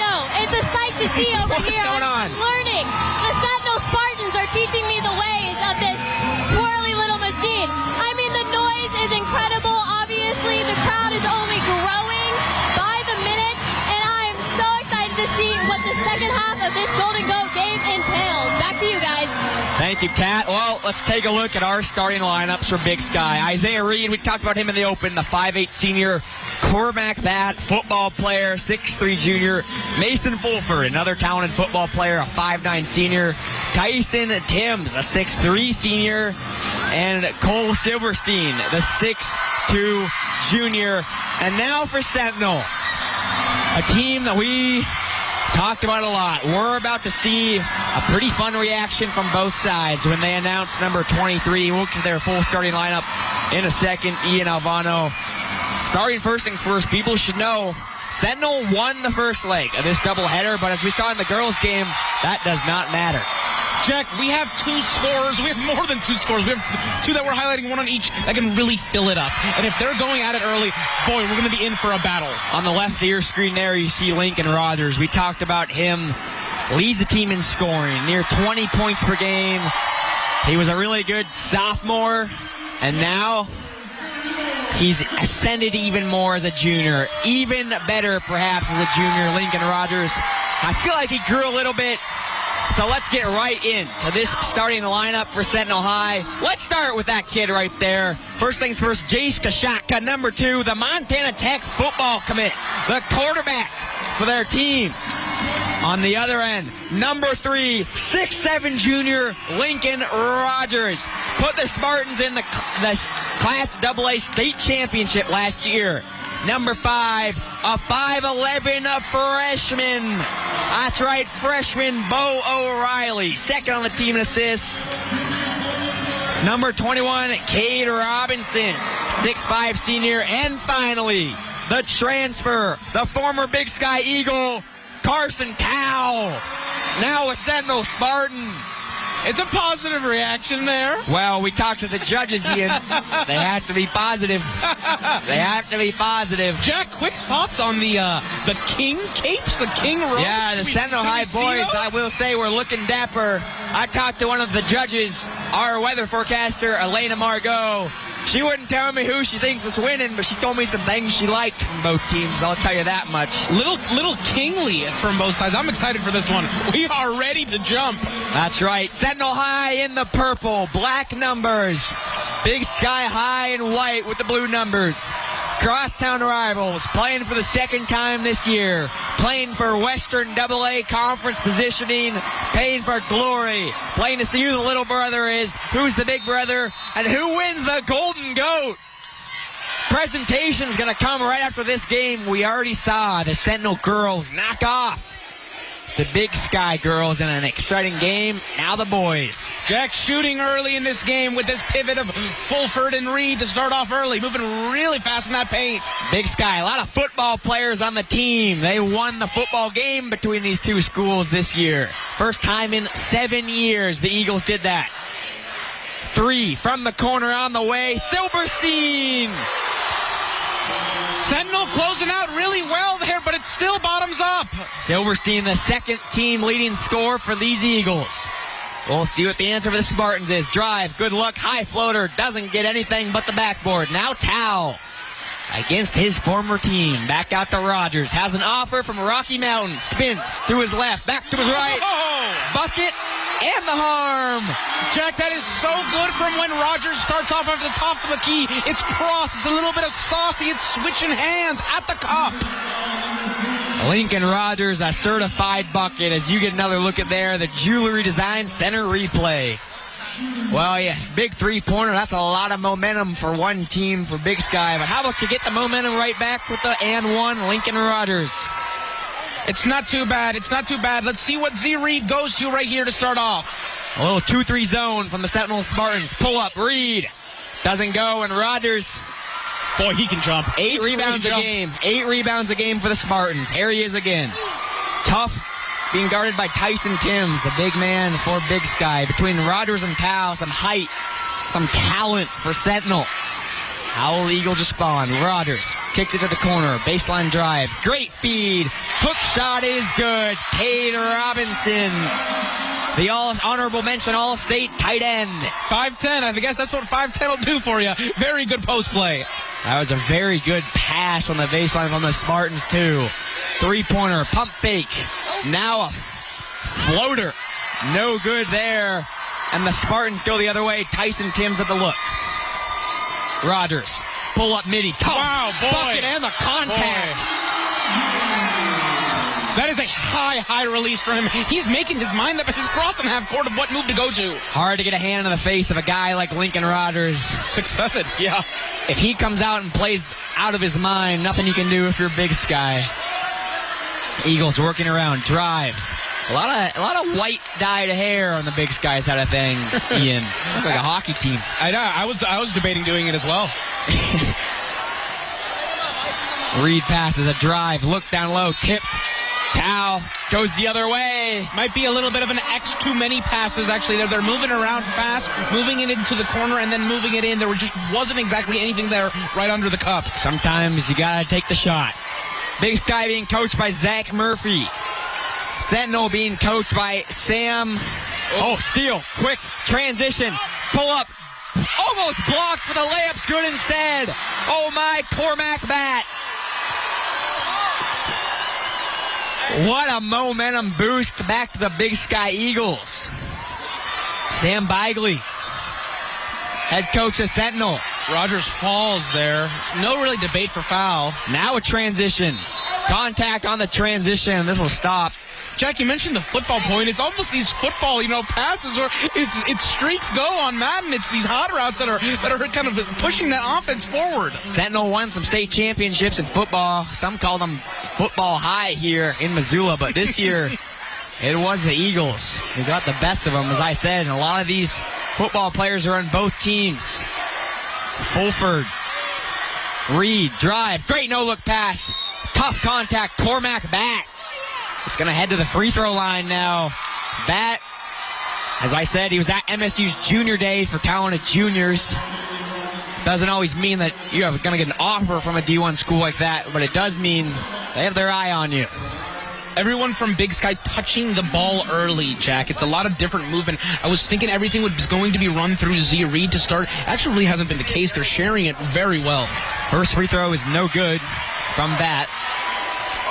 know. It's a sight to see over What's here. going on? I'm learning. The Sentinel Spartans are teaching me the ways of this twirly little machine. I mean, the noise is incredible. Obviously, the crowd is only growing by the minute, and I am so excited to see what the second half of this Golden Goat game entails. Back to you guys. Thank you, Kat. Well, let's take a look at our starting lineups for Big Sky. Isaiah Reed, we talked about him in the open, the 5'8 senior quarterback, that football player, 6'3 junior. Mason Fulford, another talented football player, a 5'9 senior. Tyson Timms, a 6'3 senior. And Cole Silverstein, the 6'2 junior. And now for Sentinel, a team that we talked about a lot. We're about to see a pretty fun reaction from both sides when they announce number 23. We'll get to their full starting lineup in a second. Ian Alvano. Starting first things first, people should know Sentinel won the first leg of this doubleheader, but as we saw in the girls' game, that does not matter. Jack, we have two scorers. We have more than two scorers. We have two that we're highlighting, one on each, that can really fill it up. And if they're going at it early, boy, we're going to be in for a battle. On the left of your screen there, you see Lincoln Rogers. We talked about him. Leads the team in scoring, near 20 points per game. He was a really good sophomore, and now he's ascended even more as a junior. Even better, perhaps, as a junior, Lincoln Rogers. I feel like he grew a little bit. So let's get right into this starting lineup for Sentinel High. Let's start with that kid right there. First things first, Jace Kashaka, number 2, the Montana Tech football commit, the quarterback for their team. On the other end, number 3, 6'7 junior Lincoln Rogers. Put the Spartans in the Class AA state championship last year. Number 5, a 5'11" freshman. That's right, freshman Bo O'Reilly. Second on the team in assists. Number 21, Cade Robinson, 6'5" senior. And finally, the transfer, the former Big Sky Eagle, Carson Tao, now a Sentinel Spartan. It's a positive reaction there. Well, we talked to the judges, Ian. They have to be positive. They have to be positive. Jack, quick thoughts on the King capes, the King robes? Yeah, the Sentinel High boys, I will say, we're looking dapper. I talked to one of the judges, our weather forecaster, Elena Margot. She wouldn't tell me who she thinks is winning, but she told me some things she liked from both teams. I'll tell you that much. Little kingly from both sides. I'm excited for this one. We are ready to jump. That's right. Sentinel High in the purple, black numbers. Big Sky High in white with the blue numbers. Crosstown rivals, playing for the second time this year, playing for Western AA conference positioning, paying for glory, playing to see who the little brother is, who's the big brother, and who wins the Golden Goat. Presentation's going to come right after this game. We already saw the Sentinel girls knock off the Big Sky girls in an exciting game. Now the boys. Jack shooting early in this game with this pivot of Fulford and Reed to start off early, moving really fast in that paint. Big Sky, a lot of football players on the team. They won the football game between these two schools this year. First time in 7 years the Eagles did that. 3 from the corner on the way. Silberstein. Sentinel closing out really well there, but it still bottoms up. Silverstein, the second team leading scorer for these Eagles. We'll see what the answer for the Spartans is. Drive, good luck, high floater, doesn't get anything but the backboard. Now Tao against his former team. Back out to Rogers. Has an offer from Rocky Mountain. Spins to his left, back to his right. Bucket and the harm. Jack, that is so good from when Rogers starts off at the top of the key. It's cross. It's a little bit of saucy. It's switching hands at the cup. Lincoln Rogers, a certified bucket. As you get another look at there, the Jewelry Design Center replay. Well, yeah, big three-pointer. That's a lot of momentum for one team for Big Sky. But how about you get the momentum right back with the and one, Lincoln Rogers. It's not too bad. It's not too bad. Let's see what Z Reed goes to right here to start off. A little 2-3 zone from the Sentinel Spartans. Pull up, Reed. Doesn't go, and Rogers. Boy, he can jump. 8 rebounds a game. 8 rebounds a game for the Spartans. Here he is again. Tough, being guarded by Tyson Timms, the big man for Big Sky. Between Rogers and Tao, some height, some talent for Sentinel. How will the Eagles respond? Rogers kicks it to the corner. Baseline drive. Great feed. Hook shot is good. Cade Robinson. The honorable mention All-State tight end. 5'10". I guess that's what 5'10" will do for you. Very good post play. That was a very good pass on the baseline from the Spartans, too. Three-pointer. Pump fake. Now a floater. No good there. And the Spartans go the other way. Tyson Timms at the look. Rogers, pull up midi, tough, wow, boy. Bucket and the contact. Boy. That is a high release for him. He's making his mind up as he's crossing half court of what move to go to. Hard to get a hand in the face of a guy like Lincoln Rogers. 6'7", yeah. If he comes out and plays out of his mind, nothing you can do if you're Big Sky. Eagles working around, drive. A lot of white dyed hair on the Big Sky side of things, Ian. Look like a hockey team. I know. I was debating doing it as well. Reed passes a drive, look down low, tipped. Tao goes the other way. Might be a little bit of an X too many passes, actually. They're moving around fast, moving it into the corner, and then moving it in. There just wasn't exactly anything there right under the cup. Sometimes you got to take the shot. Big Sky being coached by Zach Murphy. Sentinel being coached by Sam. Oh, steal. Quick transition. Pull up. Almost blocked, but the layup's good instead. Oh, my Cormac bat. What a momentum boost back to the Big Sky Eagles. Sam Bigley, head coach of Sentinel. Rogers falls there. No really debate for foul. Now a transition. Contact on the transition. This will stop. Jack, you mentioned the football point. It's almost these football, passes where it's streaks go on Madden. It's these hot routes that are kind of pushing that offense forward. Sentinel won some state championships in football. Some call them football high here in Missoula, but this year it was the Eagles who got the best of them, as I said. And a lot of these football players are on both teams. Fulford, Reed, drive, great no-look pass. Tough contact, Cormac Bat. He's going to head to the free throw line now. Bat, as I said, he was at MSU's junior day for talented juniors. Doesn't always mean that you're going to get an offer from a D1 school like that, but it does mean they have their eye on you. Everyone from Big Sky touching the ball early, Jack. It's a lot of different movement. I was thinking everything was going to be run through Z Reed to start. Actually really hasn't been the case. They're sharing it very well. First free throw is no good from Bat.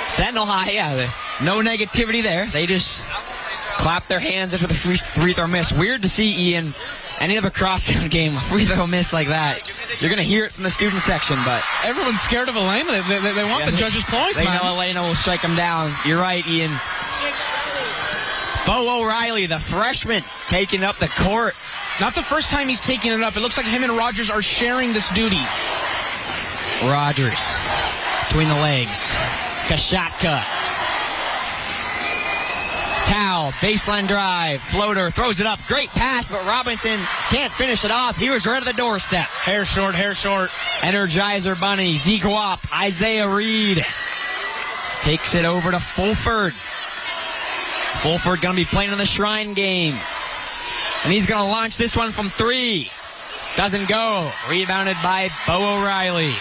Sentinel High, no negativity there. They just clap their hands after the free throw miss. Weird to see, Ian, any other crosstown game, a free throw miss like that. You're going to hear it from the student section, but everyone's scared of Elena. They want the judges' points, They man. know Elena will strike them down. You're right, Ian. Bo O'Reilly, the freshman, taking up the court. Not the first time he's taking it up. It looks like him and Rogers are sharing this duty. Rogers, between the legs. Kashatka. Towel, baseline drive, floater, throws it up. Great pass, but Robinson can't finish it off. He was right at the doorstep. Hair short. Energizer Bunny, Zeke Wap, Isaiah Reed. Takes it over to Fulford. Fulford going to be playing in the Shrine game. And he's going to launch this one from 3. Doesn't go. Rebounded by Bo O'Reilly.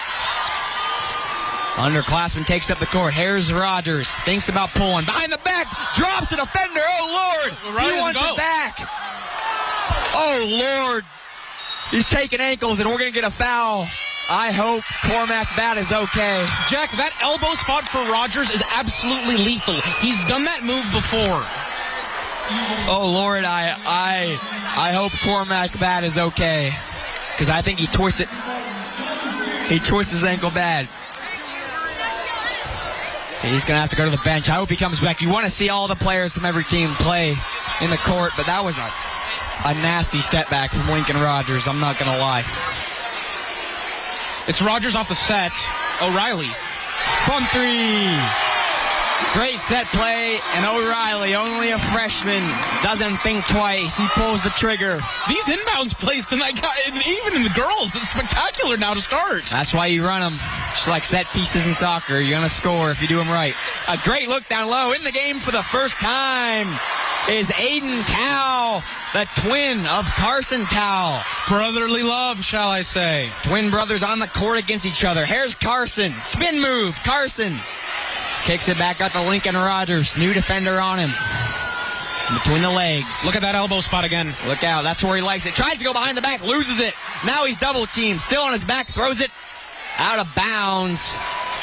Underclassman takes up the court. Here's Rogers. Thinks about pulling. Behind the back. Drops a defender. Oh, Lord. He wants it back. Oh, Lord. He's taking ankles, and we're going to get a foul. I hope Cormac Bat is okay. Jack, that elbow spot for Rogers is absolutely lethal. He's done that move before. Oh, Lord, I hope Cormac Bat is okay. Because I think he twists his ankle bad. He's going to have to go to the bench. I hope he comes back. You want to see all the players from every team play in the court, but that was a nasty step back from Lincoln Rogers. I'm not going to lie. It's Rogers off the set. O'Reilly. From 3. Great set play, and O'Reilly, only a freshman, doesn't think twice. He pulls the trigger. These inbounds plays tonight, even in the girls, it's spectacular now to start. That's why you run them. Just like set pieces in soccer. You're going to score if you do them right. A great look down low. In the game for the first time is Aiden Tao, the twin of Carson Tao. Brotherly love, shall I say. Twin brothers on the court against each other. Here's Carson. Spin move. Carson kicks it back up to Lincoln Rogers. New defender on him. Between the legs. Look at that elbow spot again. Look out. That's where he likes it. Tries to go behind the back. Loses it. Now he's double teamed. Still on his back. Throws it out of bounds.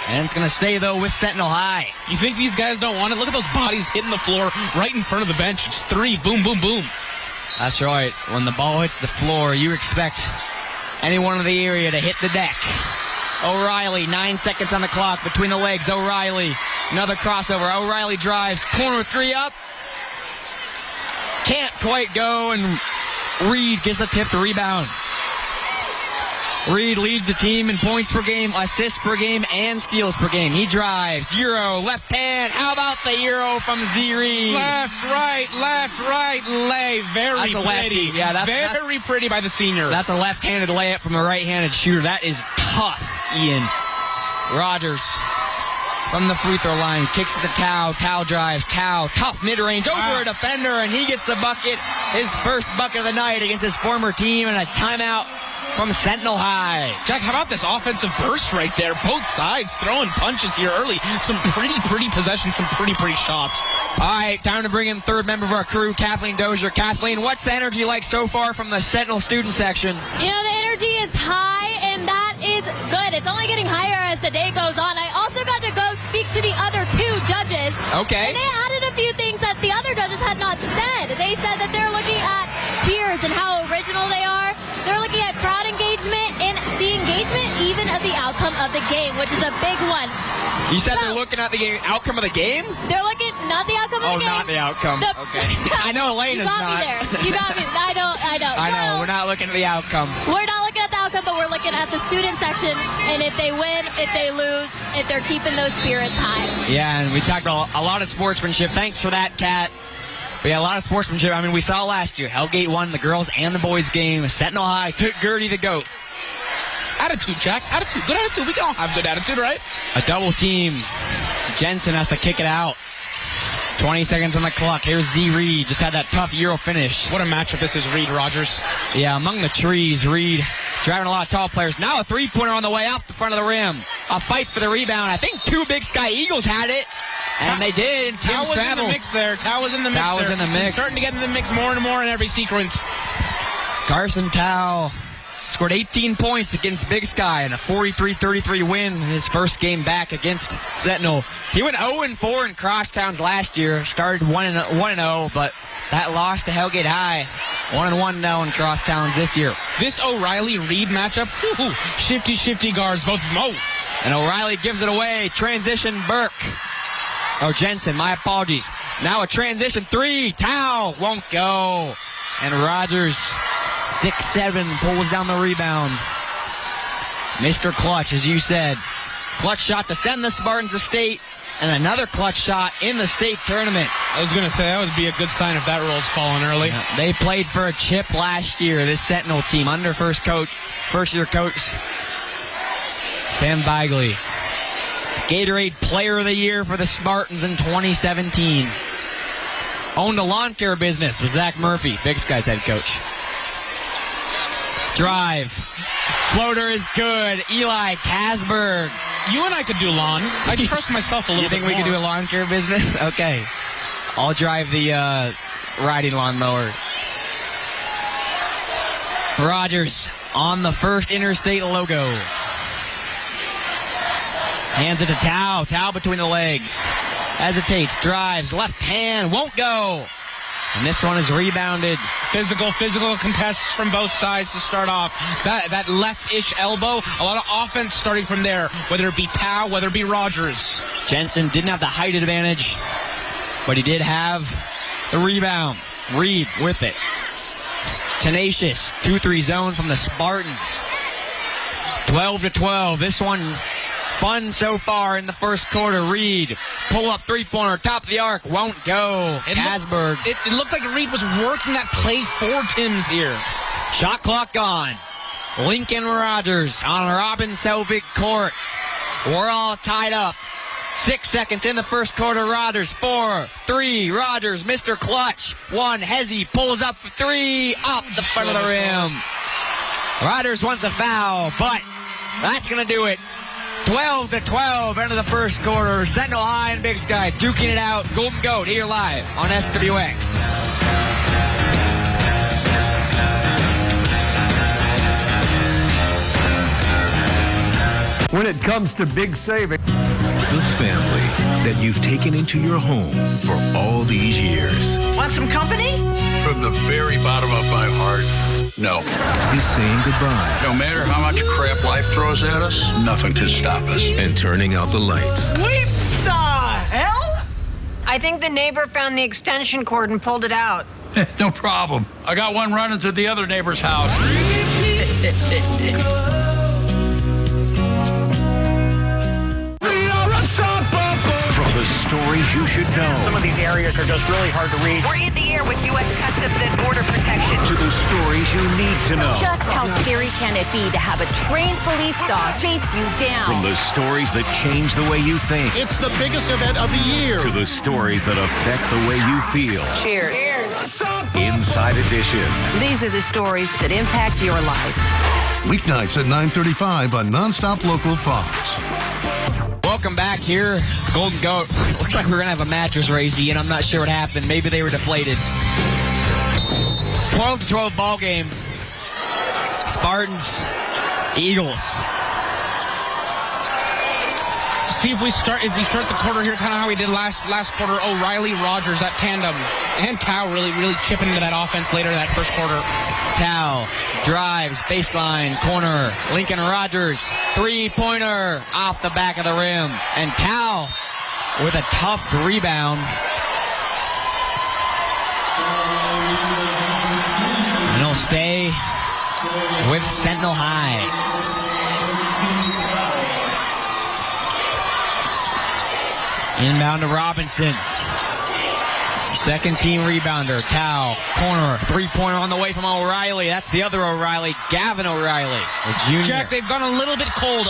And it's going to stay, though, with Sentinel High. You think these guys don't want it? Look at those bodies hitting the floor right in front of the bench. It's 3. Boom, boom, boom. That's right. When the ball hits the floor, you expect anyone in the area to hit the deck. O'Reilly, 9 seconds on the clock. Between the legs, O'Reilly. Another crossover. O'Reilly drives. Corner 3 up. Can't quite go, and Reed gets the tip to rebound. Reed leads the team in points per game, assists per game, and steals per game. He drives. Euro, left hand. How about the Euro from Z Reed? Left, right, lay. Very pretty. Yeah, that's very pretty by the senior. That's a left-handed layup from a right-handed shooter. That is tough, Ian. Rogers from the free throw line, kicks it to Tao. Tao drives. Tao, tough mid-range over a defender, and he gets the bucket. His first bucket of the night against his former team, and a timeout from Sentinel High. Jack, how about this offensive burst right there? Both sides throwing punches here early. Some pretty possessions, some pretty shots. All right, time to bring in third member of our crew, Cathleen Doshier. Kathleen, what's the energy like so far from the Sentinel student section? You know, the energy is high, and that is good. It's only getting higher as the day goes on. I also got to go speak to the other 2 judges. Okay. And they added a few things that the other judges had not said. They said that they're looking at cheers and how original they are. They're looking at crowd engagement and the engagement even of the outcome of the game, which is a big one. You said they're looking at the outcome of the game? They're looking, not the outcome of the game. Oh, not the outcome. Okay. I know Elena's not. You got me there. You got me. I know. I know. We're not looking at the outcome. We're not looking at the outcome, but we're looking at the student section. And if they win, if they lose, if they're keeping those spirits high. Yeah, and we talked about a lot of sportsmanship. Thanks for that, Kat. We had a lot of sportsmanship. I mean, we saw last year. Hellgate won the girls and the boys game. Sentinel High took Gertie the GOAT. Attitude, Jack. Attitude. Good attitude. We can all have good attitude, right? A double team. Jensen has to kick it out. 20 seconds on the clock. Here's Z Reed. Just had that tough Euro finish. What a matchup this is, Reed Rogers. Yeah, among the trees, Reed driving a lot of tall players. Now a three-pointer on the way off the front of the rim. A fight for the rebound. I think two Big Sky Eagles had it. And they did. Tao was in the mix there. Tao was in the mix there. Tao was in the mix. He's starting to get in the mix more and more in every sequence. Carson Tao scored 18 points against Big Sky in a 43-33 win in his first game back against Sentinel. He went 0-4 in Crosstowns last year. Started 1-0, but that loss to Hellgate High. 1-1 now in Crosstowns this year. This O'Reilly-Reed matchup, shifty guards, both of them. Oh. And O'Reilly gives it away. Transition Burke. Oh, Jensen, my apologies. Now a transition three. Tao won't go. And Rogers, 6'7", pulls down the rebound. Mr. Clutch, as you said. Clutch shot to send the Spartans to state. And another clutch shot in the state tournament. I was going to say, that would be a good sign if that roll's falling early. Yeah, they played for a chip last year, this Sentinel team, under first-year coach Sam Bagley. Gatorade Player of the Year for the Spartans in 2017. Owned a lawn care business with Zach Murphy, Big Sky's head coach. Drive. Floater is good. Eli Kasberg. You and I could do lawn. I trust myself a little bit more. You think we could do a lawn care business? Okay. I'll drive the riding lawnmower. Rogers on the first interstate logo. Hands it to Tao. Tao between the legs. Hesitates, drives, left hand, won't go. And this one is rebounded. Physical contests from both sides to start off. That left-ish elbow, a lot of offense starting from there, whether it be Tao, whether it be Rogers. Jensen didn't have the height advantage, but he did have the rebound. Reed with it. Tenacious, 2-3 zone from the Spartans. 12-12. This one fun so far in the first quarter. Reed, pull-up three-pointer, top of the arc, won't go. Kasberg. It looked like Reed was working that play for Timms here. Shot clock gone. Lincoln Rogers on Robin Selvig court. We're all tied up. 6 seconds in the first quarter. Rogers, 4, 3. Rogers, Mr. Clutch. 1. Hezzy pulls up for 3. Up the front of the rim. Rogers wants a foul, but that's going to do it. 12-12 into the first quarter. Sentinel High and Big Sky duking it out. Golden Goat here live on SWX. When it comes to big saving, the family that you've taken into your home for all these years. Want some company? From the very bottom of my heart, no. Is saying goodbye. No matter how much crap life throws at us, nothing can stop us. And turning out the lights. What the hell? I think the neighbor found the extension cord and pulled it out. No problem. I got one running to the other neighbor's house. From the stories you should know. Some of these areas are just really hard to read. We're in the air with U.S. Customs and Border Protection. To the stories you need to know. Just how scary can it be to have a trained police dog chase you down? From the stories that change the way you think. It's the biggest event of the year. To the stories that affect the way you feel. Cheers. Inside Edition. These are the stories that impact your life. Weeknights at 9:35 on Nonstop Local Fox. Welcome back here, Golden Goat. Looks like we're going to have a mattress race, and I'm not sure what happened. Maybe they were deflated. 12-12 ball game. Spartans, Eagles. see if we start the quarter here kind of how we did last quarter. O'Reilly, Rogers, that tandem, and Tao really chipping into that offense later in that first quarter. Tao drives, baseline, corner, Lincoln Rogers, three-pointer off the back of the rim. And Tao with a tough rebound. And he'll stay with Sentinel High. Inbound to Robinson. Second team rebounder. Tao, corner, three-pointer on the way from O'Reilly. That's the other O'Reilly, Gavin O'Reilly, the junior. Jack, they've gone a little bit cold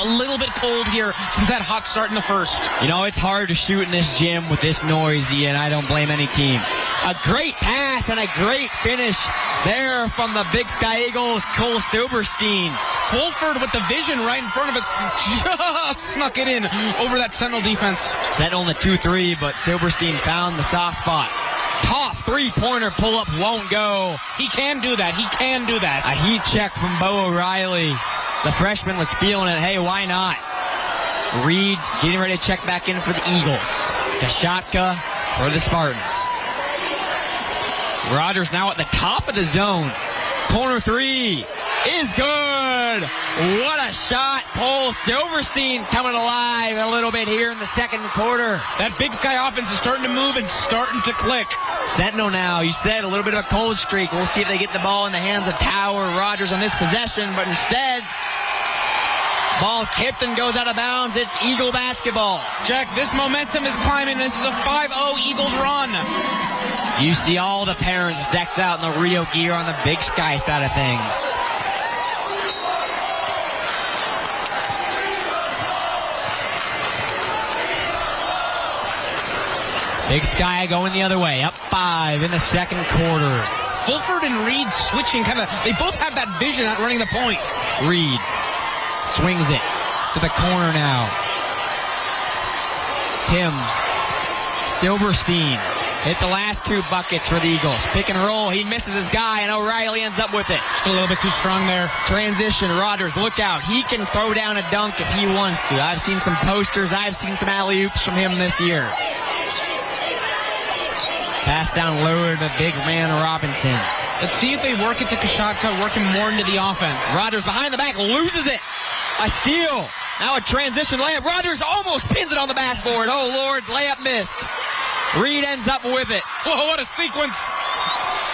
here since that hot start in the first. You know, it's hard to shoot in this gym with this noisy, and I don't blame any team. A great pass and a great finish there from the Big Sky Eagles, Cole Silberstein. Fulford with the vision right in front of us, just snuck it in over that Sentinel defense. Sentinel in the 2-3, but Silberstein found the soft spot. Tough three-pointer pull-up won't go. He can do that. A heat check from Bo O'Reilly. The freshman was feeling it. Hey, why not? Reed getting ready to check back in for the Eagles. Kashatka for the Spartans. Rogers now at the top of the zone. Corner three is good. What a shot. Cole Silverstein coming alive a little bit here in the second quarter. That Big Sky offense is starting to move and starting to click. Sentinel now, you said, a little bit of a cold streak. We'll see if they get the ball in the hands of Tao or Rogers on this possession, but instead, ball tipped and goes out of bounds. It's Eagle basketball. Jack, this momentum is climbing. This is a 5-0 Eagles run. You see all the parents decked out in the Rio gear on the Big Sky side of things. Big Sky going the other way, up 5 in the second quarter. Fulford and Reed switching, they both have that vision at running the point. Reed swings it to the corner now. Timms, Silverstein hit the last two buckets for the Eagles. Pick and roll, he misses his guy, and O'Reilly ends up with it. Just a little bit too strong there. Transition, Rogers, look out. He can throw down a dunk if he wants to. I've seen some posters, I've seen some alley-oops from him this year. Pass down low to the big man Robinson. Let's see if they work it to Kashatka, working more into the offense. Rogers behind the back, loses it. A steal. Now a transition layup. Rogers almost pins it on the backboard. Oh, Lord, layup missed. Reed ends up with it. Whoa, what a sequence.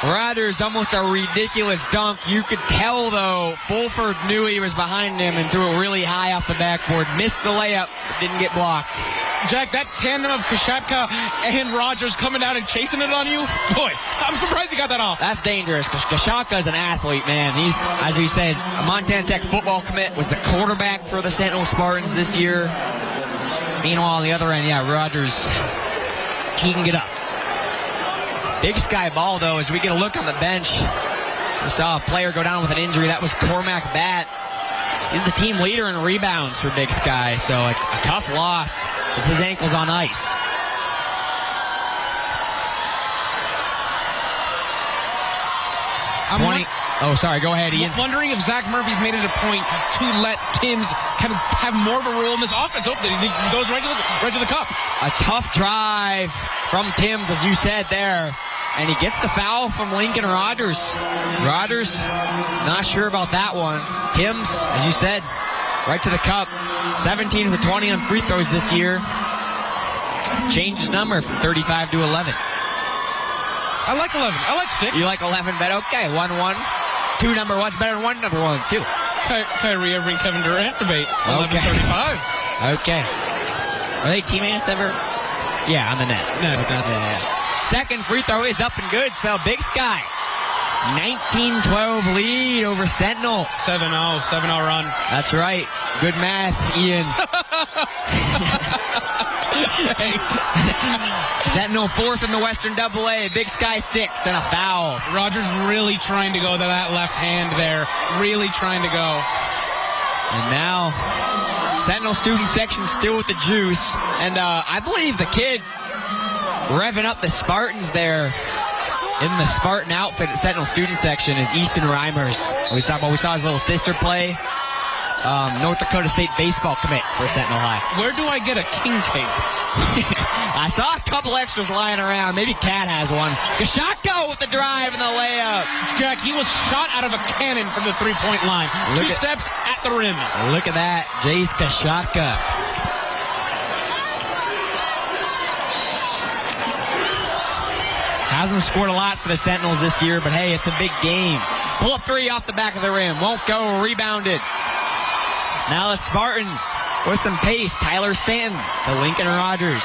Rogers almost a ridiculous dunk. You could tell, though, Fulford knew he was behind him and threw it really high off the backboard. Missed the layup, but didn't get blocked. Jack, that tandem of Kashatka and Rogers coming down and chasing it on you, boy, I'm surprised he got that off. That's dangerous because Kashatka is an athlete, man. He's, as we said, a Montana Tech football commit, was the quarterback for the Sentinel Spartans this year. Meanwhile, on the other end, Rogers, he can get up. Big Sky ball, though, as we get a look on the bench. We saw a player go down with an injury. That was Cormac Batt. He's the team leader in rebounds for Big Sky, so a tough loss as his ankle's on ice. Go ahead, Ian. Wondering if Zach Murphy's made it a point to let Timms kind of have more of a role in this offense. He goes right to the cup. A tough drive from Timms, as you said there. And he gets the foul from Lincoln Rogers. Rogers, not sure about that one. Timms, as you said, right to the cup. 17 for 20 on free throws this year. Changed his number from 35 to 11. I like 11. I like 6. You like 11 better? Okay, 1-1. 2 number 1's better than 1 number 1, too. Kyrie Irving, Kevin Durant debate. 11-35. Okay. Are they teammates ever? Yeah, on the Nets. Nets. Yeah. Second free throw is up and good, so Big Sky. 19-12 lead over Sentinel. 7-0 run. That's right. Good math, Ian. Sentinel 4th in the Western AA. Big Sky 6th and a foul. Rogers really trying to go to that left hand there. Really trying to go. And now, Sentinel student section still with the juice. And I believe the kid revving up the Spartans there in the Spartan outfit at Sentinel student section is Easton Reimers. We saw his little sister play North Dakota State baseball commit for Sentinel High. Where do I get a king cape? I saw a couple extras lying around. Maybe Cat has one. Gashaka with the drive and the layup. Jack, he was shot out of a cannon from the three-point line. Two steps at the rim. Look at that. Jace Gashaka. Hasn't scored a lot for the Sentinels this year, but hey, it's a big game. Pull up three off the back of the rim. Won't go. Rebounded. Now the Spartans with some pace. Tyler Stanton to Lincoln Rogers.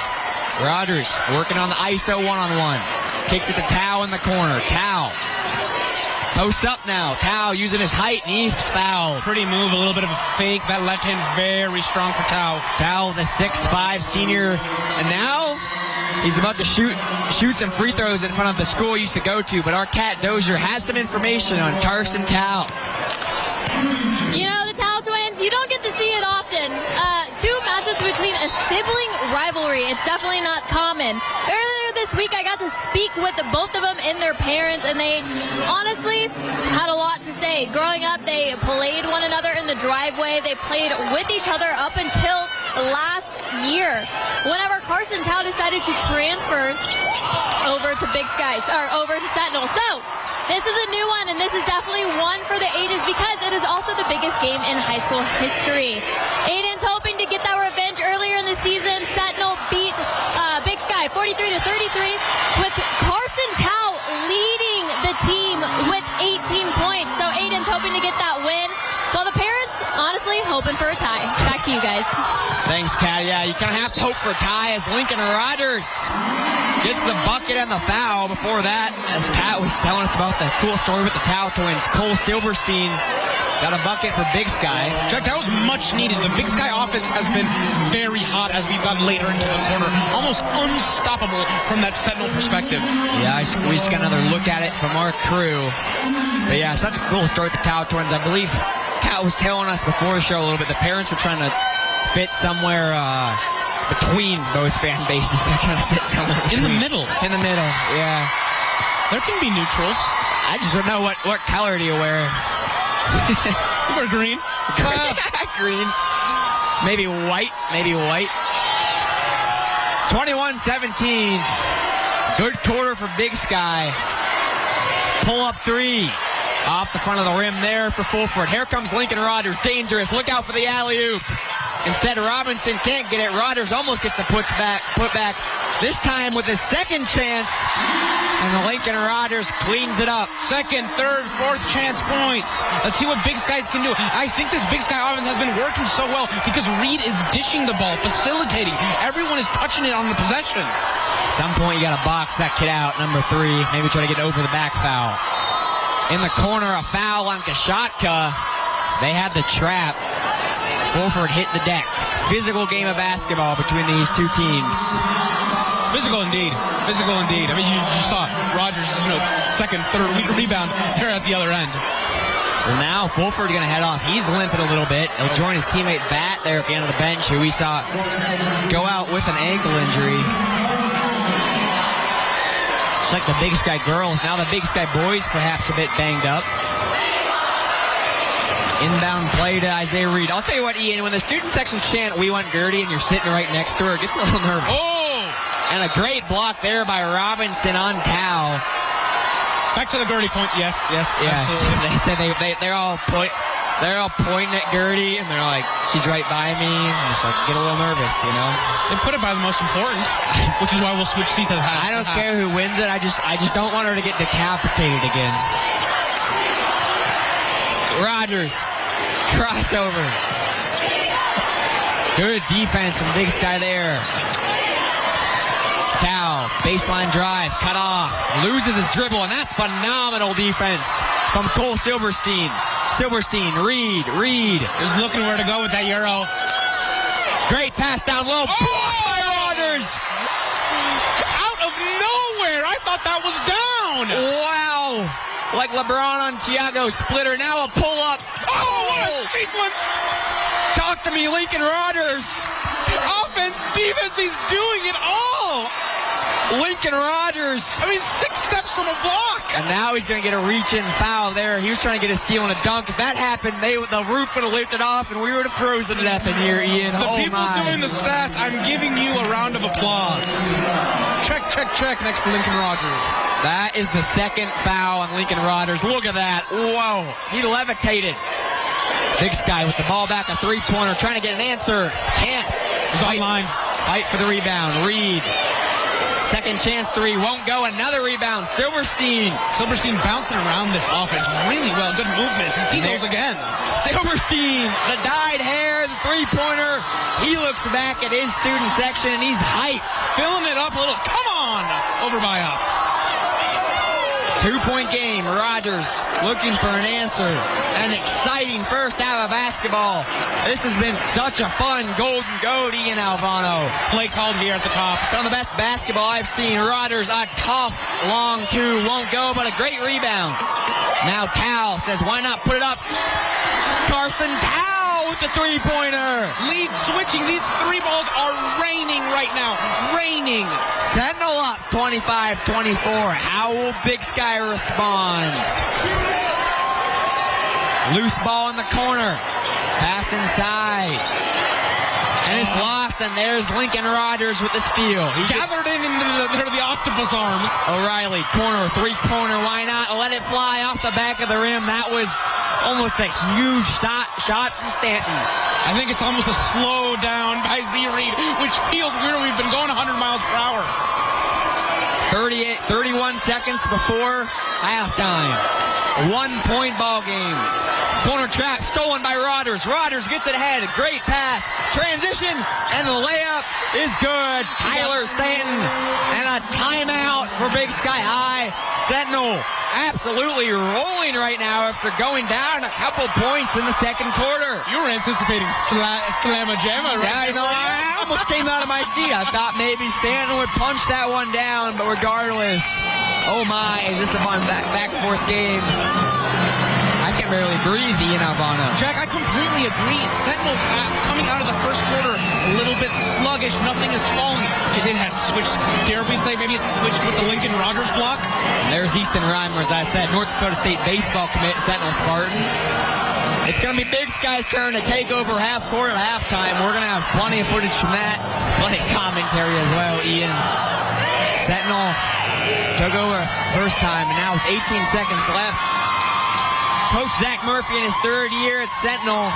Rogers working on the ISO one-on-one. Kicks it to Tao in the corner. Tao posts up now. Tao using his height, and he's fouled. Pretty move, a little bit of a fake. That left hand very strong for Tao. Tao, the 6'5" senior. And now he's about to shoot some free throws in front of the school he used to go to, but our Cat Doshier has some information on Carson Tao. You know, the Tao twins, you don't get to see it often. Two matchups between a sibling rivalry. It's definitely not common. Earlier this week, I got to speak with both of them and their parents, and they honestly had a lot to say. Growing up, they played one another in the driveway. They played with each other up until last year, whenever Carson Tao decided to transfer over to over to Sentinel. So this is a new one, and this is definitely one for the ages because it is also the biggest game in high school history. Aiden's hoping to get that revenge earlier in the season. Sentinel beat Big Sky 43-33 with Carson Tao leading the team with 18 points. So Aiden's hoping to get that win, while the parents, honestly, hoping for a tie. Back to you guys. Thanks, Kat. Yeah, you kind of have to hope for a tie as Lincoln Rogers gets the bucket and the foul. Before that, as Kat was telling us about the cool story with the Tao twins, Cole Silverstein got a bucket for Big Sky. Jack, that was much needed. The Big Sky offense has been very hot as we've gotten later into the quarter. Almost unstoppable from that Sentinel perspective. Yeah, we just got another look at it from our crew. But yeah, such a cool story with the Tao twins. I believe Kat was telling us before the show a little bit, the parents were trying to fit somewhere between both fan bases. They're trying to sit somewhere in the middle. In the middle, yeah. There can be neutrals. I just don't know what color do you wear. You wear green. Green. Maybe white. 21-17. Good quarter for Big Sky. Pull up three. Off the front of the rim there for Fulford. Here comes Lincoln Rogers. Dangerous. Look out for the alley-oop. Instead, Robinson can't get it. Rogers almost gets the put back. This time with his second chance. And the Lincoln Rogers cleans it up. Second, third, fourth chance points. Let's see what Big Sky can do. I think this Big Sky offense has been working so well because Reed is dishing the ball, facilitating. Everyone is touching it on the possession. At some point, you got to box that kid out, number 3. Maybe try to get over the back foul. In the corner, a foul on Kashatka. They had the trap. Fulford hit the deck. Physical game of basketball between these two teams. Physical indeed. I mean, you saw Rogers, second, third rebound there at the other end. Well, now Fulford's going to head off. He's limping a little bit. He'll join his teammate Bat there at the end of the bench, who we saw go out with an ankle injury. It's like the Big Sky girls. Now the Big Sky boys perhaps a bit banged up. Inbound play to Isaiah Reed. I'll tell you what, Ian, when the student section chant, "We want Gertie," and you're sitting right next to her, it gets a little nervous. Oh! And a great block there by Robinson on Tao. Back to the Gertie point. Yes. Absolutely. They said they're all pointing at Gertie, and they're like, "She's right by me," and just like get a little nervous, They put it by the most important, which is why we'll switch seats at half. I don't care who wins it. I just don't want her to get decapitated again. Rogers, crossover. Good defense from Big Sky there. Tao, baseline drive, cut off, loses his dribble, and that's phenomenal defense from Cole Silverstein. Reed. Just looking where to go with that Euro. Great pass down low. Blocked by Rogers. Out of nowhere. I thought that was down. Wow. Like LeBron on Thiago splitter. Now a pull-up. Oh, what a sequence. Talk to me, Lincoln Rogers. Offense, defense, he's doing it all. Lincoln Rogers. I mean, 6 steps from a block. And now he's going to get a reach-in foul there. He was trying to get a steal and a dunk. If that happened, the roof would have lifted off, and we would have frozen to death in here, Ian. The people doing the stats, I'm giving you a round of applause. Check, check, check next to Lincoln Rogers. That is the second foul on Lincoln Rogers. Look at that. Whoa. He levitated. Big Sky with the ball back, a three-pointer, trying to get an answer. Can't. He's online. Fight for the rebound. Reed. Second chance three, won't go. Another rebound. Silverstein bouncing around this offense really well. Good movement. He goes again. Silverstein, the dyed hair, the three-pointer. He looks back at his student section, and he's hyped. Filling it up a little. Come on! Over by us. 2-point game. Rogers looking for an answer. An exciting first half of basketball. This has been such a fun Golden Goat, Ian Alvano. Play called here at the top. Some of the best basketball I've seen. Rogers, a tough, long two. Won't go, but a great rebound. Now Tao says, why not put it up? Carson Tao with the three-pointer. Lead switching. These three balls are raining right now. Raining. Sentinel up 25-24. How will Big Sky respond? Loose ball in the corner. Pass inside. And it's lost, and there's Lincoln Rogers with the steal. He gathered into the octopus arms. O'Reilly, corner, three-pointer, why not? Let it fly off the back of the rim. That was almost a huge shot from Stanton. I think it's almost a slow down by Z Reed, which feels weird. We've been going 100 miles per hour. 31 seconds before halftime. 1-point ball game. Corner trap stolen by Rogers. Rogers gets it ahead. Great pass. Transition. And the layup is good. Tyler Stanton. And a timeout for Big Sky High. Sentinel absolutely rolling right now after going down a couple points in the second quarter. You were anticipating slamma-jamma, right? Yeah, I almost came out of my seat. I thought maybe Stanton would punch that one down, but regardless, oh my, is this a fun back and forth game? I can barely breathe, Ian Alvano. Jack, I completely agree. Sentinel coming out of the first quarter a little bit sluggish. Nothing is falling. It has switched. Dare we say maybe it's switched with the Lincoln Rogers block? And there's Easton Reimer, as I said, North Dakota State baseball commit, Sentinel Spartan. It's going to be Big Sky's turn to take over half court at halftime. We're going to have plenty of footage from that. Plenty of commentary as well, Ian. Sentinel took over first time, and now with 18 seconds left, Coach Zach Murphy in his third year at Sentinel,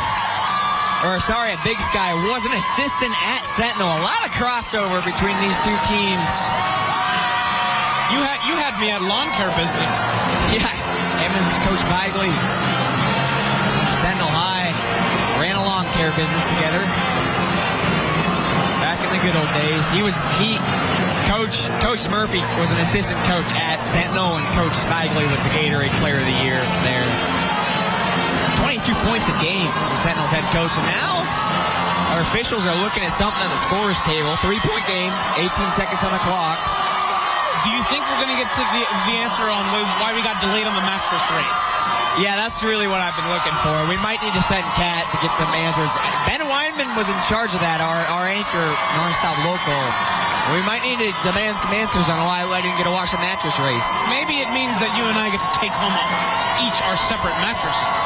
at Big Sky, was an assistant at Sentinel. A lot of crossover between these two teams. You had me at lawn care business. Yeah, Emmons, Coach Bagley, Sentinel High, ran a lawn care business together. Back in the good old days, Coach Murphy was an assistant coach at Sentinel, and Coach Bagley was the Gatorade Player of the Year there. 22 points a game for Sentinel's head coach. And now our officials are looking at something on the scorers table. 3-point game, 18 seconds on the clock. Do you think we're going to get to the answer on why we got delayed on the mattress race? Yeah, that's really what I've been looking for. We might need to send Kat to get some answers. Ben Weinman was in charge of that, our anchor, nonstop local. We might need to demand some answers on why I didn't get to watch the mattress race. Maybe it means that you and I get to take home each our separate mattresses.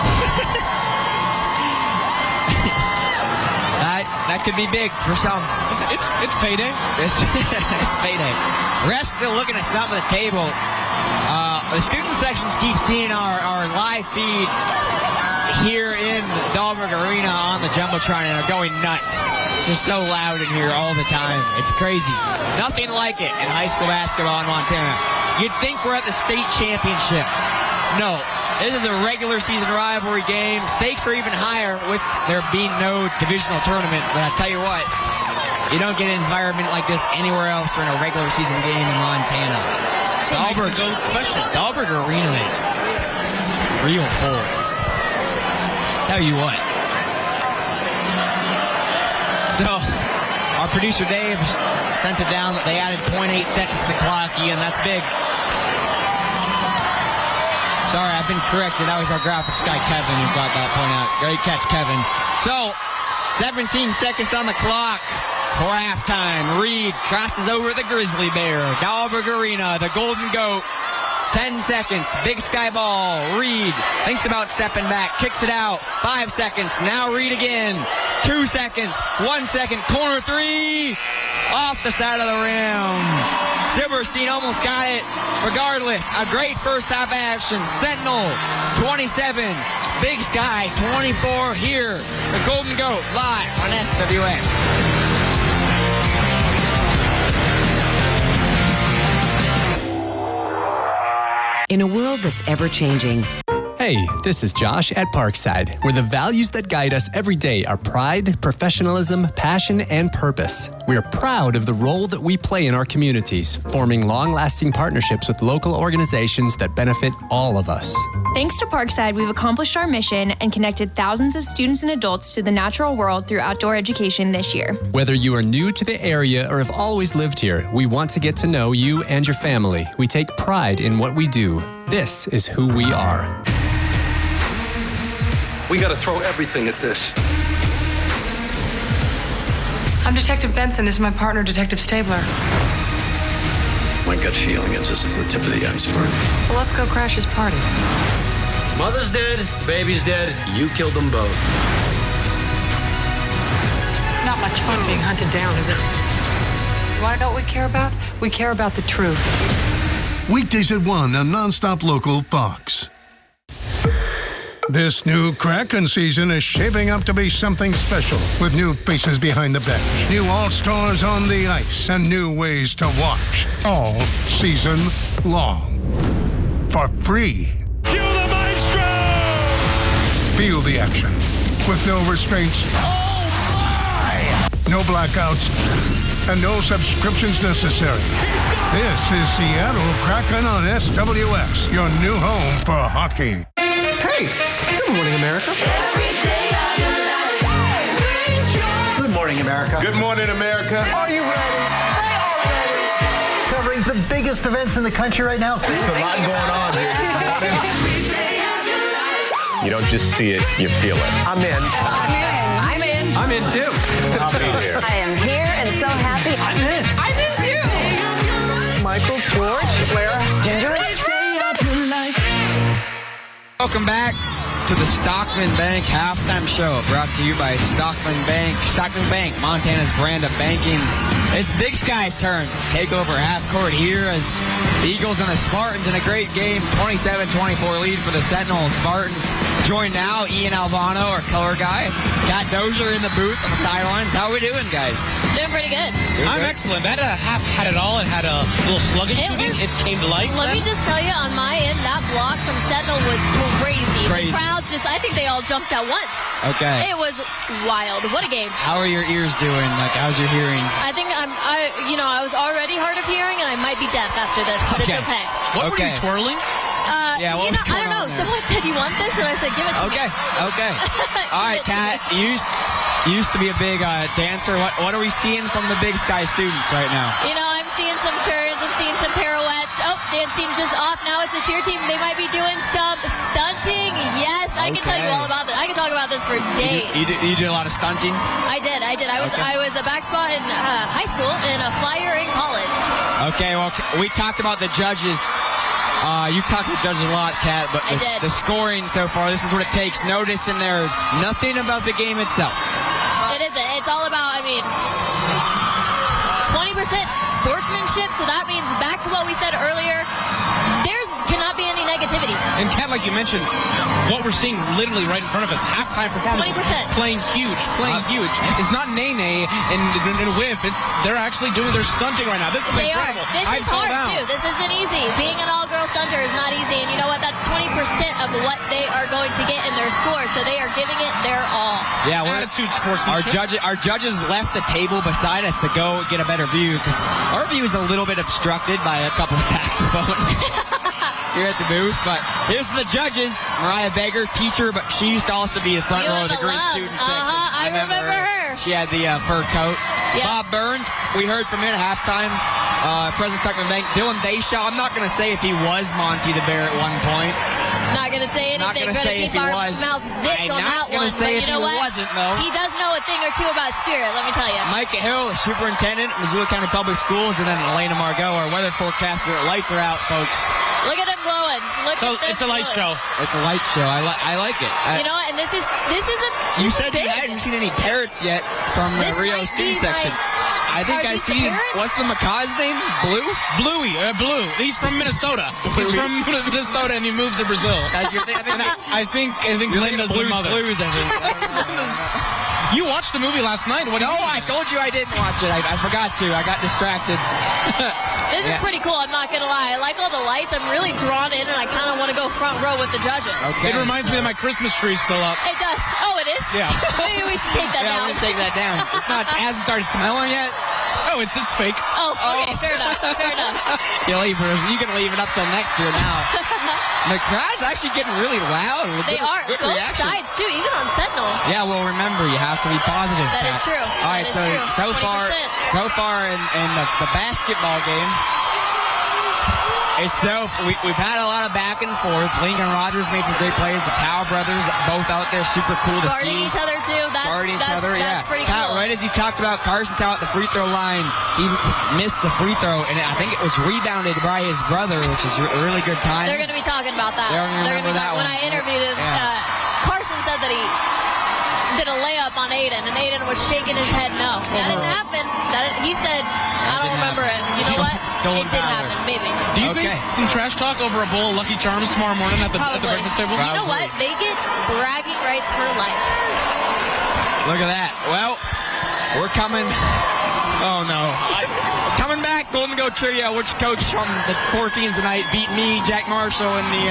That could be big for some. It's payday. It's payday. Refs still looking at something at the table. The student sections keep seeing our live feed here in Dahlberg Arena on the Jumbotron and are going nuts. It's just so loud in here all the time. It's crazy. Nothing like it in high school basketball in Montana. You'd think we're at the state championship. No. This is a regular season rivalry game. Stakes are even higher with there being no divisional tournament. But I tell you what, you don't get an environment like this anywhere else during a regular season game in Montana. Dahlberg Arena is real full. Tell you what. So, our producer Dave sent it down that they added 0.8 seconds to the clock, Ian. That's big. Sorry, I've been corrected. That was our graphics guy, Kevin, who got that point out. Great catch, Kevin. So, 17 seconds on the clock. for halftime. Reed crosses over the Grizzly Bear. Dahlberg Arena, the Golden Goat. 10 seconds, Big Sky ball. Reed thinks about stepping back, kicks it out. 5 seconds, now Reed again. 2 seconds, 1 second, corner three, off the side of the rim. Silverstein almost got it. Regardless, a great first half action. Sentinel, 27, Big Sky, 24 here. The Golden Goat live on SWX. In a world that's ever-changing. Hey, this is Josh at Parkside, where the values that guide us every day are pride, professionalism, passion, and purpose. We are proud of the role that we play in our communities, forming long-lasting partnerships with local organizations that benefit all of us. Thanks to Parkside, we've accomplished our mission and connected thousands of students and adults to the natural world through outdoor education this year. Whether you are new to the area or have always lived here, we want to get to know you and your family. We take pride in what we do. This is who we are. We gotta throw everything at this. I'm Detective Benson. This is my partner, Detective Stabler. My gut feeling is this is the tip of the iceberg. So let's go crash his party. Mother's dead, baby's dead, you killed them both. It's not much fun being hunted down, is it? You wanna know what we care about? We care about the truth. Weekdays at 1 on Nonstop Local Fox. This new Kraken season is shaping up to be something special, with new faces behind the bench, new all-stars on the ice, and new ways to watch all season long. For free. Cue the maestro! Feel the action with no restraints. Oh my! No blackouts, and no subscriptions necessary. This is Seattle Kraken on SWX, your new home for hockey. Hey, good morning, America. Good morning, America. Good morning, America. Are you ready? They are ready. Covering the biggest events in the country right now. There's a lot going on here this morning. You don't just see it, you feel it. I'm in. I'm in. I'm in too. I'll be here. I am here and so happy. I'm in. I'm in too. Michael, George, Clara, Ginger. Welcome back to the Stockman Bank Halftime Show, brought to you by Stockman Bank. Stockman Bank, Montana's brand of banking. It's Big Sky's turn. Take over half court here as the Eagles and the Spartans in a great game. 27-24 lead for the Sentinel. Spartans joined now. Ian Alvano, our color guy. Got Doshier in the booth on the sidelines. How are we doing, guys? Doing pretty good. I'm excellent. That half had it all. It had a little sluggish shooting. It came to life. Let me just tell you, on my end, that block from Sentinel was crazy. The crowds I think they all jumped at once. Okay. It was wild. What a game. How are your ears doing? Like, how's your hearing? I think I was already hard of hearing, and I might be deaf after this, but it's okay. What were you twirling? Yeah, what was I don't know. Someone said, you want this? And I said, give it to me. Okay. All right, Kat, you used to be a big dancer. What are we seeing from the Big Sky students right now? I'm seeing some turns. I'm seeing some pirouettes. Oh, dance team's just off. Now it's the cheer team. They might be doing some stunting. Yes, I can tell you all about this. I can talk about this for days. You did a lot of stunting? I did. I was a back spot in high school and a flyer in college. Okay, well, we talked about the judges. You talked to the judges a lot, Kat, but the scoring so far, this is what it takes. Notice in there, nothing about the game itself. It isn't. It's all about, 20% sportsmanship, so that means back to what we said earlier, there cannot be any negativity. And Kat, like you mentioned, what we're seeing literally right in front of us, halftime performance, 20%. playing huge. It's not nay-nay and whiff. They're actually doing their stunting right now. This is incredible. This is hard, too. This isn't easy. Being an all-girl stunter is not easy, and you know what? That's 20% of what they are going to get in their score, so they are giving it their all. Yeah, attitude sportsmanship. Our judges left the table beside us to go get a better view, because our view is a little bit obstructed by a couple of saxophones here at the booth. But here's the judges. Mariah Beggar, teacher, but she used to also be the front row of the green student section. I remember her. She had the fur coat. Yep. Bob Burns, we heard from him at halftime. President Stockman Bank. Dylan Dayshaw, I'm not going to say if he was Monty the Bear at one point. Not going to say anything. Not going to say if he was. Mouth zipped on that one. Say but if you know he what? wasn't, though. He does know a thing or two about spirit, let me tell you. Micah Hill, the superintendent, Missoula County Public Schools, and then Elena Margot, our weather forecaster. Lights are out, folks. Look at him glowing. It's a light show. It's a light show. I like it. You know what? And this is You said you hadn't seen any parrots yet from the Rio student section. I think I see. What's the macaw's name? Bluey. Blue. He's from Minnesota. He's from Minnesota and he moves to Brazil. I think Linda's the mother. Blues, I think. You watched the movie last night. What? No, I told you I didn't watch it. I forgot to. I got distracted. This is pretty cool. I'm not gonna lie. I like all the lights. I'm really drawn in, and I kind of want to go front row with the judges. Okay. It reminds me that my Christmas tree's still up. It does. Oh, it is. Yeah. Maybe we should take that down. Yeah, I'm gonna take that down. It's not. It hasn't started smelling yet. Oh, it's fake. Oh, okay. Fair enough. Fair enough. You can leave it up till next year now. The crowd's actually getting really loud. They are. Good Both reaction. sides, too, even on Sentinel. Yeah, well, remember, you have to be positive. That is true. All right, so far in the basketball game, we've had a lot of back and forth. Lincoln Rogers made some great plays. The Tower brothers, both out there, super cool to see. Guarding each other, too. That's pretty cool. Right as you talked about Carson Tower at the free throw line, he missed the free throw, and I think it was rebounded by his brother, which is a really good time. They're going to be talking about that. They're going to be talking. When I interviewed him, Carson said that he did a layup on Aiden, and Aiden was shaking his head no. That didn't happen. He said, I don't remember it. You know what? It did happen, maybe. Do you think some trash talk over a bowl of Lucky Charms tomorrow morning at the breakfast table? You know what? They get bragging rights for life. Look at that. Well, we're coming. Oh, no. Coming back, Golden Goat Trivia, which coach from the 4 teams tonight beat me, Jack Marshall, in the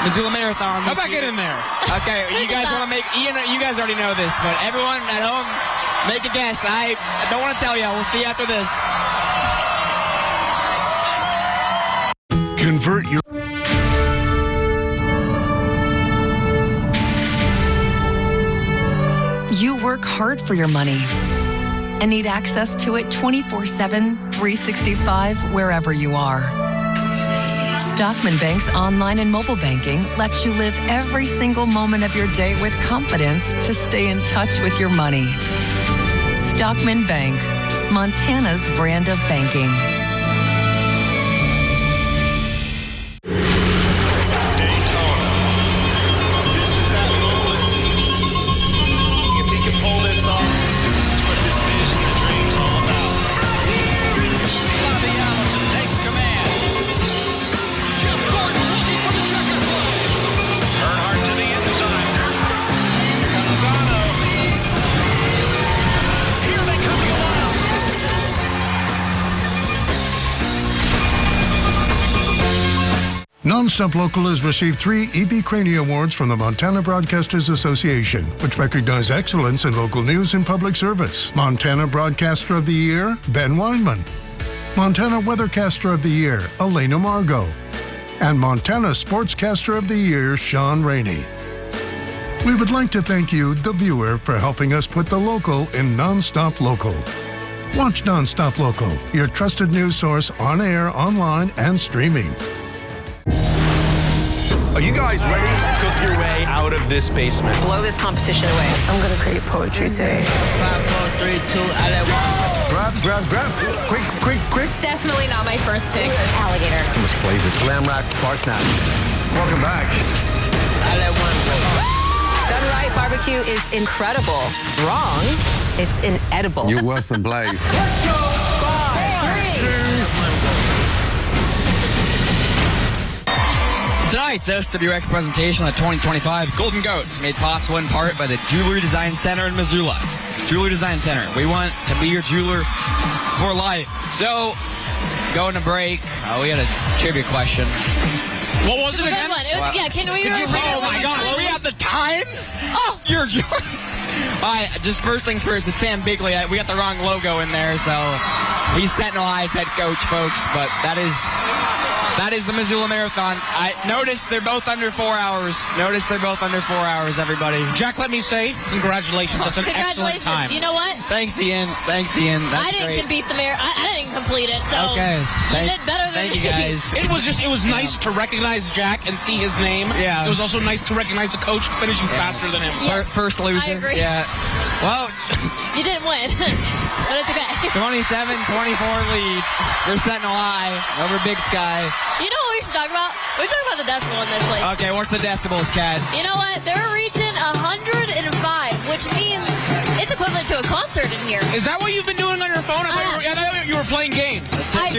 Missoula Marathon. How about get in there? Okay, you guys want to make... You guys already know this, but everyone at home, make a guess. I don't want to tell you. We'll see you after this. Convert your... You work hard for your money and need access to it 24/7, 365, wherever you are. Stockman Bank's online and mobile banking lets you live every single moment of your day with confidence to stay in touch with your money. Stockman Bank, Montana's brand of banking. Nonstop Local has received 3 E.B. Craney Awards from the Montana Broadcasters Association, which recognize excellence in local news and public service. Montana Broadcaster of the Year, Ben Weinman. Montana Weathercaster of the Year, Elena Margot. And Montana Sportscaster of the Year, Sean Rainey. We would like to thank you, the viewer, for helping us put the local in Nonstop Local. Watch Nonstop Local, your trusted news source on air, online, and streaming. Are you guys ready to cook your way out of this basement? Blow this competition away. I'm going to create poetry today. 5, 4, 3, 2, Grab. Quick. Definitely not my first pick. Alligator. So much flavor. Glam rock, bar snap. Welcome back. Done right, barbecue is incredible. Wrong, it's inedible. You're worse than Blaze. Let's go. 5, 4, 3. Tonight's SWX presentation of the 2025 Golden Goats, made possible in part by the Jewelry Design Center in Missoula. Jewelry Design Center. We want to be your jeweler for life. So, going to break, we had a trivia question. What was it again? Can we read it? Oh my God, we have the times? Oh, you're all right, just first things first, it's Sam Bigley. We got the wrong logo in there, so he's Sentinel High's head coach, folks, but that is That is the Missoula Marathon. I noticed they're both under 4 hours. Everybody. Jack, let me say, congratulations. That's an excellent time. You know what? Thanks, Ian. That's I didn't beat the marathon. I didn't complete it, so you did better than Thank me. you, guys. It was nice to recognize Jack and see his name. Yeah. It was also nice to recognize the coach finishing faster than him. Yes, First loser. I agree. Yeah. Well, You didn't win, but it's okay. 27-24 lead for Sentinel High over Big Sky. You know what we should talk about? We should talk about the decimal in this place. Okay, what's the decibels, Kat? You know what? They're reaching 105, which means it's equivalent to a concert in here. Is that what you've been doing on your phone? I thought you were playing games. I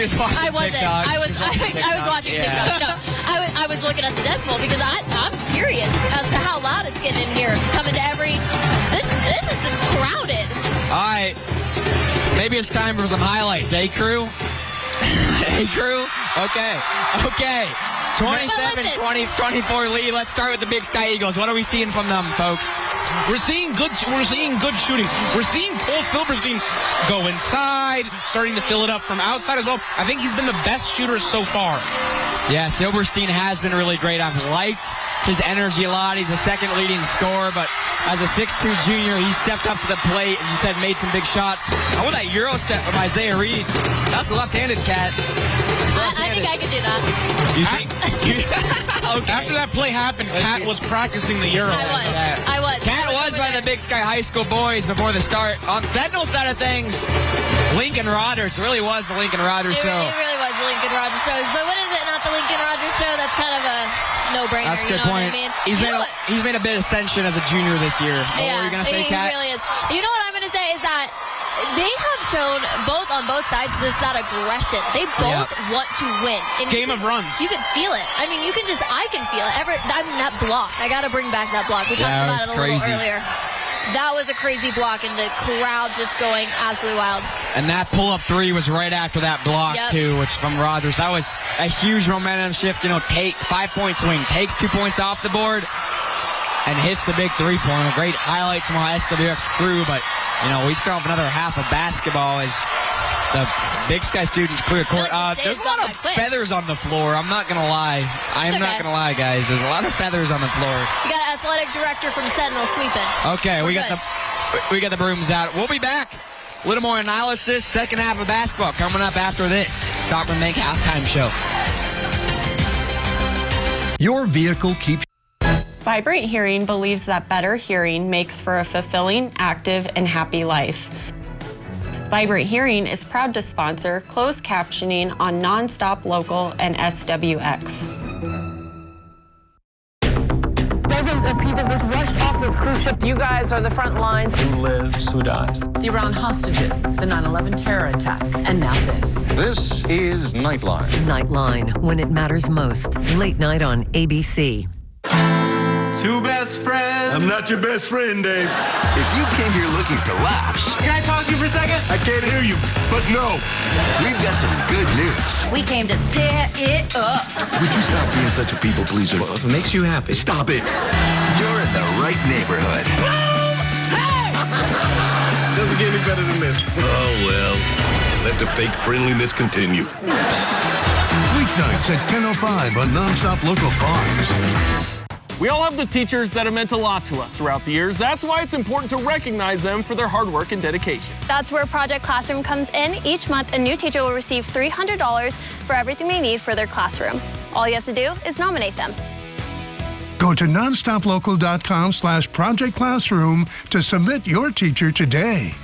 wasn't. TikTok. I was watching TikTok. No, I was looking at the decimal because I'm curious as to how loud it's getting in here. Coming to every. This is crowded. All right. Maybe it's time for some highlights. Hey, crew? Hey, crew? Okay. 27-24 lead. Let's start with the Big Sky Eagles. What are we seeing from them, folks? We're seeing good shooting. We're seeing Cole Silverstein go inside, starting to fill it up from outside as well. I think he's been the best shooter so far. Yeah, Silverstein has been really great. I've liked his energy a lot. He's a second leading scorer, but as a 6'2 junior, he stepped up to the plate and, you said, made some big shots. Oh, that Euro step from Isaiah Reed. That's a left-handed, Cat. I think I could do that. You think? Okay. After that play happened, Kat was practicing the Euro. I was. Kat was by the Big Sky High School boys before the start. On Sentinel side of things, Lincoln Rogers really was the Lincoln Rogers show. It really was the Lincoln Rogers shows. But what is it? Not the Lincoln Rogers show? That's kind of a no-brainer. That's a good you know point. What I mean? He's made a bit of ascension as a junior this year. What were you going to say, Kat? He really is. You know what I'm going to say is that they have shown on both sides just that aggression. They both want to win. And Game of runs. You can feel it. I mean, I can feel it. That block. I got to bring back that block. We talked about it a little earlier. That was a crazy block, and the crowd just going absolutely wild. And that pull-up three was right after that block, too, which from Rogers. That was a huge momentum shift. 5-point swing. Takes 2 points off the board and hits the big three-pointer. Great highlights from our SWX crew, but, we still have another half of basketball as the Big Sky students clear court. There's a lot of feathers on the floor. I'm not going to lie. I'm not going to lie, guys. There's a lot of feathers on the floor. You got athletic director from Sentinel sweeping. Okay, we got the brooms out. We'll be back. A little more analysis. Second half of basketball coming up after this Stockman Bank halftime show. Your vehicle keeps. Vibrant Hearing believes that better hearing makes for a fulfilling, active, and happy life. Vibrant Hearing is proud to sponsor closed captioning on Nonstop Local and SWX. Dozens of people just rushed off this cruise ship. You guys are the front lines. Who lives, who dies? The Iran hostages, the 9/11 terror attack, and now this. This is Nightline. Nightline, when it matters most. Late night on ABC. Two best friends. I'm not your best friend, Dave. If you came here looking for laughs, Can I talk to you for a second? I can't hear you, but no. we've got some good news. We came to tear it up. Would you stop being such a people pleaser? Well, if it makes you happy, stop it. You're in the right neighborhood. Doesn't get any better than this. Oh, well. Let the fake friendliness continue. Weeknights at 10:05 on Nonstop Local Fox. We all have the teachers that have meant a lot to us throughout the years. That's why it's important to recognize them for their hard work and dedication. That's where Project Classroom comes in. Each month, a new teacher will receive $300 for everything they need for their classroom. All you have to do is nominate them. Go to nonstoplocal.com/Project Classroom to submit your teacher today.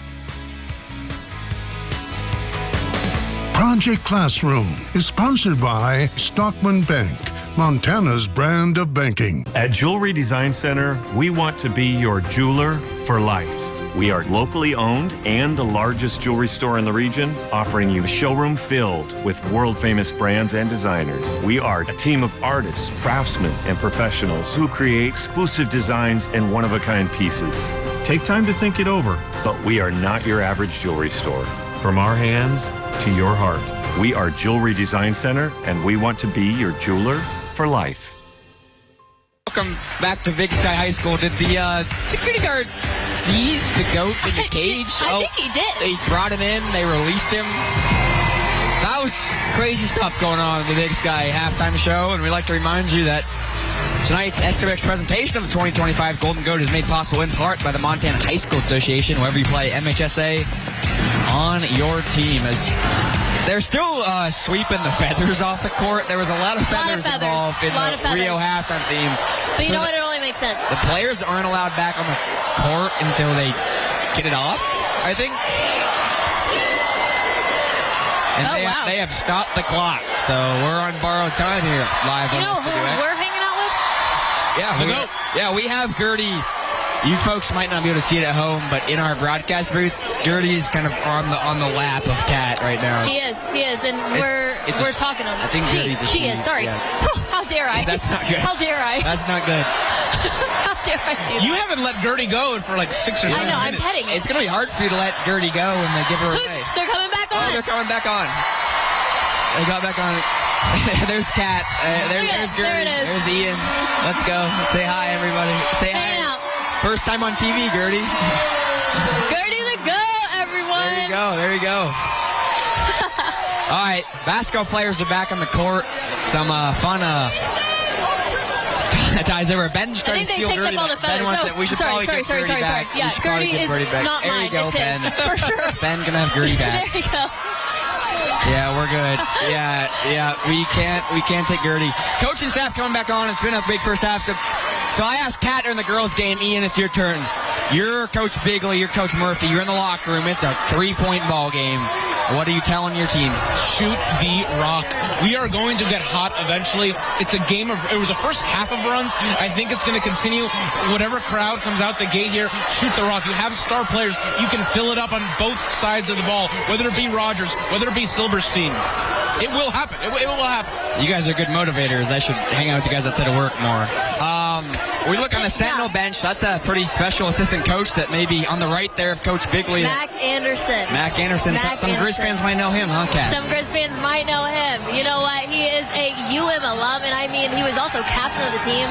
Project Classroom is sponsored by Stockman Bank, Montana's brand of banking. At Jewelry Design Center, we want to be your jeweler for life. We are locally owned and the largest jewelry store in the region, offering you a showroom filled with world-famous brands and designers. We are a team of artists, craftsmen, and professionals who create exclusive designs and one-of-a-kind pieces. Take time to think it over, but we are not your average jewelry store. From our hands to your heart, we are Jewelry Design Center, and we want to be your jeweler for life. Welcome back to Big Sky High School. Did the security guard seize the goat in the cage? I think he did. They brought him in. They released him. house. Crazy stuff going on with the Big Sky halftime show, and we'd like to remind you that tonight's SWX presentation of the 2025 Golden Goat is made possible in part by the Montana High School Association. Wherever you play, MHSA is on your team. As they're still sweeping the feathers off the court. There was a lot of feathers involved in the Rio halftime theme. But you know what? It only makes sense. The players aren't allowed back on the court until they get it off, I think. And they have stopped the clock, so we're on borrowed time here live on SWX. You know who we're hanging out with? We have Gertie. You folks might not be able to see it at home, but in our broadcast booth, Gertie's kind of on the lap of Kat right now. He is, and we're talking on it. I think Gertie's a she. She is, sorry. Yeah. How dare I? That's not good. How dare I? That's not good. How dare I do that? You haven't let Gertie go for like 6 or 7 minutes. I know, I'm petting it. It's going to be hard for you to let Gertie go when they give her away. They're coming back on. Oh, they're coming back on. They got back on. There's Kat. There's Gertie. There it is. There's Ian. Let's go. Say hi, everybody. Say hi. First time on TV, Gertie. Gertie the go, everyone. There you go. All right, basketball players are back on the court. Some fun ties over. Ben's trying to steal Gertie. Ben wants it. We should probably get Gertie back. Yeah, Gertie is not there mine. You go, it's Ben. his, for sure. Ben can have Gertie back. There you go. Yeah, we're good. Yeah. We can't take Gertie. Coaching staff coming back on. It's been a big first half. So I asked Kat during the girls' game, Ian, it's your turn. You're Coach Bigley, you're Coach Murphy, you're in the locker room. It's a 3-point ball game. What are you telling your team? Shoot the rock. We are going to get hot eventually. It's a game of, it was the first half of runs. I think it's going to continue. Whatever crowd comes out the gate here, shoot the rock. You have star players. You can fill it up on both sides of the ball, whether it be Rogers, whether it be Silverstein. It will happen. It will happen. You guys are good motivators. I should hang out with you guys outside of work more. We look on the Sentinel bench. That's a pretty special assistant coach that may be on the right there of Coach Bigley. Mac Anderson. Some Grizz fans might know him, huh, Kat? Some Grizz fans might know him. You know what? He is a UM alum, and I mean, he was also captain of the team.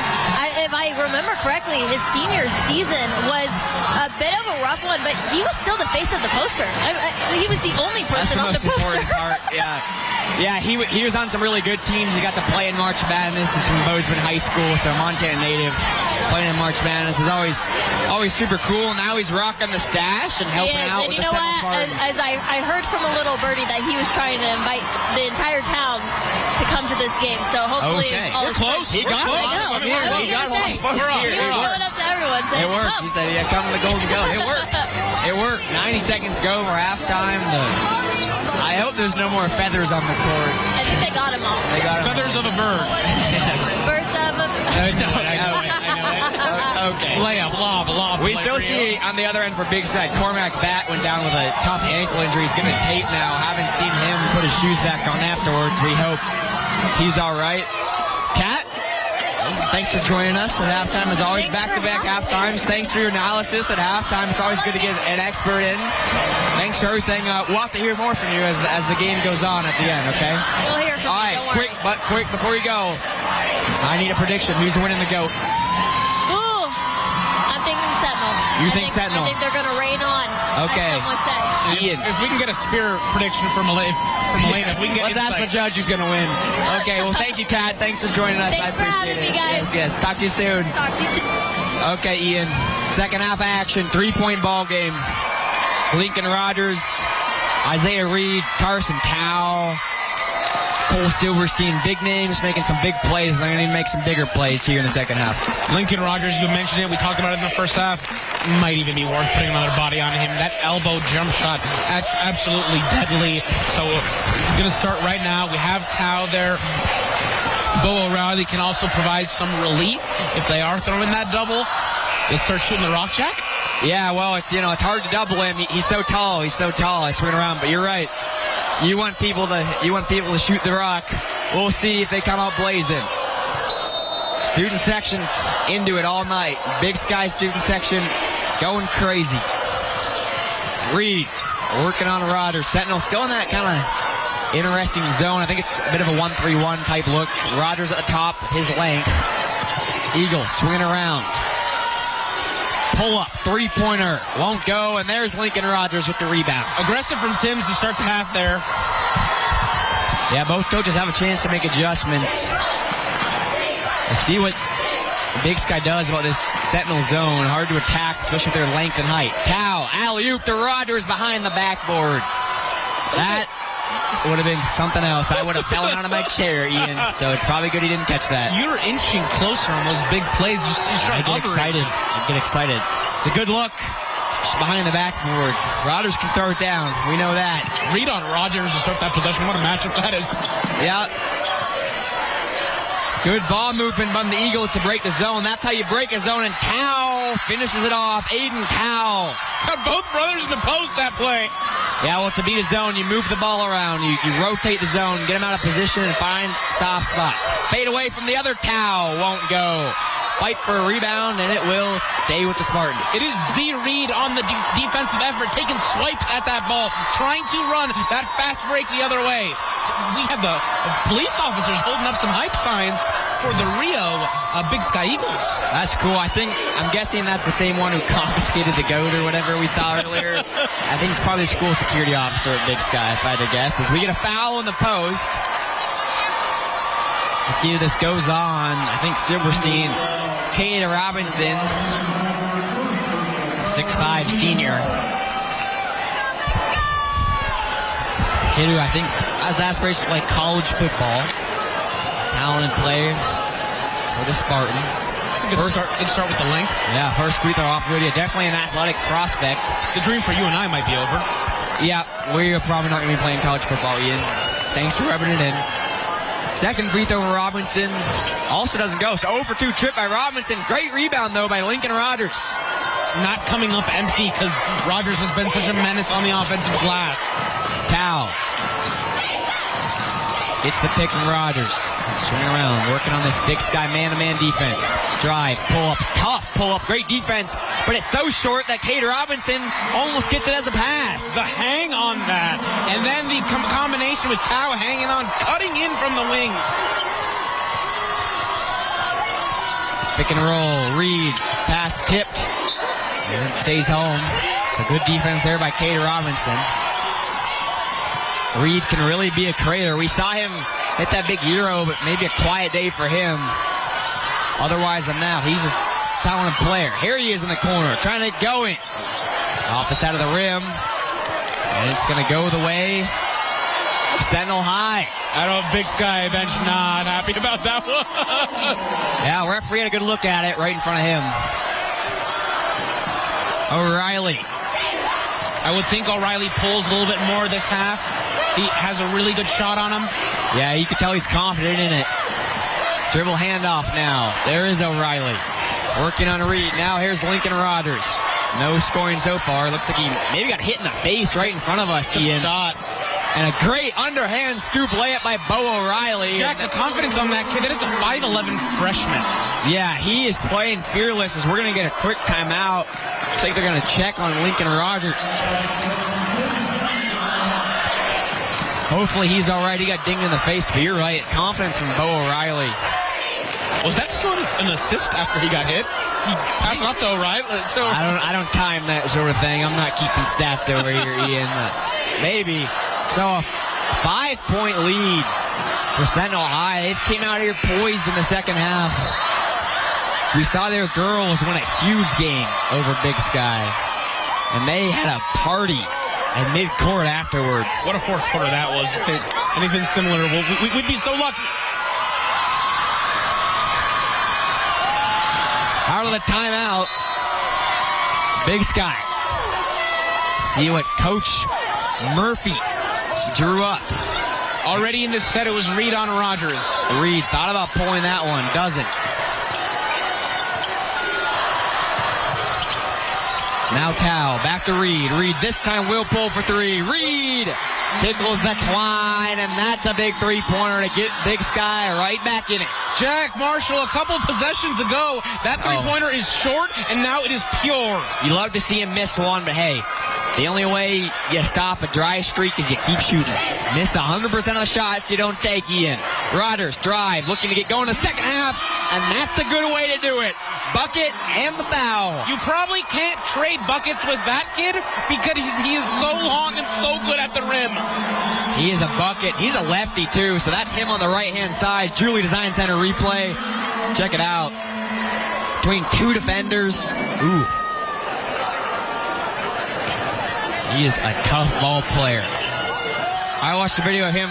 If I remember correctly, his senior season was a bit of a rough one, but he was still the face of the poster. He was the only person on the poster. That's the most important part, yeah. Yeah, he was on some really good teams. He got to play in March Madness. He's from Bozeman High School, so Montana native. Playing in March Madness is always super cool. Now he's rocking the stash and helping out with the Sentinel parties. As I heard from a little birdie that he was trying to invite the entire town to come to this game. So hopefully we're close. He got a lot of folks here. He was going up to everyone saying, it worked. He said, "Yeah, come to the Golden Goat." It worked. It worked. 90 seconds to go for halftime. I hope there's no more feathers on the court. I think they got them all. They got feathers of a bird. Birds of a I know it. Okay. Lob. We still see on the other end for Big Sky, Cormac Batt went down with a tough ankle injury. He's getting a tape now. Haven't seen him put his shoes back on afterwards. We hope he's all right. Kat, thanks for joining us at halftime. As always, back-to-back halftimes. Thanks for your analysis at halftime. It's always good to get an expert in. Thanks for everything. We'll have to hear more from you as the game goes on at the end, okay? We'll hear from you. All right, quick before you go. I need a prediction. Who's winning the GOAT? Ooh, I'm thinking Sentinel. You think Sentinel? I think they're going to rain on, okay. as some would say. Ian. If we can get a spear prediction from Elena, if we can get let's ask the judge who's going to win. Okay, well, thank you, Kat. Thanks for joining us. Thanks I appreciate for having it. me, guys. Yes. Talk to you soon. Okay, Ian. Second half action, 3-point ball game. Lincoln Rogers, Isaiah Reed, Carson Tao, Cole Silverstein, big names making some big plays. They're going to make some bigger plays here in the second half. Lincoln Rogers, you mentioned it. We talked about it in the first half. Might even be worth putting another body on him. That elbow jump shot, absolutely deadly. So we're going to start right now. We have Tao there. Bo O'Reilly can also provide some relief if they are throwing that double. They'll start shooting the rock, Jack? Yeah, well, it's hard to double him. He's so tall. I swing around, but you're right. You want people to shoot the rock. We'll see if they come out blazing. Student section's into it all night. Big Sky student section going crazy. Reed working on Rogers. Sentinel still in that kind of interesting zone. I think it's a bit of a 1-3-1 type look. Rogers at the top, his length. Eagles swinging around. Pull up, three-pointer, won't go, and there's Lincoln Rogers with the rebound. Aggressive from Timms to start the half there. Yeah, both coaches have a chance to make adjustments. We'll see what Big Sky does about this Sentinel zone. Hard to attack, especially with their length and height. Tao, alley-oop to Rogers behind the backboard. That would have been something else. I would have fallen out of my chair, Ian. So it's probably good he didn't catch that. You're inching closer on those big plays. You start hovering. I get excited. It's a good look. Just behind the backboard. Rogers can throw it down. We know that. Read on Rogers to start that possession. What a matchup that is. Yeah. Good ball movement from the Eagles to break the zone. That's how you break a zone, and Tao finishes it off. Aiden Tao. Got both brothers in the post that play. Yeah, well, to beat a zone, you move the ball around. You rotate the zone, get them out of position, and find soft spots. Fade away from the other Tao. Won't go. Fight for a rebound, and it will stay with the Spartans. It is Z Reed on the defensive effort, taking swipes at that ball, trying to run that fast break the other way. So we have the police officers holding up some hype signs for the Rio Big Sky Eagles. That's cool. I'm guessing that's the same one who confiscated the goat or whatever we saw earlier. I think it's probably the school security officer at Big Sky, if I had to guess. As we get a foul in the post. We'll see how this goes on. I think Silverstein, Kate Robinson, 6'5" senior. Kid who I think has aspirations to play college football. Talented player for the Spartans. It's a good start with the length. Yeah, first free throw off Rudy. Definitely an athletic prospect. The dream for you and I might be over. Yeah, we're probably not going to be playing college football, Ian. Thanks for rubbing it in. Second free throw for Robinson also doesn't go. So 0 for 2 trip by Robinson. Great rebound, though, by Lincoln Rogers. Not coming up empty because Rogers has been such a menace on the offensive glass. Tao gets the pick from Rogers. Swinging around, working on this Big Sky man-to-man defense. Drive, pull up, tough pull up, great defense, but it's so short that Kate Robinson almost gets it as a pass. The hang on that, and then the combination with Tao hanging on, cutting in from the wings. Pick and roll, Reed, pass tipped, and it stays home. So good defense there by Kate Robinson. Reed can really be a creator. We saw him hit that big Euro, but maybe a quiet day for him. Otherwise than that, he's a talented player. Here he is in the corner, trying to go in. Off the side of the rim. And it's going to go the way of Sentinel High. I don't know, Big Sky bench not happy about that one. Yeah, referee had a good look at it right in front of him. O'Reilly. I would think O'Reilly pulls a little bit more this half. He has a really good shot on him. Yeah, you can tell he's confident in it. Dribble handoff now. There is O'Reilly. Working on Reed. Now here's Lincoln Rogers. No scoring so far. Looks like he maybe got hit in the face right in front of us, Ian. Shot. And a great underhand scoop layup by Bo O'Reilly. Jack, the confidence on that kid. That is a 5'11" freshman. Yeah, he is playing fearless as we're going to get a quick timeout. Looks like they're going to check on Lincoln Rogers. Hopefully he's all right. He got dinged in the face, but you're right. Confidence from Bo O'Reilly. Was that still an assist after he got hit? He passed it off to O'Reilly. I don't time that sort of thing. I'm not keeping stats over here, Ian. Maybe. So a 5-point lead for Sentinel High. They came out here poised in the second half. We saw their girls win a huge game over Big Sky. And they had a party at midcourt afterwards. What a fourth quarter that was. Anything similar, we'd be so lucky. Out of the timeout, Big Sky. See what Coach Murphy drew up. Already in this set, it was Reed on Rogers. Reed thought about pulling that one, doesn't. Now Tao, back to Reed. Reed this time will pull for three. Reed tickles the twine, and that's a big three-pointer to get Big Sky right back in it. Jack Marshall, a couple possessions ago, that three-pointer is short, and now it is pure. You love to see him miss one, but hey, the only way you stop a dry streak is you keep shooting. Miss 100% of the shots you don't take, Ian. Rodgers drive, looking to get going in the second half, and that's a good way to do it. Bucket and the foul. You probably can't trade buckets with that kid because he is so long and so good at the rim. He is a bucket. He's a lefty, too, so that's him on the right-hand side. Julie Design Center replay. Check it out. Between two defenders. Ooh. He is a tough ball player. I watched a video of him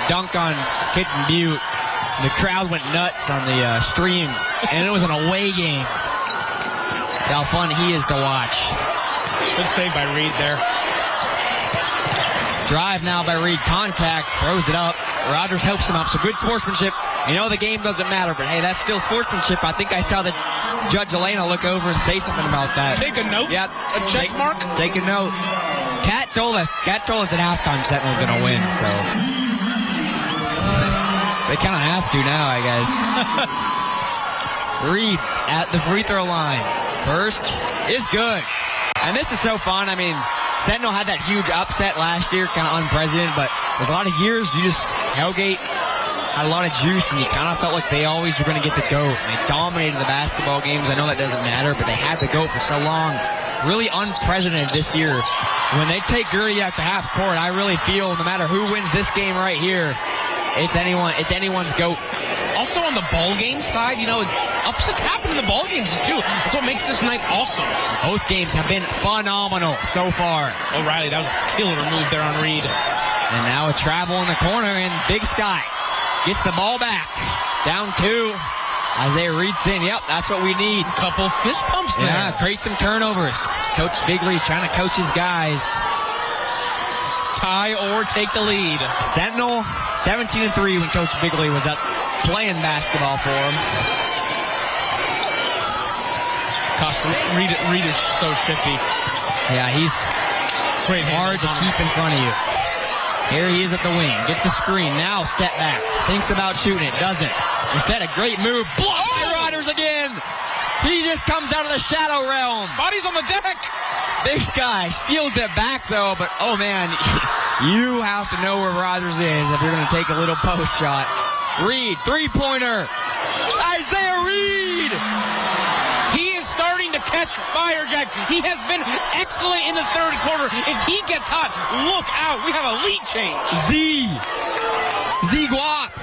dunk on a kid from Butte. The crowd went nuts on the stream, and it was an away game. That's how fun he is to watch. Good save by Reed there. Drive now by Reed. Contact. Throws it up. Rogers helps him up. So good sportsmanship. You know the game doesn't matter, but hey, that's still sportsmanship. I think I saw the Judge Elena look over and say something about that. Take a note? Yep. A check mark? Take a note. Kat told us at halftime Sentinel's going to win, so they kind of have to now, I guess. Reed at the free throw line. First is good. And this is so fun. I mean, Sentinel had that huge upset last year, kind of unprecedented, but there's a lot of years you just Hellgate had a lot of juice, and you kind of felt like they always were going to get the GOAT. And they dominated the basketball games. I know that doesn't matter, but they had the GOAT for so long. Really unprecedented this year. When they take Gertie out to half court, I really feel no matter who wins this game right here, it's anyone's GOAT. Also on the ball game side, you know, upsets happen in the ball games too. That's what makes this night awesome. Both games have been phenomenal so far. O'Reilly, that was a killer move there on Reed. And now a travel in the corner, and Big Sky gets the ball back. Down 2. Isaiah Reed's in. Yep, that's what we need. Couple fist pumps there. Yeah, create some turnovers. Coach Bigley trying to coach his guys. Tie or take the lead. Sentinel 17-3 when Coach Bigley was up playing basketball for him. Gosh, Reed is so shifty. Yeah, he's great hard to keep in front of you. Here he is at the wing. Gets the screen. Now step back. Thinks about shooting it. Doesn't. Instead, a great move. Blocked by Rodgers again. He just comes out of the shadow realm. Bodies on the deck. Big Sky steals it back, though. But, oh, man, you have to know where Rodgers is if you're going to take a little post shot. Reed, three-pointer. Isaiah Reed. He is starting to catch fire, Jack. He has been excellent in the third quarter. If he gets hot, look out. We have a lead change. Z Guap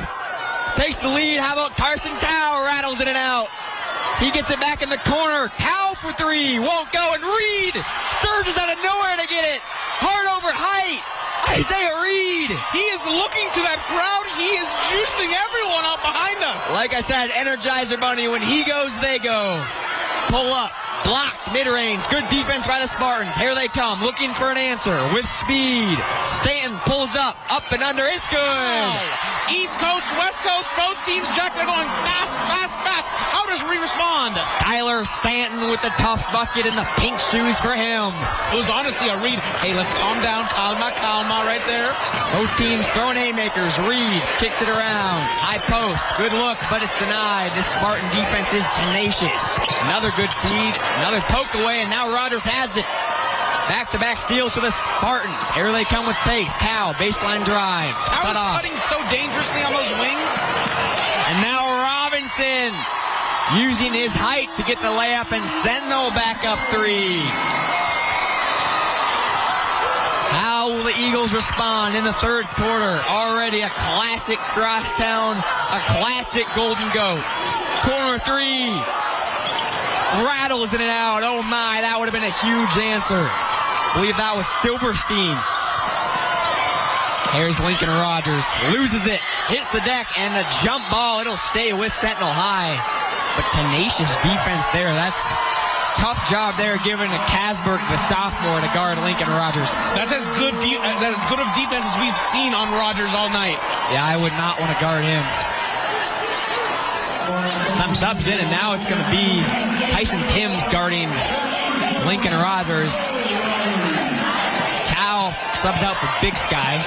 takes the lead. How about Carson Tao rattles in and out? He gets it back in the corner. Tao for 3. Won't go. And Reed surges out of nowhere to get it. Hard over height. Isaiah Reed. He is looking to that crowd. He is juicing everyone out behind us. Like I said, Energizer Bunny. When he goes, they go. Pull up. Blocked. Mid-range. Good defense by the Spartans. Here they come. Looking for an answer with speed. Stanton pulls up. Up and under. It's good. Oh. East Coast, West Coast, both teams, Jack, they're going fast, fast, fast. How does Reed respond? Tyler Stanton with the tough bucket and the pink shoes for him. It was honestly a Reed. Hey, let's calm down. Calma right there. Both teams throwing haymakers. Reed kicks it around. High post. Good look, but it's denied. This Spartan defense is tenacious. Another good feed. Another poke away, and now Rodgers has it. Back-to-back steals for the Spartans. Here they come with pace. Tao, baseline drive. Tao is cutting so dangerously on those wings. And now Robinson using his height to get the layup, and Sentinel back up 3. How will the Eagles respond in the third quarter? Already a classic crosstown, a classic Golden Goat. Corner 3. Rattles in and out. Oh my, that would have been a huge answer. I believe that was Silverstein. Here's Lincoln Rodgers. Loses it. Hits the deck, and the jump ball. It'll stay with Sentinel High. But tenacious defense there. That's tough job there given to Casberg, the sophomore, to guard Lincoln Rodgers. That's as good of defense as we've seen on Rodgers all night. Yeah, I would not want to guard him. Some subs in, and now it's going to be Tyson Timms guarding Lincoln Rodgers. Tao subs out for Big Sky.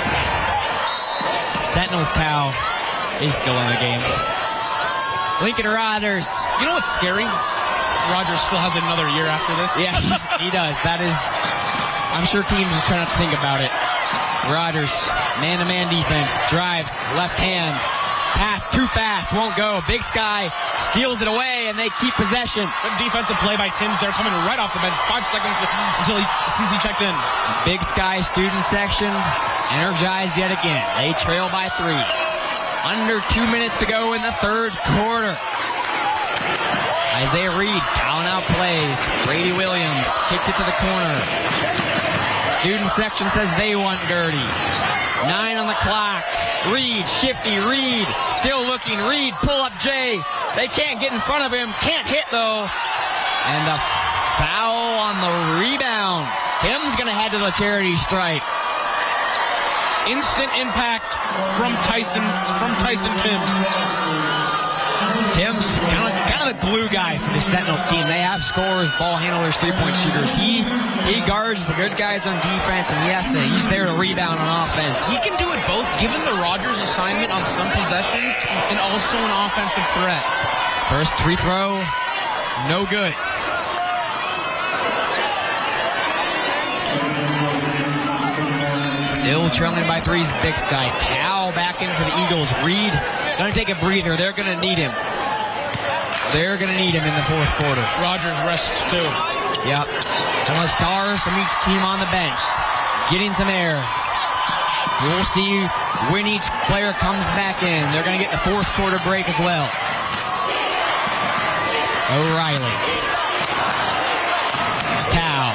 Sentinel's Tao is still in the game. Lincoln Rodgers. You know what's scary? Rodgers still has another year after this. Yeah, he does. That is, I'm sure teams are trying to think about it. Rodgers, man-to-man defense, drives, left hand. Pass too fast, won't go. Big Sky steals it away, and they keep possession. Good defensive play by Timms. They're coming right off the bench. 5 seconds until he sees he checked in. Big Sky student section energized yet again. They trail by 3. Under 2 minutes to go in the third quarter. Isaiah Reed calling out plays. Brady Williams kicks it to the corner. Student section says they want Gertie. 9 on the clock. Reed, shifty, Reed, still looking. Reed, pull up Jay. They can't get in front of him. Can't hit, though. And the foul on the rebound. Tim's going to head to the charity stripe. Instant impact from Tyson Timms. Tim's kind of the glue guy for the Sentinel team. They have scorers, ball handlers, three-point shooters. He guards the good guys on defense, and he's there to rebound on offense. He can do it both, given the Rogers assignment on some possessions and also an offensive threat. First free throw, no good. Still trailing by 3's Big Sky. Towel back in for the Eagles. Reed gonna take a breather. They're gonna need him. They're gonna need him in the fourth quarter. Rogers rests too. Yep. Some of the stars from each team on the bench getting some air. We'll see when each player comes back in. They're gonna get the fourth quarter break as well. O'Reilly. Towel.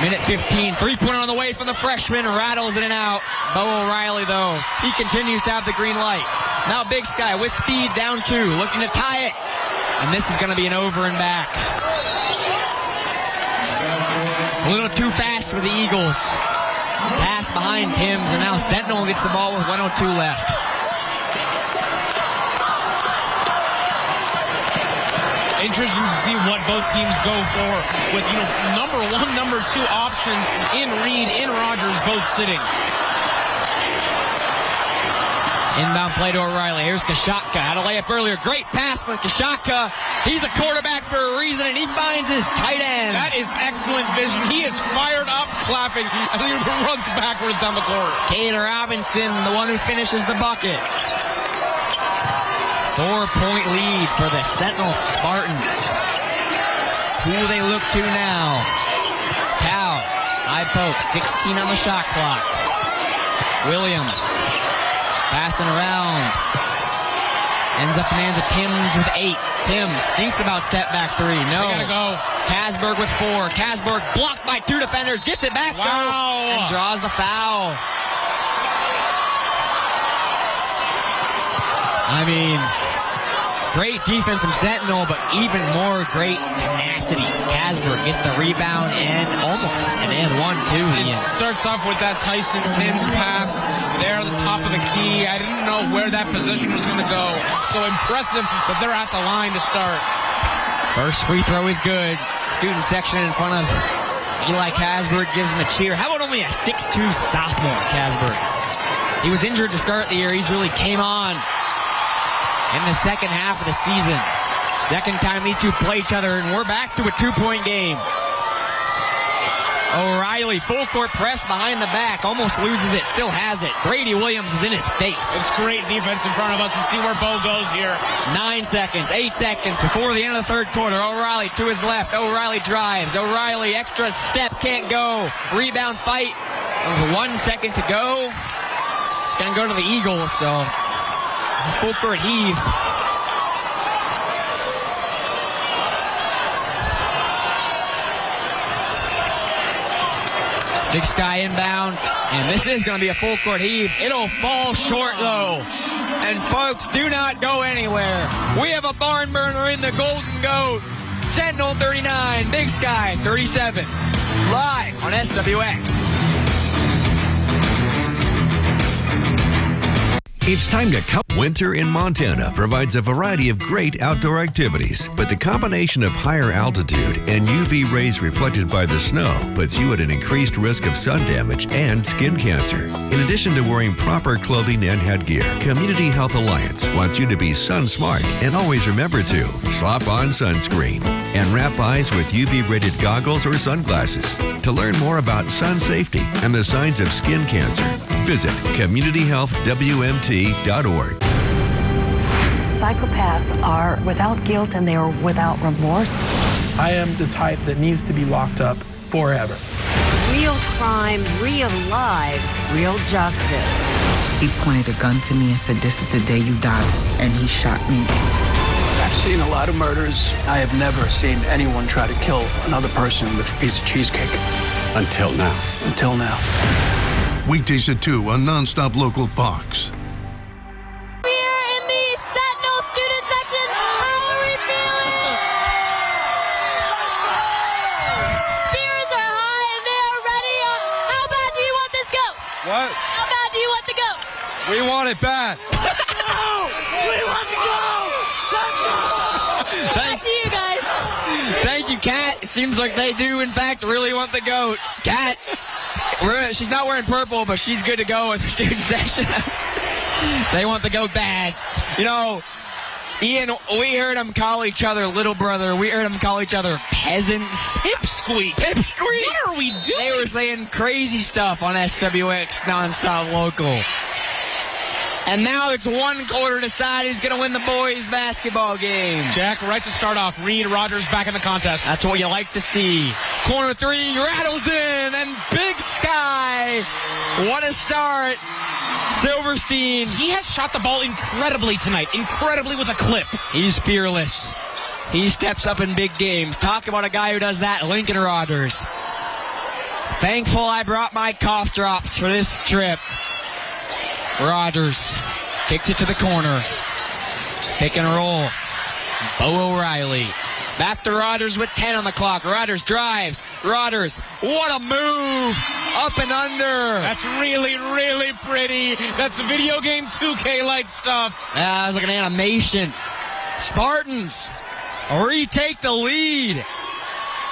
Minute 15, three-pointer on the way from the freshman, rattles in and out. Bo O'Reilly, though, he continues to have the green light. Now Big Sky with speed, down 2, looking to tie it. And this is going to be an over and back. A little too fast for the Eagles. Pass behind Timms, and now Sentinel gets the ball with 1:02 left. Interesting to see what both teams go for with, number 1, number 2 options in Reed, in Rogers, both sitting. Inbound play to O'Reilly. Here's Kashatka. Had a layup earlier. Great pass from Kashatka. He's a quarterback for a reason, and he finds his tight end. That is excellent vision. He is fired up, clapping as he runs backwards down the court. Caden Robinson, the one who finishes the bucket. 4-point lead for the Sentinel Spartans. Who will they look to now? Towel, high poke, 16 on the shot clock. Williams, passing around. Ends up in the hands of Timms with 8. Timms thinks about step back 3. No. They gotta go. Kasberg with 4. Kasberg blocked by 2 defenders, gets it back, though, and draws the foul. I mean, great defense from Sentinel, but even more great tenacity. Kasberg gets the rebound and almost an and 1-2. It starts off with that Tyson Timms pass there at the top of the key. I didn't know where that position was going to go. So impressive that they're at the line to start. First free throw is good. Student section in front of Eli Kasberg gives him a cheer. How about only a 6'2 sophomore, Kasberg? He was injured to start the year. He's really came on in the second half of the season. Second time these two play each other, and we're back to a 2-point game. O'Reilly, full court press behind the back, almost loses it, still has it. Brady Williams is in his face. It's great defense in front of us. We'll see where Bo goes here. 9 seconds, 8 seconds before the end of the third quarter. O'Reilly to his left. O'Reilly drives. O'Reilly, extra step, can't go. Rebound fight. With 1 second to go. It's going to go to the Eagles, so full court heave. Big Sky inbound, and this is going to be a full court heave. It'll fall short, though. And folks, do not go anywhere. We have a barn burner in the Golden Goat. Sentinel 39, Big Sky 37. Live on SWX. It's time to come. Winter in Montana provides a variety of great outdoor activities, but the combination of higher altitude and UV rays reflected by the snow puts you at an increased risk of sun damage and skin cancer. In addition to wearing proper clothing and headgear, Community Health Alliance wants you to be sun smart and always remember to slop on sunscreen and wrap eyes with UV-rated goggles or sunglasses. To learn more about sun safety and the signs of skin cancer, visit communityhealthwmt.org. psychopaths are without guilt and they are without remorse. I am the type that needs to be locked up forever. Real crime, real lives, real justice. He pointed a gun to me and said, "This is the day you die," and he shot me. I've seen a lot of murders. I have never seen anyone try to kill another person with a piece of cheesecake. Until now. Until now. Weekdays at 2 on Nonstop Local Fox. Here in the Sentinel student section, how are we feeling? Spirits are high and they are ready. How bad do you want this goat? What? How bad do you want the goat? We want it bad. We want the goat! Let's go! Back to you guys. Thank you, Kat. Seems like they do, in fact, really want the goat. Kat, she's not wearing purple, but she's good to go with the student section. They want the goat bad. You know, Ian, we heard them call each other little brother. We heard them call each other peasants. Pipsqueak. Pipsqueak. What are we doing? They were saying crazy stuff on SWX Nonstop Local. And now it's 1 quarter to decide who's going to win the boys' basketball game. Jack, right to start off. Reed Rogers back in the contest. That's what you like to see. Corner 3 rattles in, and Big Sky. What a start. Silverstein. He has shot the ball incredibly tonight. Incredibly with a clip. He's fearless. He steps up in big games. Talk about a guy who does that, Lincoln Rogers. Thankful I brought my cough drops for this trip. Rogers kicks it to the corner. Pick and roll. Bo O'Reilly. Back to Rogers with 10 on the clock. Rogers drives. Rogers, what a move. Up and under. That's really, really pretty. That's video game 2K-like stuff. That was like an animation. Spartans retake the lead.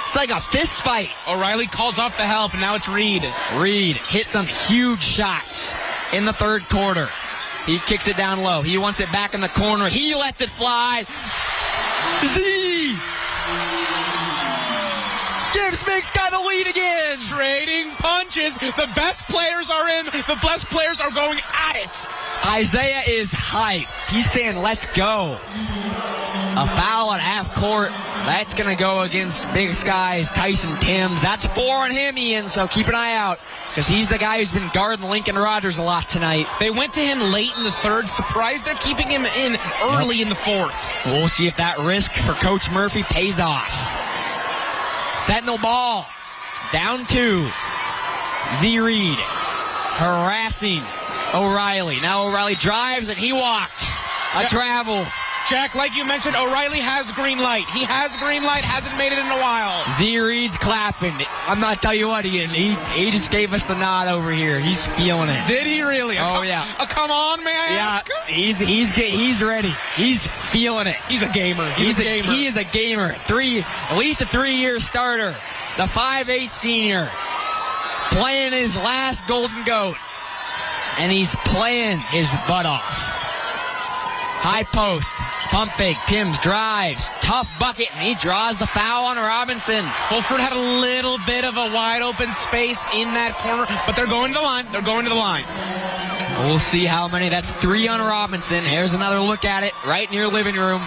It's like a fist fight. O'Reilly calls off the help, and now it's Reed. Reed hit some huge shots in the third quarter. He kicks it down low. He wants it back in the corner. He lets it fly. Z gives Big Sky the lead again. Trading punches. The best players are in. The best players are going at it. Isaiah is hyped. He's saying, let's go. A foul at half court. That's going to go against Big Sky's Tyson Timms. That's 4 on him, Ian, so keep an eye out because he's the guy who's been guarding Lincoln Rogers a lot tonight. They went to him late in the third. Surprised they're keeping him in early in the fourth. We'll see if that risk for Coach Murphy pays off. Sentinel ball. Down 2. Z Reed harassing O'Reilly. Now O'Reilly drives and he walked. A travel. Jack, like you mentioned, O'Reilly has green light. He has green light, hasn't made it in a while. Z Reed's clapping. I'm not telling you what, Ian. He just gave us the nod over here. He's feeling it. Did he really? Yeah. Come on, may I ask? He's ready. He's feeling it. He's a gamer. He's a gamer. He is a gamer. At least a 3-year starter. The 5'8" senior playing his last Golden Goat. And he's playing his butt off. High post, pump fake, Timms drives, tough bucket, and he draws the foul on Robinson. Fulford had a little bit of a wide open space in that corner, but they're going to the line. They're going to the line. We'll see how many. That's 3 on Robinson. Here's another look at it right in your living room.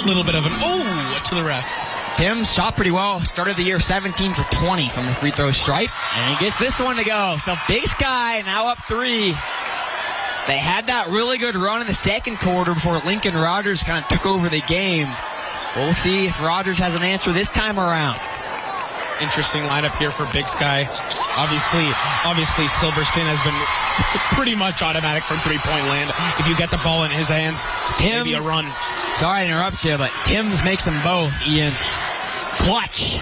Little bit of an to the ref. Timms shot pretty well. Started the year 17 for 20 from the free throw stripe. And he gets this one to go. So Big Sky now up 3. They had that really good run in the second quarter before Lincoln Rogers kind of took over the game. We'll see if Rogers has an answer this time around. Interesting lineup here for Big Sky. Obviously Silverstein has been pretty much automatic from three-point land. If you get the ball in his hands, maybe a run. Sorry to interrupt you, but Timms makes them both, Ian. Clutch.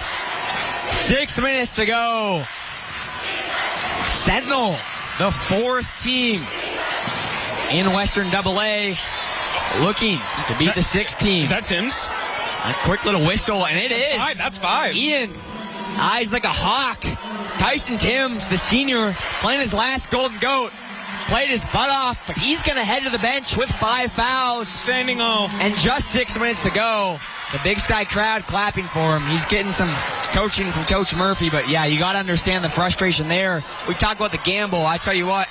6 minutes to go. Sentinel, the 4th team in Western AA, looking to beat the 6th team. Is that Timms? A quick little whistle, and it is. That's 5. Ian, eyes like a hawk. Tyson Timms, the senior, playing his last Golden Goat. Played his butt off, but he's going to head to the bench with 5 fouls. Standing O. And just 6 minutes to go. The Big Sky crowd clapping for him. He's getting some coaching from Coach Murphy, but yeah, you got to understand the frustration there. We talk about the gamble. I tell you what,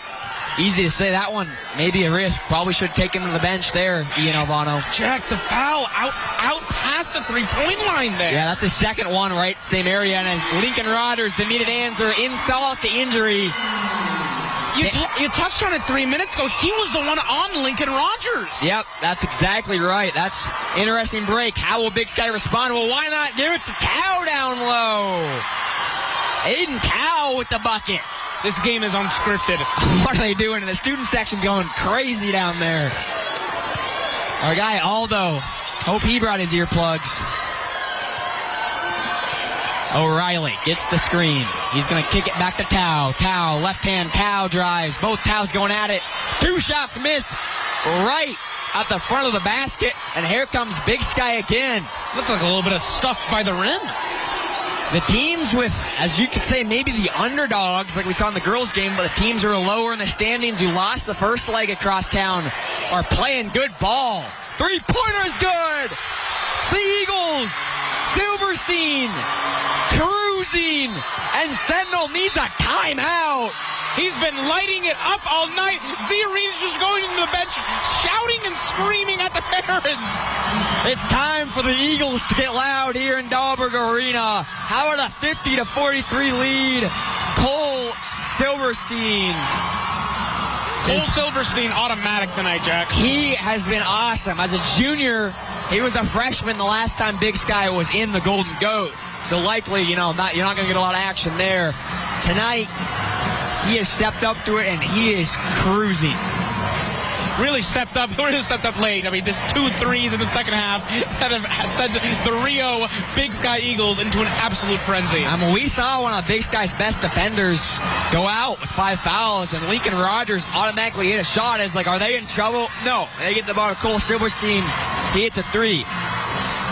Easy to say that one. Maybe a risk. Probably should take him to the bench there, Ian Alvano. Jack, the foul out past the three-point line there. Yeah, that's his second one, right? Same area. And as Lincoln Rodgers, the needed answer, insult the injury. You touched on it 3 minutes ago. He was the one on Lincoln Rodgers. Yep, that's exactly right. That's interesting break. How will Big Sky respond? Well, why not give it to Tao down low? Aiden Tao with the bucket. This game is unscripted. What are they doing? The student section's going crazy down there. Our guy Aldo. Hope he brought his earplugs. O'Reilly gets the screen. He's going to kick it back to Tao. Tao, left hand, Tao drives. Both Taos going at it. 2 shots missed right at the front of the basket. And here comes Big Sky again. Looked like a little bit of stuff by the rim. The teams with, as you could say, maybe the underdogs, like we saw in the girls' game, but the teams who are lower in the standings who lost the first leg across town are playing good ball. 3-pointer's good. The Eagles, Silverstein, cruising, and Sentinel needs a timeout. He's been lighting it up all night. Ziarina's just going into the bench, shouting and screaming at the parents. It's time for the Eagles to get loud here in Dahlberg Arena. How about a 50-43 lead? Cole Silverstein. Cole Silverstein automatic tonight, Jack. He has been awesome. As a junior, he was a freshman the last time Big Sky was in the Golden Goat. So likely, you're not going to get a lot of action there. Tonight, he has stepped up to it, and he is cruising. Really stepped up late. I mean, just 2 threes in the second half that have sent the Rio Big Sky Eagles into an absolute frenzy. We saw one of Big Sky's best defenders go out with 5 fouls, and Lincoln Rodgers automatically hit a shot. It's like, are they in trouble? No. They get the ball to Cole Silverstein. He hits a 3.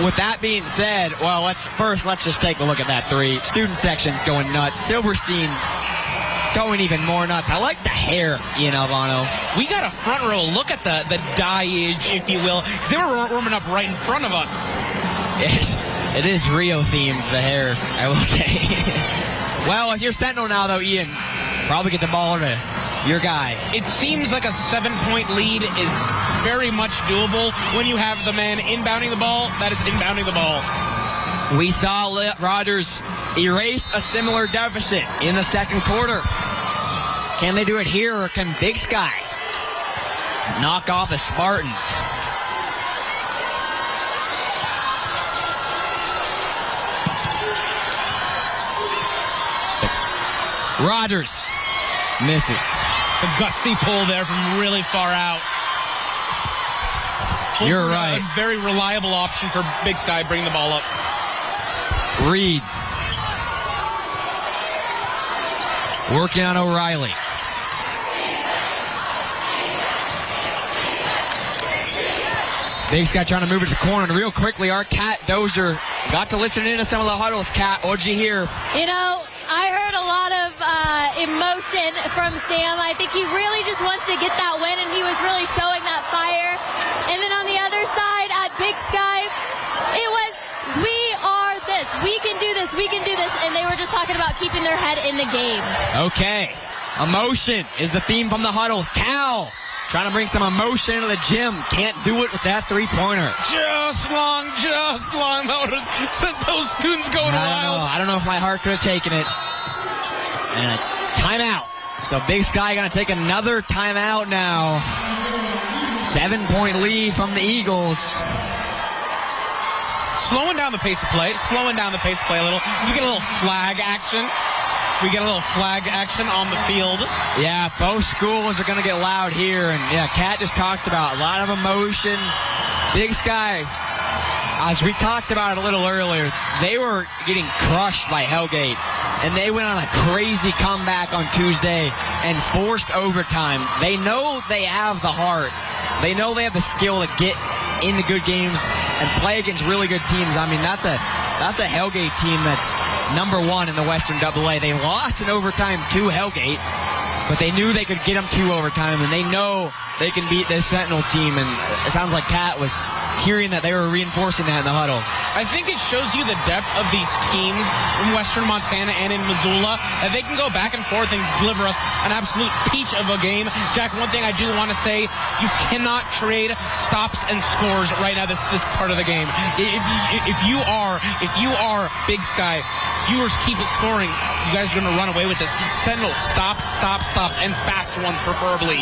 With that being said, well, let's just take a look at that 3. Student section's going nuts. Silverstein going even more nuts. I like the hair, Ian Alvano. We got a front row look at the dye-age, if you will, because they were warming up right in front of us. Yes, it is Rio themed, the hair, I will say. Well, if you're Sentinel now, though, Ian, probably get the ball to your guy. It seems like a 7-point lead is very much doable when you have the man inbounding the ball. That is inbounding the ball. We saw Rodgers erase a similar deficit in the second quarter. Can they do it here, or can Big Sky knock off the Spartans? Rodgers misses. It's a gutsy pull there from really far out. You're right. A very reliable option for Big Sky. Bring the ball up. Reed working on O'Reilly. Big Sky trying to move it to the corner. Real quickly, our Cat Doshier got to listen in to some of the huddles. Cat, what'd you hear? I heard a lot of emotion from Sam. I think he really just wants to get that win, and he was really showing that fire. And then on the other side at Big Sky, it was, we are this. We can do this. We can do this. And they were just talking about keeping their head in the game. Okay. Emotion is the theme from the huddles. Towel trying to bring some emotion into the gym. Can't do it with that 3-pointer. Just long. That would have sent those students going wild. I don't know if my heart could have taken it. And a timeout. So Big Sky going to take another timeout now. 7-point lead from the Eagles. Slowing down the pace of play a little. So we get a little flag action. On the field. Yeah, both schools are going to get loud here. And yeah, Kat just talked about a lot of emotion. Big Sky, as we talked about it a little earlier, they were getting crushed by Hellgate. And they went on a crazy comeback on Tuesday and forced overtime. They know they have the heart. They know they have the skill to get into good games and play against really good teams. I mean, that's a Hellgate team that's number 1 in the Western AA. They lost in overtime to Hellgate, but they knew they could get them to overtime, and they know they can beat this Sentinel team. And it sounds like Kat was hearing that they were reinforcing that in the huddle. I think it shows you the depth of these teams in Western Montana and in Missoula, that they can go back and forth and deliver us an absolute peach of a game. Jack, one thing I do want to say, you cannot trade stops and scores right now this part of the game. If you are Big Sky, viewers keep it scoring, you guys are going to run away with this. Sentinel, stops, and fast ones preferably.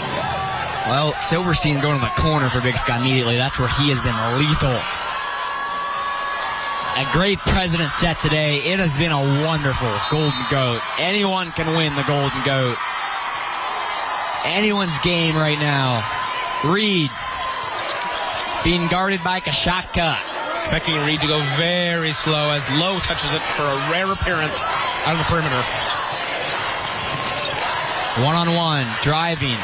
Well, Silverstein going to the corner for Big Sky immediately. That's where he has been lethal. A great president set today. It has been a wonderful Golden Goat. Anyone can win the Golden Goat. Anyone's game right now. Reed being guarded by Kashatka. Expecting Reed to go very slow as Lowe touches it for a rare appearance out of the perimeter. One-on-one, driving,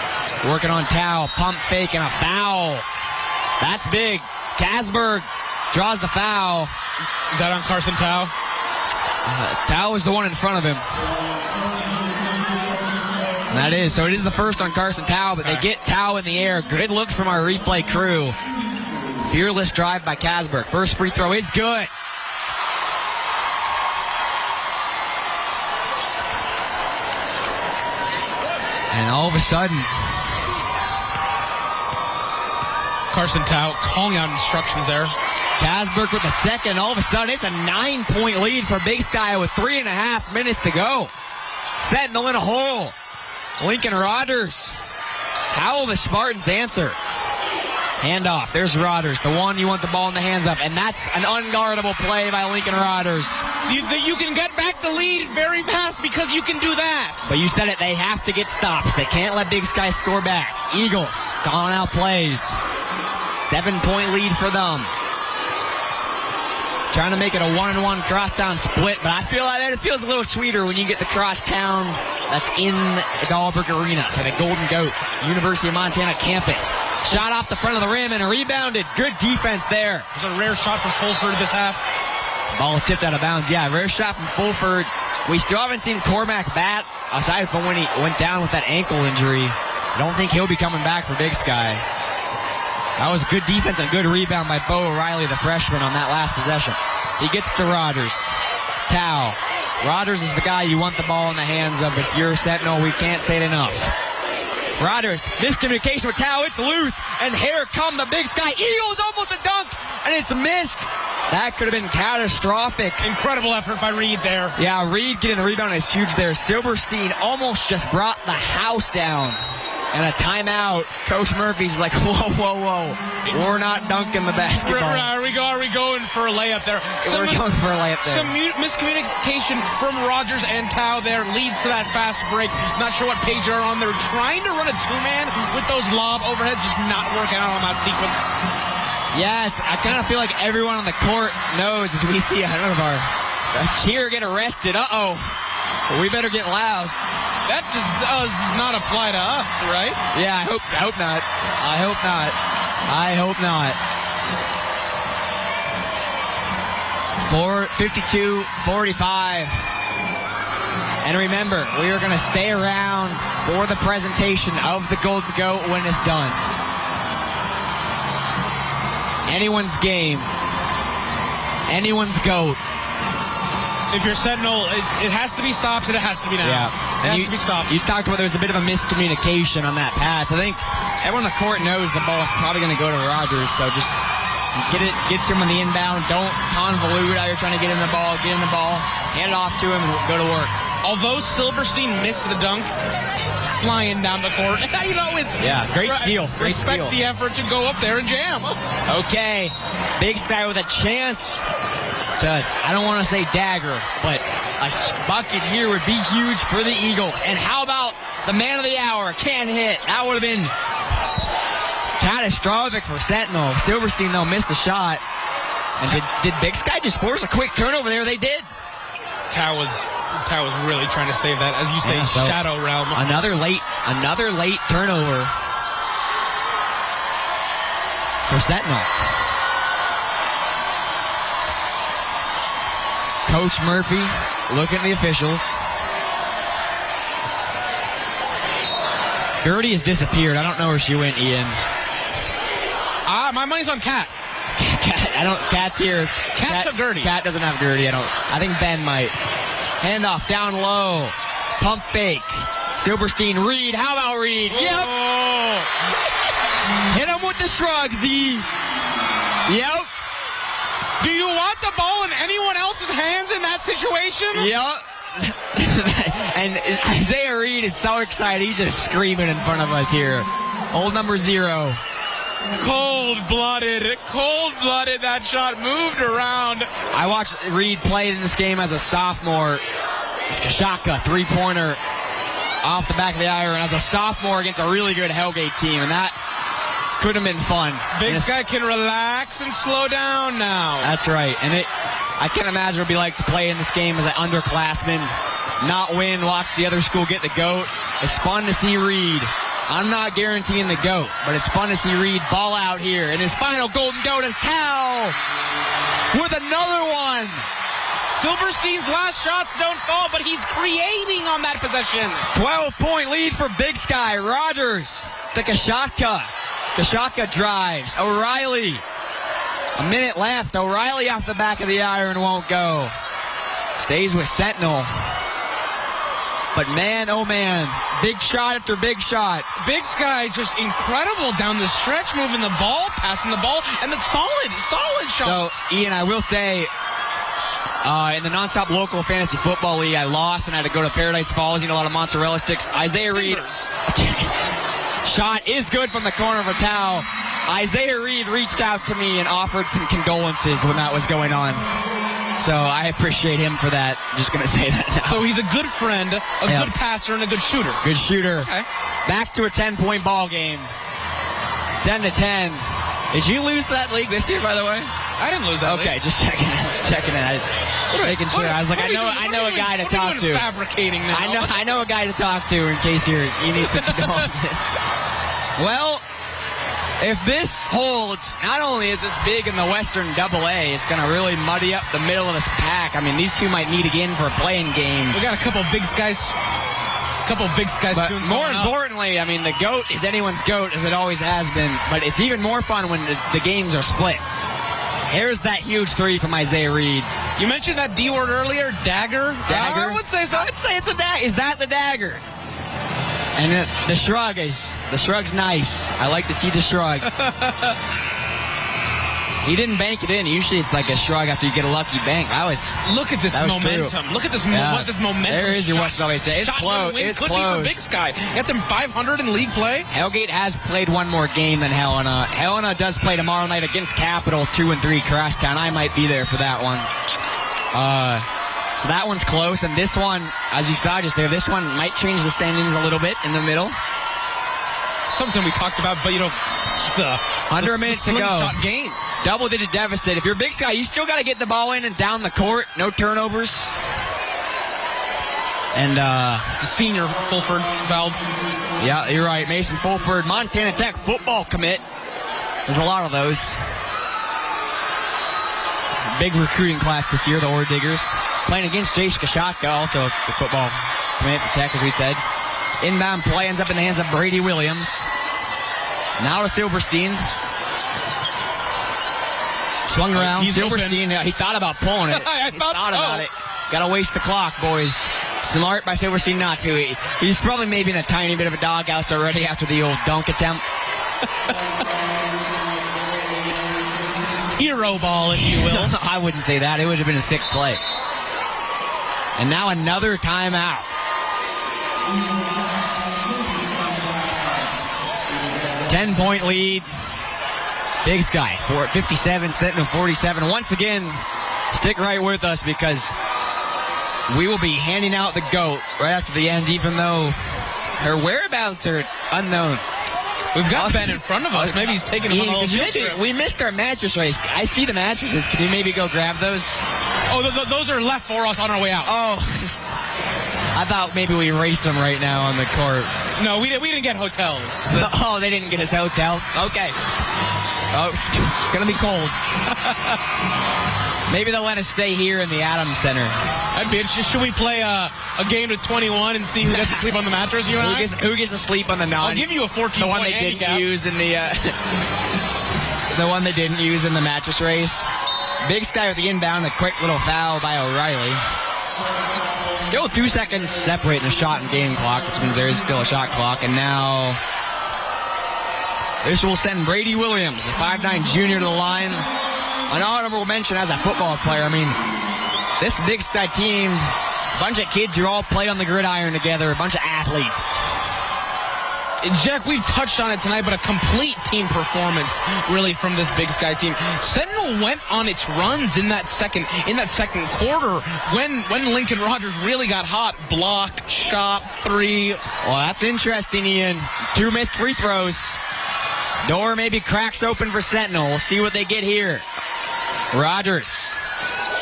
working on Tao, pump fake, and a foul. That's big. Kasberg draws the foul. Is that on Carson Tao? Tao is the one in front of him. And that is. So it is the first on Carson Tao, but they get Tao in the air. Good look from our replay crew. Fearless drive by Kasberg. First free throw is good. And all of a sudden, Carson Tao calling out instructions there. Kasberg with the second. All of a sudden, it's a 9-point lead for Big Sky with 3.5 minutes to go. Sentinel in a hole. Lincoln Rodgers. How will the Spartans answer? Handoff. There's Rodgers, the one you want the ball in the hands of, and that's an unguardable play by Lincoln Rodgers. You can get back the lead very fast because you can do that. But you said it, they have to get stops. They can't let Big Sky score back. Eagles calling out plays. 7-point lead for them. Trying to make it a 1-on-1 crosstown split, but I feel like it feels a little sweeter when you get the crosstown that's in the Dahlberg Arena for the Golden Goat, University of Montana campus. Shot off the front of the rim and rebounded. Good defense there. It was a rare shot from Fulford this half. Ball tipped out of bounds. Yeah, rare shot from Fulford. We still haven't seen Cormac bat, aside from when he went down with that ankle injury. I don't think he'll be coming back for Big Sky. That was good defense and good rebound by Bo O'Reilly, the freshman, on that last possession. He gets to Rodgers. Tao. Rodgers is the guy you want the ball in the hands of. If you're Sentinel, we can't say it enough. Rodgers, miscommunication with Tao. It's loose, and here come the Big Sky Eagles. Almost a dunk, and it's missed. That could have been catastrophic. Incredible effort by Reed there. Yeah, Reed getting the rebound is huge there. Silverstein almost just brought the house down. And a timeout. Coach Murphy's like, whoa. We're not dunking the basketball. Are we going for a layup there? We're going for a layup there. Some miscommunication from Rodgers and Tao there leads to that fast break. Not sure what page they're on. They're trying to run a two-man with those lob overheads, just not working out on that sequence. Yeah, I kind of feel like everyone on the court knows as we see another cheer get arrested. Uh-oh. We better get loud. That just does not apply to us, right? Yeah, I hope not. I hope not. 52-45. And remember, we are going to stay around for the presentation of the Golden Goat when it's done. Anyone's game. Anyone's goat. If you're Sentinel, it has to be stops and it has to be now. Yeah. It has to be stops. You talked about there was a bit of a miscommunication on that pass. I think everyone on the court knows the ball is probably going to go to Rodgers, so just get him on the inbound. Don't convolute how you're trying to get in the ball. Get in the ball, hand it off to him, and go to work. Although Silverstein missed the dunk, flying down the court. You know, it's... Yeah, great steal. Great respect steal. The effort to go up there and jam. Okay, Big Sky with a chance to, I don't want to say dagger, but a bucket here would be huge for the Eagles. And how about the man of the hour? Can't hit. That would have been catastrophic for Sentinel. Silverstein, though, missed the shot. And did Big Sky just force a quick turnover there? They did. Tao was really trying to save that, as you say, so shadow realm. Another late turnover for Sentinel. Coach Murphy looking at the officials. Gertie has disappeared. I don't know where she went, Ian. My money's on Cat. Cat's here. Cat's a Gertie. Cat doesn't have Gertie. I think Ben might. Handoff down low. Pump fake. Silverstein, Reed. How about Reed? Yep. Hit him with the shrug, Z. Yep. Do you want the ball in anyone else's hands in that situation? Yep. And Isaiah Reed is so excited. He's just screaming in front of us here. Old number 0. Cold-blooded. That shot moved around. I watched Reed play in this game as a sophomore. Shaka, three-pointer off the back of the iron as a sophomore against a really good Hellgate team, and that could have been fun. Big Sky can relax and slow down now. That's right, and I can't imagine what it would be like to play in this game as an underclassman, not win, watch the other school get the GOAT. It's fun to see Reed. I'm not guaranteeing the GOAT, but it's fun to see Reed ball out here. And his final golden GOAT is Cal with another one. Silverstein's last shots don't fall, but he's creating on that possession. 12-point lead for Big Sky. Rogers to Kashaka. Kashaka drives. O'Reilly. A minute left. O'Reilly off the back of the iron won't go. Stays with Sentinel. But man, oh man, big shot after big shot. Big Sky just incredible down the stretch, moving the ball, passing the ball, and the solid shots. So, Ian, I will say, in the Nonstop Local Fantasy Football League, I lost and I had to go to Paradise Falls, a lot of mozzarella sticks. Isaiah Reed, shot is good from the corner of a towel. Isaiah Reed reached out to me and offered some condolences when that was going on. So I appreciate him for that. Just going to say that now. So he's a good friend, a good passer, and a good shooter. Good shooter. Okay. Back to a 10-point ball game. 10-10. Did you lose that league this year, by the way? I didn't lose that league. Okay, just checking it. Making sure. I was like, I know a guy to talk to. Fabricating now. I know a guy to talk to in case you need some condolences. Well, if this holds, not only is this big in the Western AA, it's going to really muddy up the middle of this pack. I mean, these two might meet again for a playing game. We got a couple Big Sky students. More importantly, I mean, the GOAT is anyone's GOAT, as it always has been. But it's even more fun when the games are split. Here's that huge three from Isaiah Reed. You mentioned that D word earlier, dagger. Dagger. I would say so. I would say it's a dagger. Is that the dagger? And the shrug's nice. I like to see the shrug. He didn't bank it in. Usually it's like a shrug after you get a lucky bank. Look at this momentum. True. Look at this momentum. There is your West Valley State. It's close. It's close. Big Sky. Get them 500 in league play. Hellgate has played one more game than Helena. Helena does play tomorrow night against Capital 2-3 Crosstown. I might be there for that one. So that one's close, and this one, as you saw just there, this one might change the standings a little bit in the middle. Something we talked about, but under a minute to go. Shot game. Double-digit deficit. If you're Big Sky, you still got to get the ball in and down the court. No turnovers. And the senior Fulford fouled. Yeah, you're right. Mason Fulford, Montana Tech football commit. There's a lot of those. Big recruiting class this year, the Ore Diggers. Playing against Jace Kashaka, also the football commit for Tech, as we said. Inbound play ends up in the hands of Brady Williams. Now to Silverstein. Swung around. Silverstein, he thought about pulling it. I thought about it. Got to waste the clock, boys. Smart by Silverstein not to. He's probably maybe in a tiny bit of a doghouse already after the old dunk attempt. Hero ball, if you will. I wouldn't say that. It would have been a sick play. And now another timeout. Ten-point lead. Big Sky, 57, Sentinel 47. Once again, stick right with us because we will be handing out the GOAT right after the end, even though her whereabouts are unknown. We've got Ben in front of us. Maybe he's taking him on a little field trip. We missed our mattress race. I see the mattresses. Can you maybe go grab those? Oh, those are left for us on our way out. Oh, I thought maybe we raced them right now on the court. No, we didn't get hotels. Oh, they didn't get us hotel? Okay. Oh, it's going to be cold. Maybe they'll let us stay here in the Adams Center. I'd be interested. Should we play a game to 21 and see who gets to sleep on the mattress, you and Who gets to sleep on the non? I'll give you a 14-point The one they handicap. didn't use in the the one they didn't use in the mattress race. Big Sky with the inbound, a quick little foul by O'Reilly. Still 2 seconds separating the shot and game clock, which means there is still a shot clock. And now this will send Brady Williams, the 5'9 junior, to the line. An honorable mention as a football player. I mean, this Big Sky team, a bunch of kids who all played on the gridiron together, a bunch of athletes. Jack, we've touched on it tonight, but a complete team performance, really, from this Big Sky team. Sentinel went on its runs in that second quarter when Lincoln Rogers really got hot. Block, shot, three. Well, that's interesting, Ian. 2 missed free throws. Door maybe cracks open for Sentinel. We'll see what they get here. Rogers,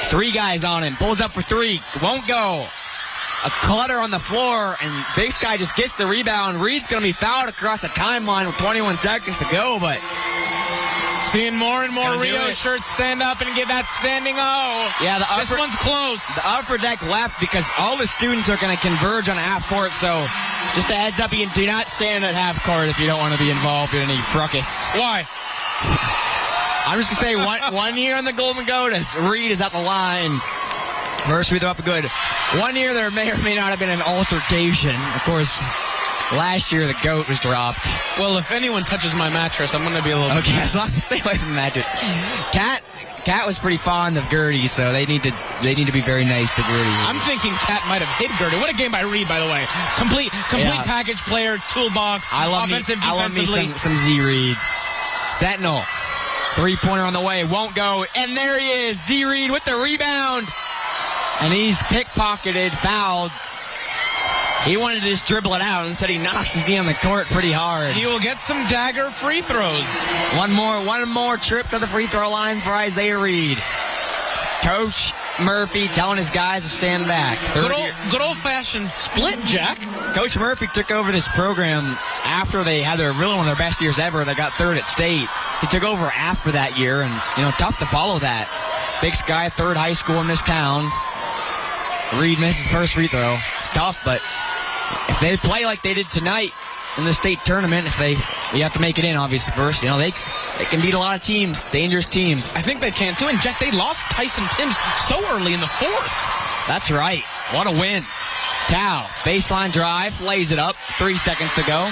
3 guys on him. Pulls up for 3. Won't go. A clutter on the floor, and Big Sky just gets the rebound. Reed's going to be fouled across the timeline with 21 seconds to go, but seeing more and more Rio shirts stand up and get that standing O. Yeah, this one's close. The upper deck left because all the students are going to converge on half court, so just a heads up, you do not stand at half court if you don't want to be involved in any fracas. Why? I'm just going to say one year on the Golden Goat as Reed is at the line. First free throw up good. 1 year there may or may not have been an altercation. Of course, last year the GOAT was dropped. Well, if anyone touches my mattress, I'm going to be a little okay, as long as stay away from the mattress. Kat was pretty fond of Gertie, so they need to be very nice to Gertie. I'm thinking Kat might have hit Gertie. What a game by Reed, by the way. Complete package player, toolbox, offensive, defensively. I love me some Z Reed. Sentinel, 3-pointer on the way, won't go, and there he is, Z Reed with the rebound. And he's pickpocketed, fouled. He wanted to just dribble it out. Instead, he knocks his knee on the court pretty hard. He will get some dagger free throws. One more trip to the free throw line for Isaiah Reed. Coach Murphy telling his guys to stand back. Good old-fashioned split, Jack. Coach Murphy took over this program after they had one of their best years ever. They got 3rd at state. He took over after that year, and it's tough to follow that. Big Sky, 3rd high school in this town. Reed misses first free throw. It's tough, but if they play like they did tonight in the state tournament, we have to make it in, obviously, first. They can beat a lot of teams. Dangerous team. I think they can, too. And, Jack, they lost Tyson Timms so early in the 4th. That's right. What a win. Tao, baseline drive, lays it up. 3 seconds to go.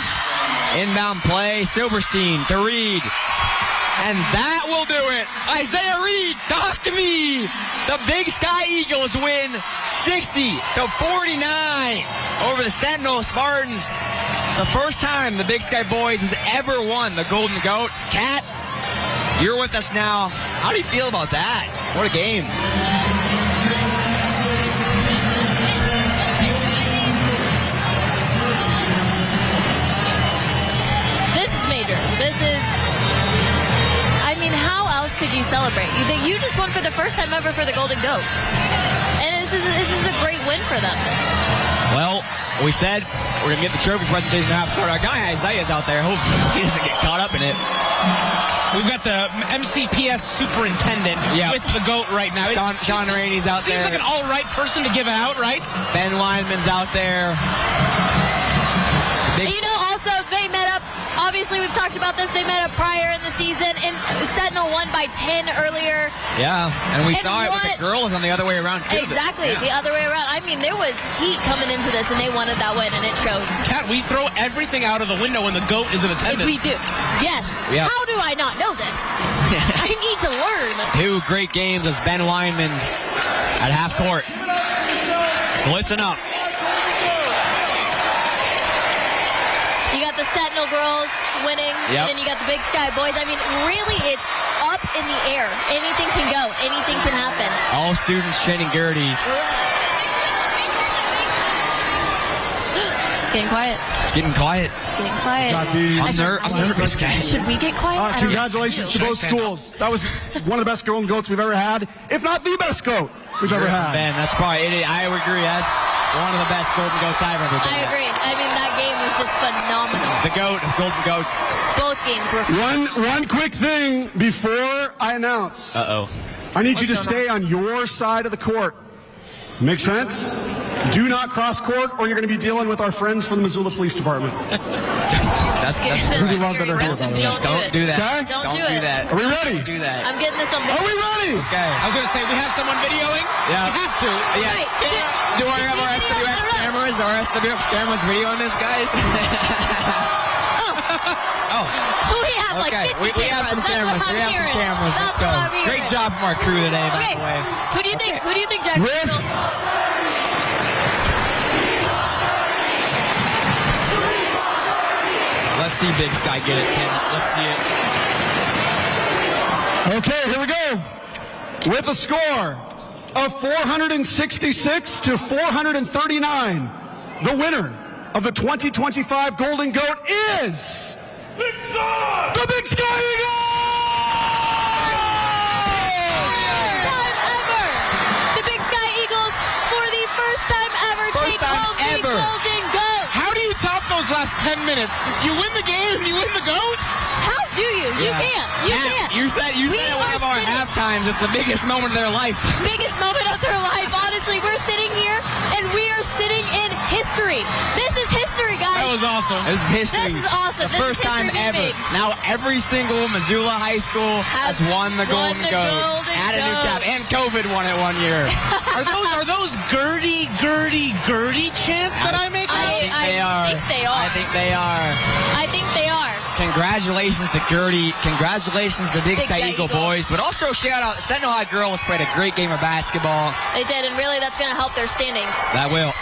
Inbound play, Silverstein to Reed. And that will do it. Isaiah Reed, talk to me. The Big Sky Eagles win 60-49 over the Sentinel Spartans. The first time the Big Sky Boys has ever won the Golden Goat. Kat, you're with us now. How do you feel about that? What a game. This is major. This is... how else could you celebrate? You just won for the first time ever for the Golden Goat. And this is a great win for them. Well, we said we're going to get the trophy presentation half court. Our guy Isaiah's out there. Hope he doesn't get caught up in it. We've got the MCPS superintendent with the GOAT right now. Sean Rainey's out there. Seems like an all-right person to give it out, right? Ben Weinman's out there. Also, they met up. Obviously, we've talked about this. They met up prior in the season, and Sentinel won by 10 earlier. Yeah, and we saw it with the girls on the other way around, too. Exactly, the other way around. I mean, there was heat coming into this, and they wanted that win, and it shows. Kat, we throw everything out of the window when the GOAT is in attendance. We do. Yes. Yep. How do I not know this? I need to learn. 2 great games as Ben Weinman at half court. So listen up. You got the Sentinel girls winning, and then you got the Big Sky Boys. I mean, really, it's up in the air. Anything can go. Anything can happen. All students chanting Gertie. It's getting quiet. It's getting quiet. It's getting quiet. I'm nervous, guys. Should we get quiet? Congratulations to both schools. That was one of the best Golden Goats we've ever had, if not the best GOAT we've ever had. Ben, that's probably it. I agree. That's one of the best Golden Goats I've ever been. I agree. I mean, that game was just phenomenal. The GOAT of Golden Goats. Both games were phenomenal. One quick thing before I announce. Uh-oh. I need you to stay on your side of the court. Make sense? Do not cross court, or you're going to be dealing with our friends from the Missoula Police Department. That's scary. Who's the one better here, by the way? Don't do that. Okay? Don't do it. that. Are we ready? Don't do that. I'm getting this on Are we ready? Okay. I was going to say, we have someone videoing. Yeah. We have to. Yeah. Right. Do I have our SWX cameras? Our SWX cameras videoing this, guys? Oh. We have like 50 we have some cameras. That's what I'm hearing. Let's That's go. what I'm hearing. Great job from our crew today, by the way. Who do you think? Who do you think, Jack? Rick. Let's see Big Sky get it, Ken. Let's see it. Okay, here we go. With a score of 466 to 439, the winner of the 2025 Golden Goat is the Big Sky Eagles! The Big Sky Eagles, for the first time ever, take home the Golden Goat. How do you top those last 10 minutes? You win the game, you win the GOAT? How do you? You can't. You can't. You said at one of our halftimes, it's the biggest moment of their life. Biggest moment of their life. Honestly, we're sitting here and we are sitting in history. This is history, guys. That was awesome. This is history. This is awesome. The first time ever. Now every single Missoula high school has won the Golden Goat. Add a new tab. And COVID won it 1 year. Are those Gertie chants that I make? I think they are. I think they are. I think they are. Congratulations to Gertie. Congratulations to the Big Sky Eagle boys. But also shout out, Sentinel High girls played a great game of basketball. They did, and really that's going to help their standings. That will.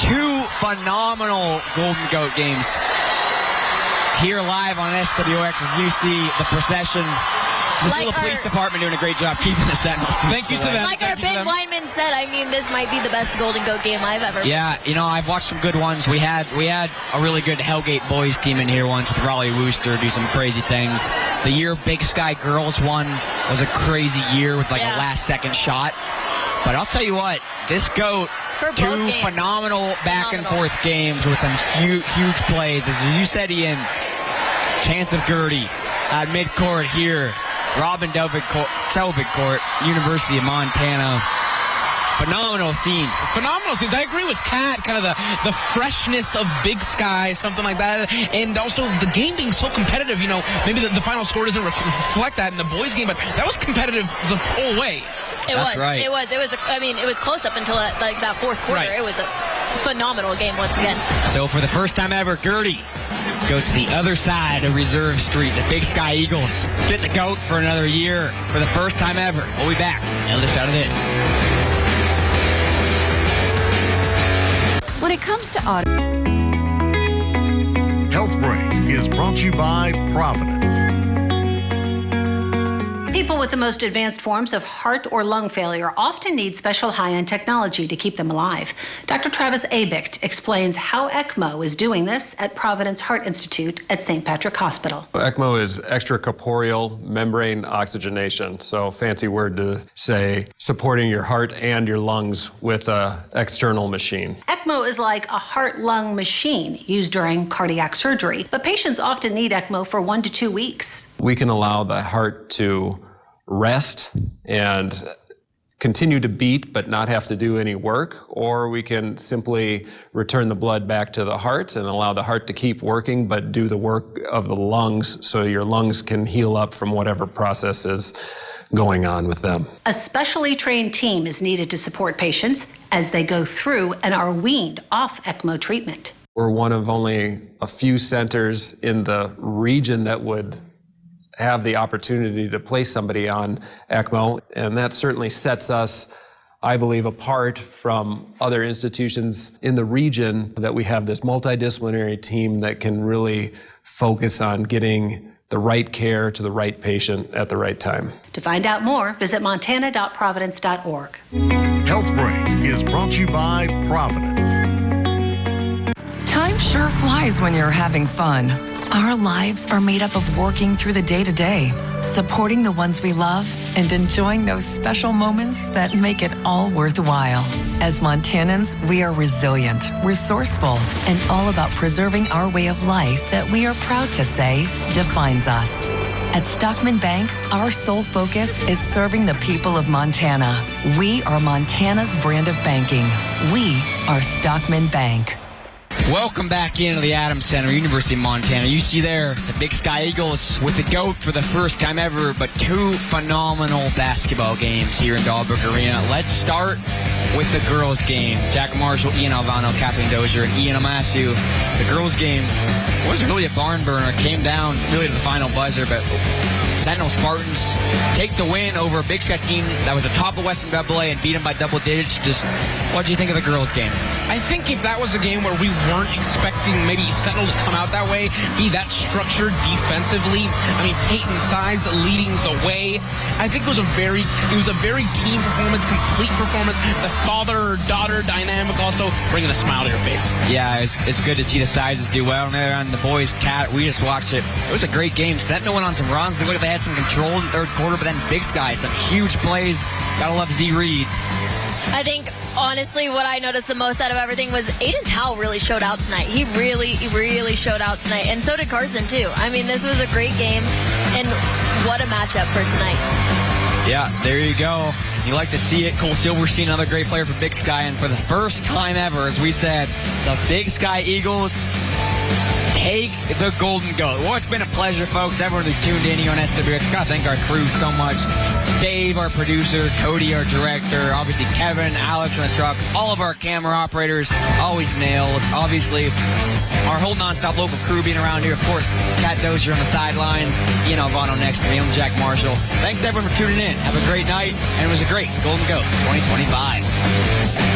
2 phenomenal Golden Goat games. Here live on SWX as you see the procession. Missoula Police Department doing a great job keeping the Sentinels. Thank you to them. Like our big lineman said, I mean, this might be the best Golden Goat game I've ever. Yeah, I've watched some good ones. We had a really good Hellgate boys team in here once with Raleigh Wooster do some crazy things. The year Big Sky girls won was a crazy year with a last second shot. But I'll tell you what, this GOAT, 2 phenomenal back and forth games with some huge plays. As you said, Ian, chance of Gertie at midcourt here. Robin Selvig Court, University of Montana. Phenomenal scenes. I agree with Kat, kind of the freshness of Big Sky, something like that. And also the game being so competitive, maybe the final score doesn't reflect that in the boys' game, but that was competitive the whole way. It was. I mean, it was close up until that fourth quarter. Right. It was a phenomenal game once again. So for the first time ever, Gertie goes to the other side of Reserve Street. The Big Sky Eagles get the GOAT for another year. For the first time ever. We'll be back on the other side of this. When it comes to auto... Health Break is brought to you by Providence. People with the most advanced forms of heart or lung failure often need special high-end technology to keep them alive. Dr. Travis Abicht explains how ECMO is doing this at Providence Heart Institute at St. Patrick Hospital. ECMO is extracorporeal membrane oxygenation, so fancy word to say supporting your heart and your lungs with an external machine. ECMO is like a heart-lung machine used during cardiac surgery, but patients often need ECMO for 1 to 2 weeks. We can allow the heart to rest and continue to beat but not have to do any work, or we can simply return the blood back to the heart and allow the heart to keep working but do the work of the lungs so your lungs can heal up from whatever process is going on with them. A specially trained team is needed to support patients as they go through and are weaned off ECMO treatment. We're one of only a few centers in the region that would have the opportunity to place somebody on ECMO, and that certainly sets us, I believe, apart from other institutions in the region, that we have this multidisciplinary team that can really focus on getting the right care to the right patient at the right time. To find out more, visit montana.providence.org. Health Break is brought to you by Providence. Time sure flies when you're having fun. Our lives are made up of working through the day-to-day, supporting the ones we love, and enjoying those special moments that make it all worthwhile. As Montanans, we are resilient, resourceful, and all about preserving our way of life that we are proud to say defines us. At Stockman Bank, our sole focus is serving the people of Montana. We are Montana's brand of banking. We are Stockman Bank. Welcome back into the Adams Center, University of Montana. You see there the Big Sky Eagles with the GOAT for the first time ever, but two phenomenal basketball games here in Dahlberg Arena. Let's start with the girls' game. Jack Marshall, Ian Alvano, Kathleen Doshier, and Ian Amasu. The girls' game was really a barn burner. It came down really to the final buzzer, but Sentinel Spartans take the win over a Big Sky team that was atop of Western AA and beat them by double digits. Just what do you think of the girls' game? I think if that was a game where we weren't expecting maybe Sentinel to come out that way, be that structured defensively, I mean, Peyton Size leading the way, I think it was a very team performance, complete performance. The father-daughter dynamic also bringing a smile to your face. Yeah, it's good to see the Sizes do well. And there on the boys' cat, we just watched it. It was a great game. Sentinel went on some runs. They looked like they had some control in the third quarter, but then Big Sky, some huge plays. Gotta love Z Reed. I think, honestly, what I noticed the most out of everything was Aiden Towle really showed out tonight. He really showed out tonight. And so did Carson, too. I mean, this was a great game, and what a matchup for tonight. Yeah, there you go. You like to see it. Cole Silverstein, another great player for Big Sky. And for the first time ever, as we said, the Big Sky Eagles take the Golden Goat. Well, it's been a pleasure, folks. Everyone who tuned in here on SWX. Got to thank our crew so much. Dave, our producer, Cody, our director, obviously Kevin, Alex on the truck, all of our camera operators, always nails. Obviously, our whole nonstop local crew being around here. Of course, Kat Doshier on the sidelines, Ian Alvano next to me. I'm Jack Marshall. Thanks, everyone, for tuning in. Have a great night, and it was a great Golden Goat 2025.